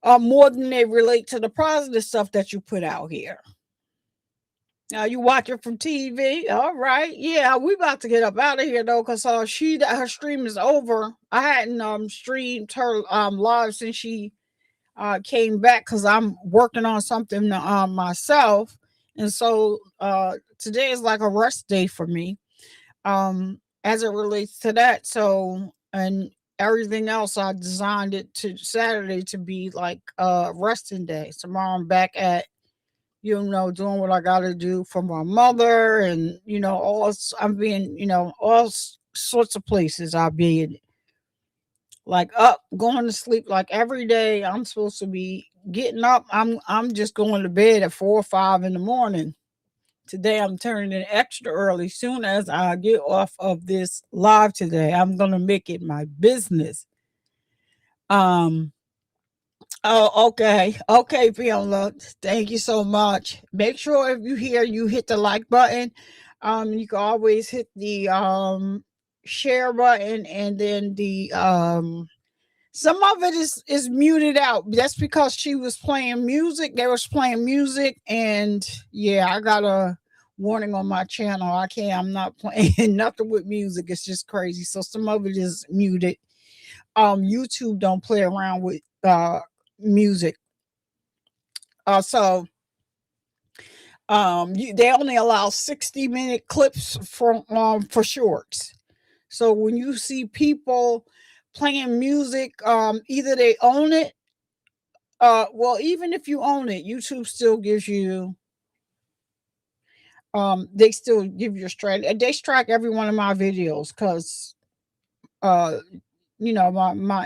[SPEAKER 3] more than they relate to the positive stuff that you put out here. Now you watch it from TV. All right. Yeah, we about to get up out of here though, because her stream is over. I hadn't streamed her live since she came back, because I'm working on something myself. And so today is like a rest day for me. As it relates to that. So, and everything else, I designed it to Saturday to be like resting day. Tomorrow I'm back at doing what I got to do for my mother, and I'm being all sorts of places I'll be in, like up, going to sleep. Like every day I'm supposed to be getting up. I'm just going to bed at 4 or 5 in the morning. Today I'm turning in extra early. Soon as I get off of this live today, I'm gonna make it my business. Oh, okay. Okay, Fiona. Thank you so much. Make sure if you hear, you hit the like button. You can always hit the share button, and then the some of it is muted out. That's because she was playing music. They was playing music, and yeah, I got a warning on my channel. I'm not playing nothing with music. It's just crazy. So some of it is muted. YouTube don't play around with music. So they only allow 60-minute clips for shorts. So when you see people playing music, either they own it. Well, even if you own it, YouTube still gives you. They still give you a strike. They strike every one of my videos because, my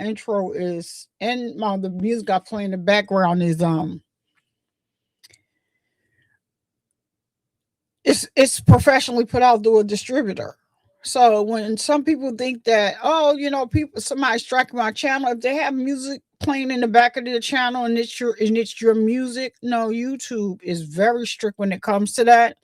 [SPEAKER 3] intro is, and the music I play in the background is it's professionally put out through a distributor. So when some people think that, somebody striking my channel, if they have music playing in the back of their channel and it's your music, no, YouTube is very strict when it comes to that,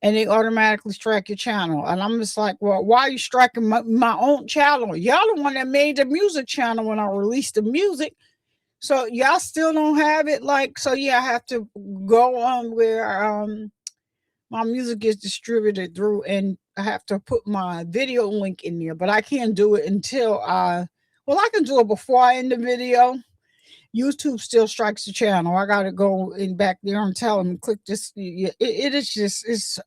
[SPEAKER 3] and they automatically strike your channel. And I'm just like, well, why are you striking my own channel? Y'all the one that made the music channel when I released the music. So y'all still don't have it. Like, so yeah, I have to go on where my music is distributed through, and I have to put my video link in there, but I can't do it until I can do it before I end the video. YouTube still strikes the channel. I got to go in back there and tell them, click this. It is just,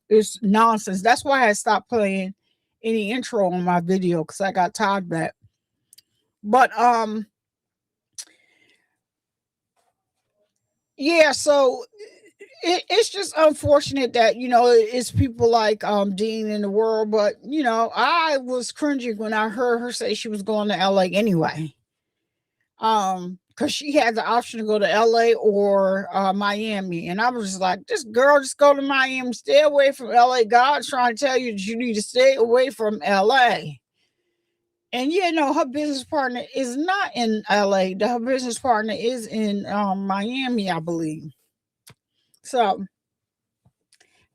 [SPEAKER 3] it's nonsense. That's why I stopped playing any intro on my video, because I got tired of that. But, yeah, so it's just unfortunate that, it's people like Dean in the world. But, I was cringing when I heard her say she was going to LA anyway. Because she had the option to go to LA or Miami. And I was just like, this girl, just go to Miami, stay away from LA. God's trying to tell you that you need to stay away from LA. And her business partner is not in LA. Her business partner is in Miami, I believe. So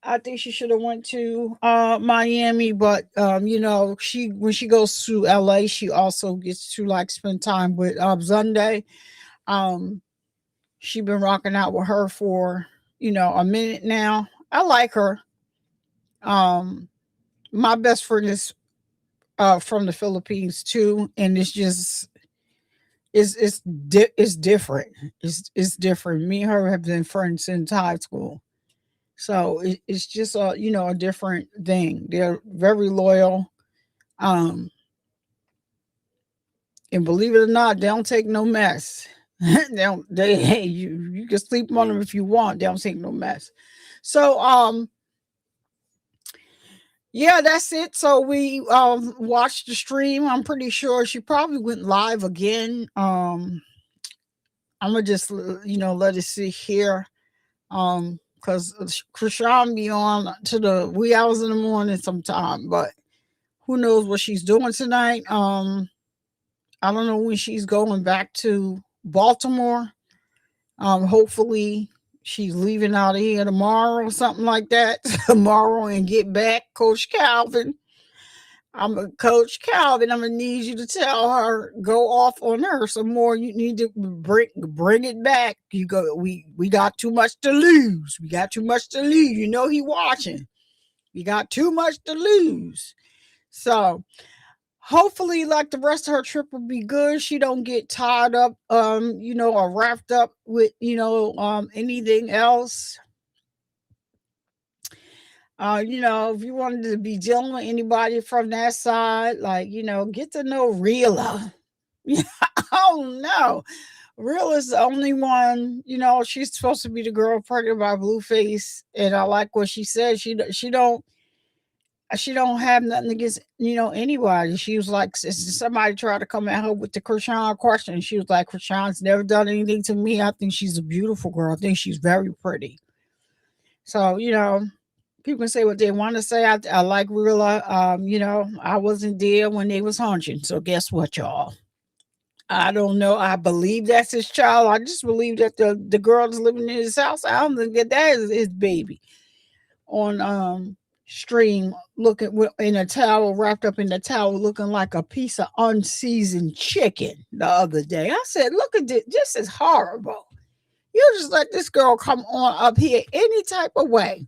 [SPEAKER 3] I think she should have went to Miami, but when she goes to LA, she also gets to like spend time with Sunday. She been rocking out with her for a minute now. I like her. My best friend is from the Philippines too, and it's just it's different. It's different. Me and her have been friends since high school. So it's just a a different thing. They're very loyal. Um and believe it or not, they don't take no mess. They hey, you can sleep on them if you want. They don't take no mess. So yeah, that's it. So we watched the stream. I'm pretty sure she probably went live again. I'm gonna just let it sit here. Because Chrisean be on to the wee hours in the morning sometime, but who knows what she's doing tonight. I don't know when she's going back to Baltimore. Hopefully she's leaving out of here tomorrow or something like that. Tomorrow and get back. Coach Calvin. Coach Calvin. I'm gonna need you to tell her, go off on her some more. You need to bring it back. You go. We got too much to lose. We got too much to lose. You know he watching. We got too much to lose. So hopefully, like the rest of her trip will be good. She don't get tied up, or wrapped up with, anything else. If you wanted to be dealing with anybody from that side, like, get to know Rilla. Oh no. Rilla's the only one, she's supposed to be the girl pregnant by Blueface. And I like what she said. She don't have nothing against, anybody. She was like, somebody tried to come at her with the Chrisean question. She was like, Chrisean's never done anything to me. I think she's a beautiful girl. I think she's very pretty. So, people can say what they want to say. I like Rilla. I wasn't there when they was hunching. So guess what, y'all? I don't know. I believe that's his child. I just believe that the girl that's living in his house, I don't think that is his baby. On stream, looking in a towel, wrapped up in the towel, looking like a piece of unseasoned chicken the other day. I said, look at this. This is horrible. You just let this girl come on up here any type of way.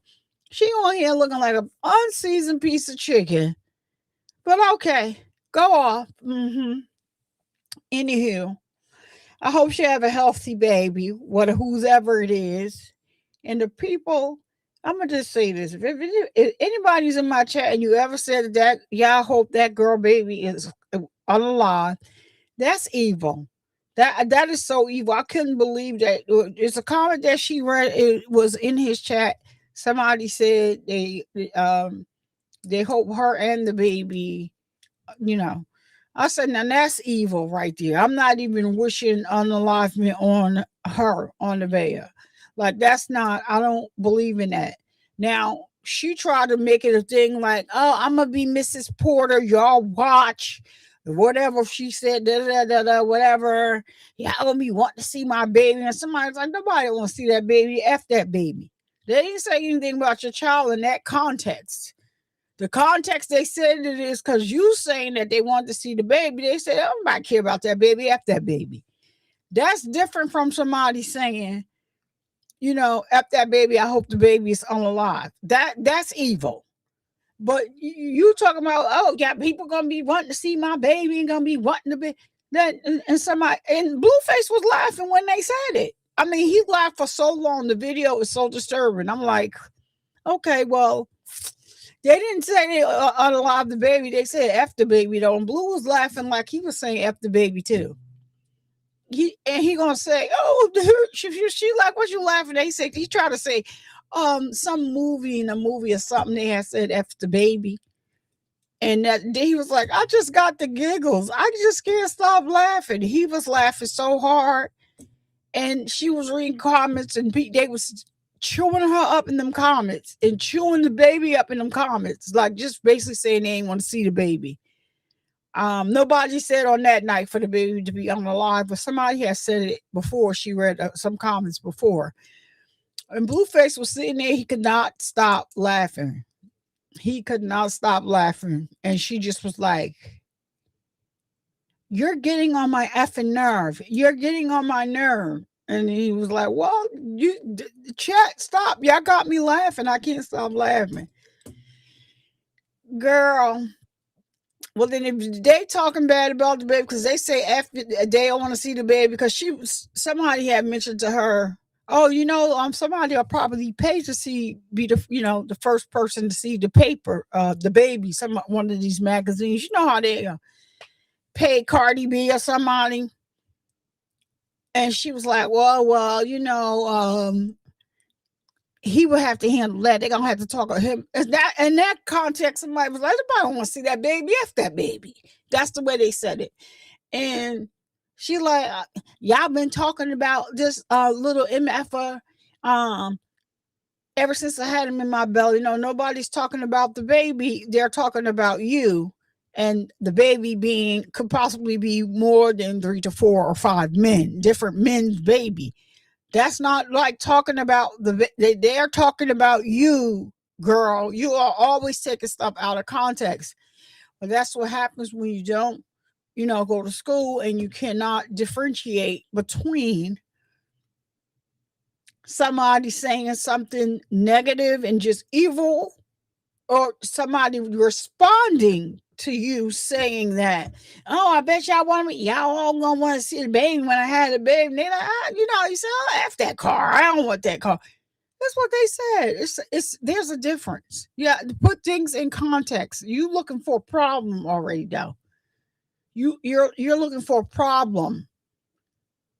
[SPEAKER 3] She on here looking like an unseasoned piece of chicken. But okay, go off. Anywho, I hope she have a healthy baby, whoever it is. And the people, I'm gonna just say this: if anybody's in my chat and you ever said that, I hope that girl baby is unalive. That's evil. That is so evil. I couldn't believe that. It's a comment that she read. It was in his chat. Somebody said they hope her and the baby, I said, now that's evil right there. I'm not even wishing unalivement on her, on the bear. Like, that's not, I don't believe in that. Now, she tried to make it a thing like, oh, I'm going to be Mrs. Porter. Y'all watch. Whatever she said, whatever. Yeah, I'm going to be wanting to see my baby. And somebody's like, nobody want to see that baby. F that baby. They didn't say anything about your child in that context. The context they said it is because you saying that they want to see the baby. They said, I don't care about that baby. F that baby. That's different from somebody saying, F that baby. I hope the baby is unalive. That's evil. But you talking about, oh, yeah, people gonna be wanting to see my baby and gonna be wanting to be that, and somebody, and Blueface was laughing when they said it. I mean, he laughed for so long. The video is so disturbing. I'm like, okay, well, they didn't say they unalive the baby. They said F the baby though. And Blue was laughing like he was saying F the baby too. He gonna say, oh, she like what you laughing at? He said he tried to say some movie in a movie or something. They had said F the baby. And that he was like, I just got the giggles. I just can't stop laughing. He was laughing so hard. And she was reading comments and they was chewing her up in them comments and chewing the baby up in them comments. Like just basically saying they ain't want to see the baby. Nobody said on that night for the baby to be unalive, but somebody has said it before. She read some comments before. And Blueface was sitting there. He could not stop laughing. He could not stop laughing. And she just was like, you're getting on my effing nerve. You're getting on my nerve. And he was like, well, chat, stop. Y'all got me laughing. I can't stop laughing. Girl, Well, then if they talking bad about the baby because they say after they don't want to see the baby because somebody had mentioned to her, oh, somebody will probably pay to be the first person to see the paper, the baby, one of these magazines. You know how they pay Cardi B or somebody, and she was like, well, he would have to handle that. They're gonna have to talk to him. In that context, somebody was like, "Nobody don't want to see that baby. F that baby." That's the way they said it. And she like, y'all been talking about this little MFer ever since I had him in my belly. Nobody's talking about the baby. They're talking about you. And the baby could possibly be more than 3 to 4 or 5 different men's baby. That's not like talking about they're talking about you, girl. You are always taking stuff out of context. But that's what happens when you don't, go to school and you cannot differentiate between somebody saying something negative and just evil or somebody responding to you saying that, oh, I bet y'all want me. Y'all all gonna want to see the baby when I had a baby. And they're like, you said, oh, F that car. I don't want that car. That's what they said. There's a difference. Yeah, to put things in context. You looking for a problem already, though. You're looking for a problem.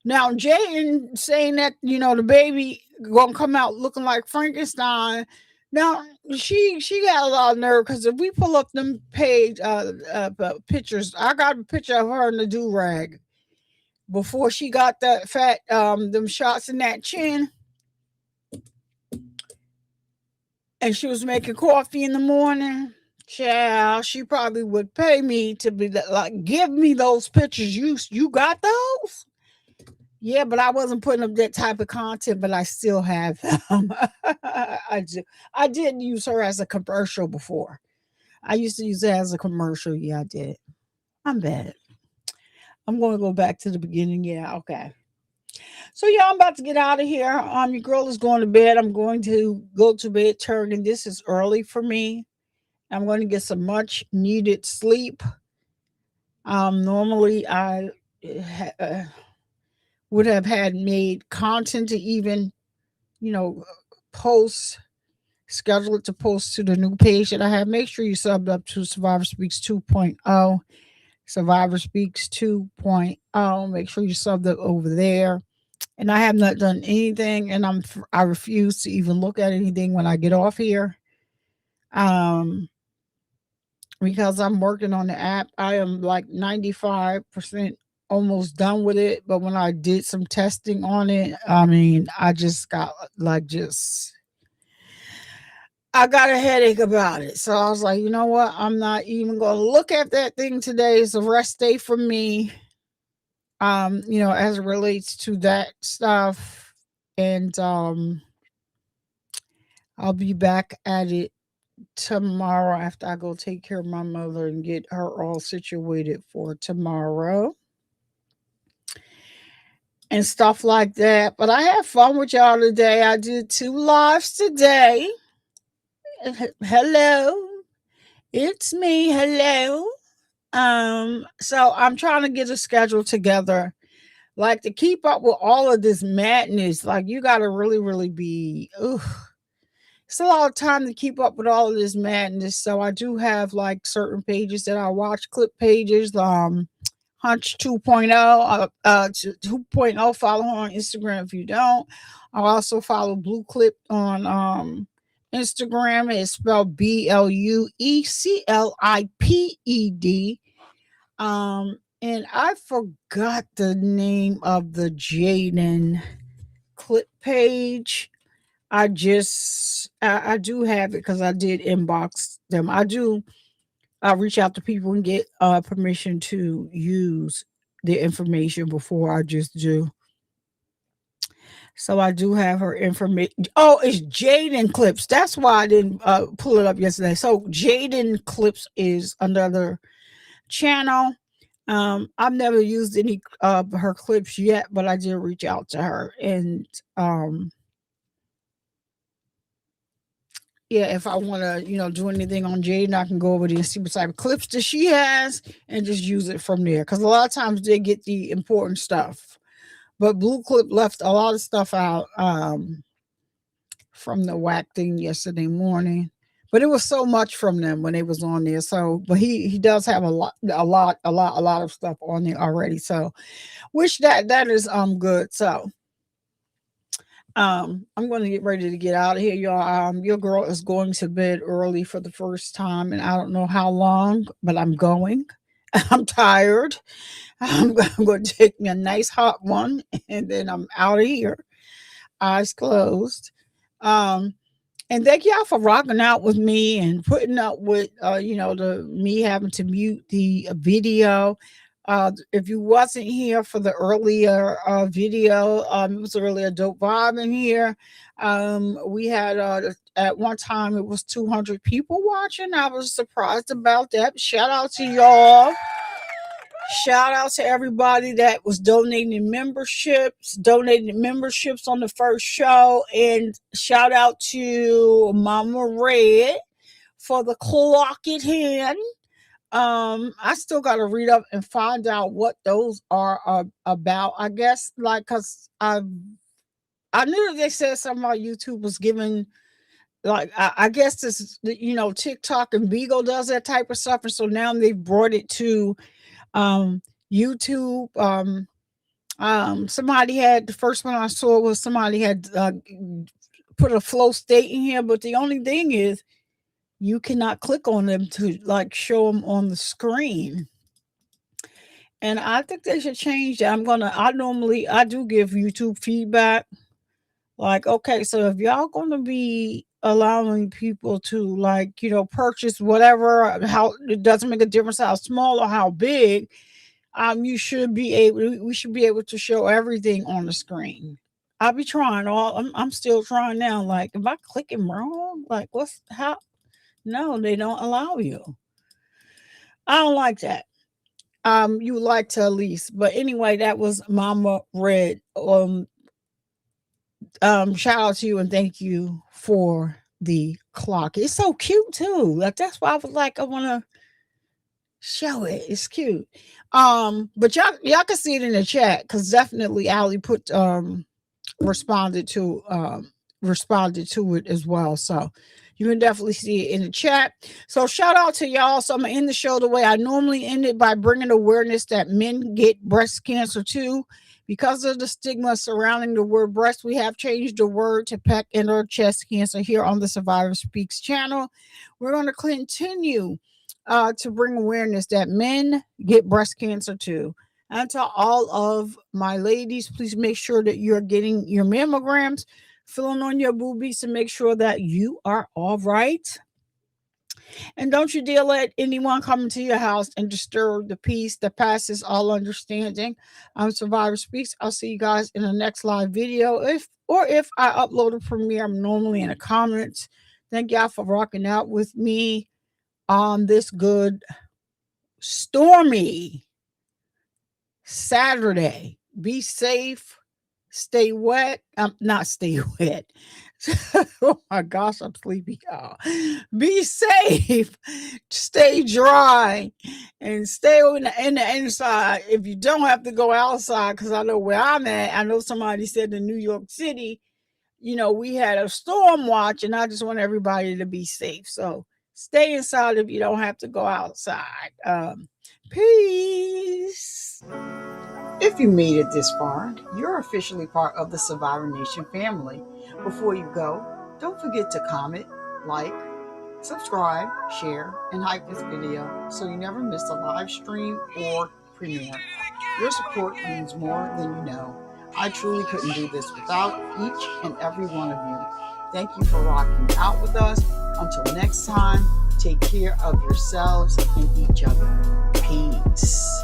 [SPEAKER 3] Now, Jaden saying that, the baby gonna come out looking like Frankenstein. Now, she got a lot of nerve because if we pull up them pictures, I got a picture of her in the do-rag before she got that fat, them shots in that chin. And she was making coffee in the morning. Child, she probably would pay me to be like, give me those pictures. You got those? Yeah, but I wasn't putting up that type of content, but I still have them. I did use her as a commercial before. I used to use it as a commercial. Yeah, I did. I'm bad. I'm going to go back to the beginning. Yeah, okay. So yeah, I'm about to get out of here. Your girl is going to bed. I'm going to go to bed turning. This is early for me. I'm going to get some much needed sleep. Normally I would have had made content to even, schedule it to post to the new page that I have. Make sure you sub up to Survivor Speaks 2.0. Survivor Speaks 2.0. Make sure you subbed up over there. And I have not done anything, and I refuse to even look at anything when I get off here. Because I'm working on the app. I am like 95% almost done with it. But when I did some testing on it, I just got I got a headache about it. So I was like, you know what? I'm not even going to look at that thing today. It's a rest day for me. As it relates to that stuff. And I'll be back at it tomorrow after I go take care of my mother and get her all situated for tomorrow and stuff like that. But I had fun with y'all today. I did 2 lives today. Hello, it's me. Hello. So I'm trying to get a schedule together, like to keep up with all of this madness. Like you got to really, really be. It's a lot of time to keep up with all of this madness. So I do have like certain pages that I watch, clip pages, Hunch 2.0, 2.0, follow her on Instagram if you don't. I'll also follow Blue Clip on Instagram. It's spelled BLUECLIPED. And I forgot the name of the Jaden clip page. I do have it because I did inbox them. I reach out to people and get permission to use the information before I just do. So I do have her information. Oh, it's Jaden Clips. That's why I didn't pull it up yesterday. So Jaden Clips is another channel. I've never used any of her clips yet, but I did reach out to her and if I want to, do anything on Jaden, I can go over there and see what type of clips that she has and just use it from there. Because a lot of times they get the important stuff. But Blue Clip left a lot of stuff out from the whack thing yesterday morning. But it was so much from them when they was on there. So, but he does have a lot of stuff on there already. So, which that is good. So, I'm going to get ready to get out of here, y'all. Your girl is going to bed early for the first time, and I don't know how long, but I'm going. I'm tired. I'm going to take me a nice hot one, and then I'm out of here. Eyes closed. And thank y'all for rocking out with me and putting up with, me having to mute the video. If you wasn't here for the earlier video, it was really a dope vibe in here. We had at one time it was 200 people watching. I was surprised about that. Shout out to y'all. Shout out to everybody that was donating memberships on the first show, and shout out to Mama Red for the clock at hand. I still got to read up and find out what those are about. I guess because I knew that they said something about YouTube was giving, I guess this, TikTok and Beagle does that type of stuff, and so now they've brought it to YouTube. Somebody had, the first one I saw was somebody had put a flow state in here, but the only thing is you cannot click on them to show them on the screen. And I think they should change that. I do give YouTube feedback. Okay, so if y'all gonna be allowing people to purchase whatever, how it doesn't make a difference how small or how big, we should be able to show everything on the screen. I'll be trying I'm still trying now. Am I clicking wrong? No, they don't allow you. I don't like that. You would like to at least, but anyway, that was Mama Red. Shout out to you and thank you for the clock. It's so cute too. That's why I was I want to show it. It's cute. But y'all can see it in the chat, because definitely Allie responded to it as well. So you can definitely see it in the chat. So shout out to y'all. So I'm gonna end the show the way I normally end it, by bringing awareness that men get breast cancer too. Because of the stigma surrounding the word breast, we have changed the word to peck and or chest cancer here on the Survivor Speaks channel. We're going to continue to bring awareness that men get breast cancer too. And to all of my ladies, please make sure that you're getting your mammograms, filling on your boobies to make sure that you are all right. And don't you dare let anyone come into your house and disturb the peace that passes all understanding. I'm Survivor Speaks. I'll see you guys in the next live video. If I upload a premiere, I'm normally in the comments. Thank y'all for rocking out with me on this good stormy Saturday. Be safe. Stay wet. Not stay wet. Oh my gosh, I'm sleepy, y'all. Be safe. Stay dry. And stay in the inside. If you don't have to go outside, because I know where I'm at. I know somebody said in New York City, we had a storm watch, and I just want everybody to be safe. So stay inside if you don't have to go outside. Peace. If you made it this far, you're officially part of the Survivor Nation family. Before you go, don't forget to comment, like, subscribe, share, and hype this video so you never miss a live stream or premiere. Your support means more than you know. I truly couldn't do this without each and every one of you. Thank you for rocking out with us. Until next time, take care of yourselves and each other. Peace.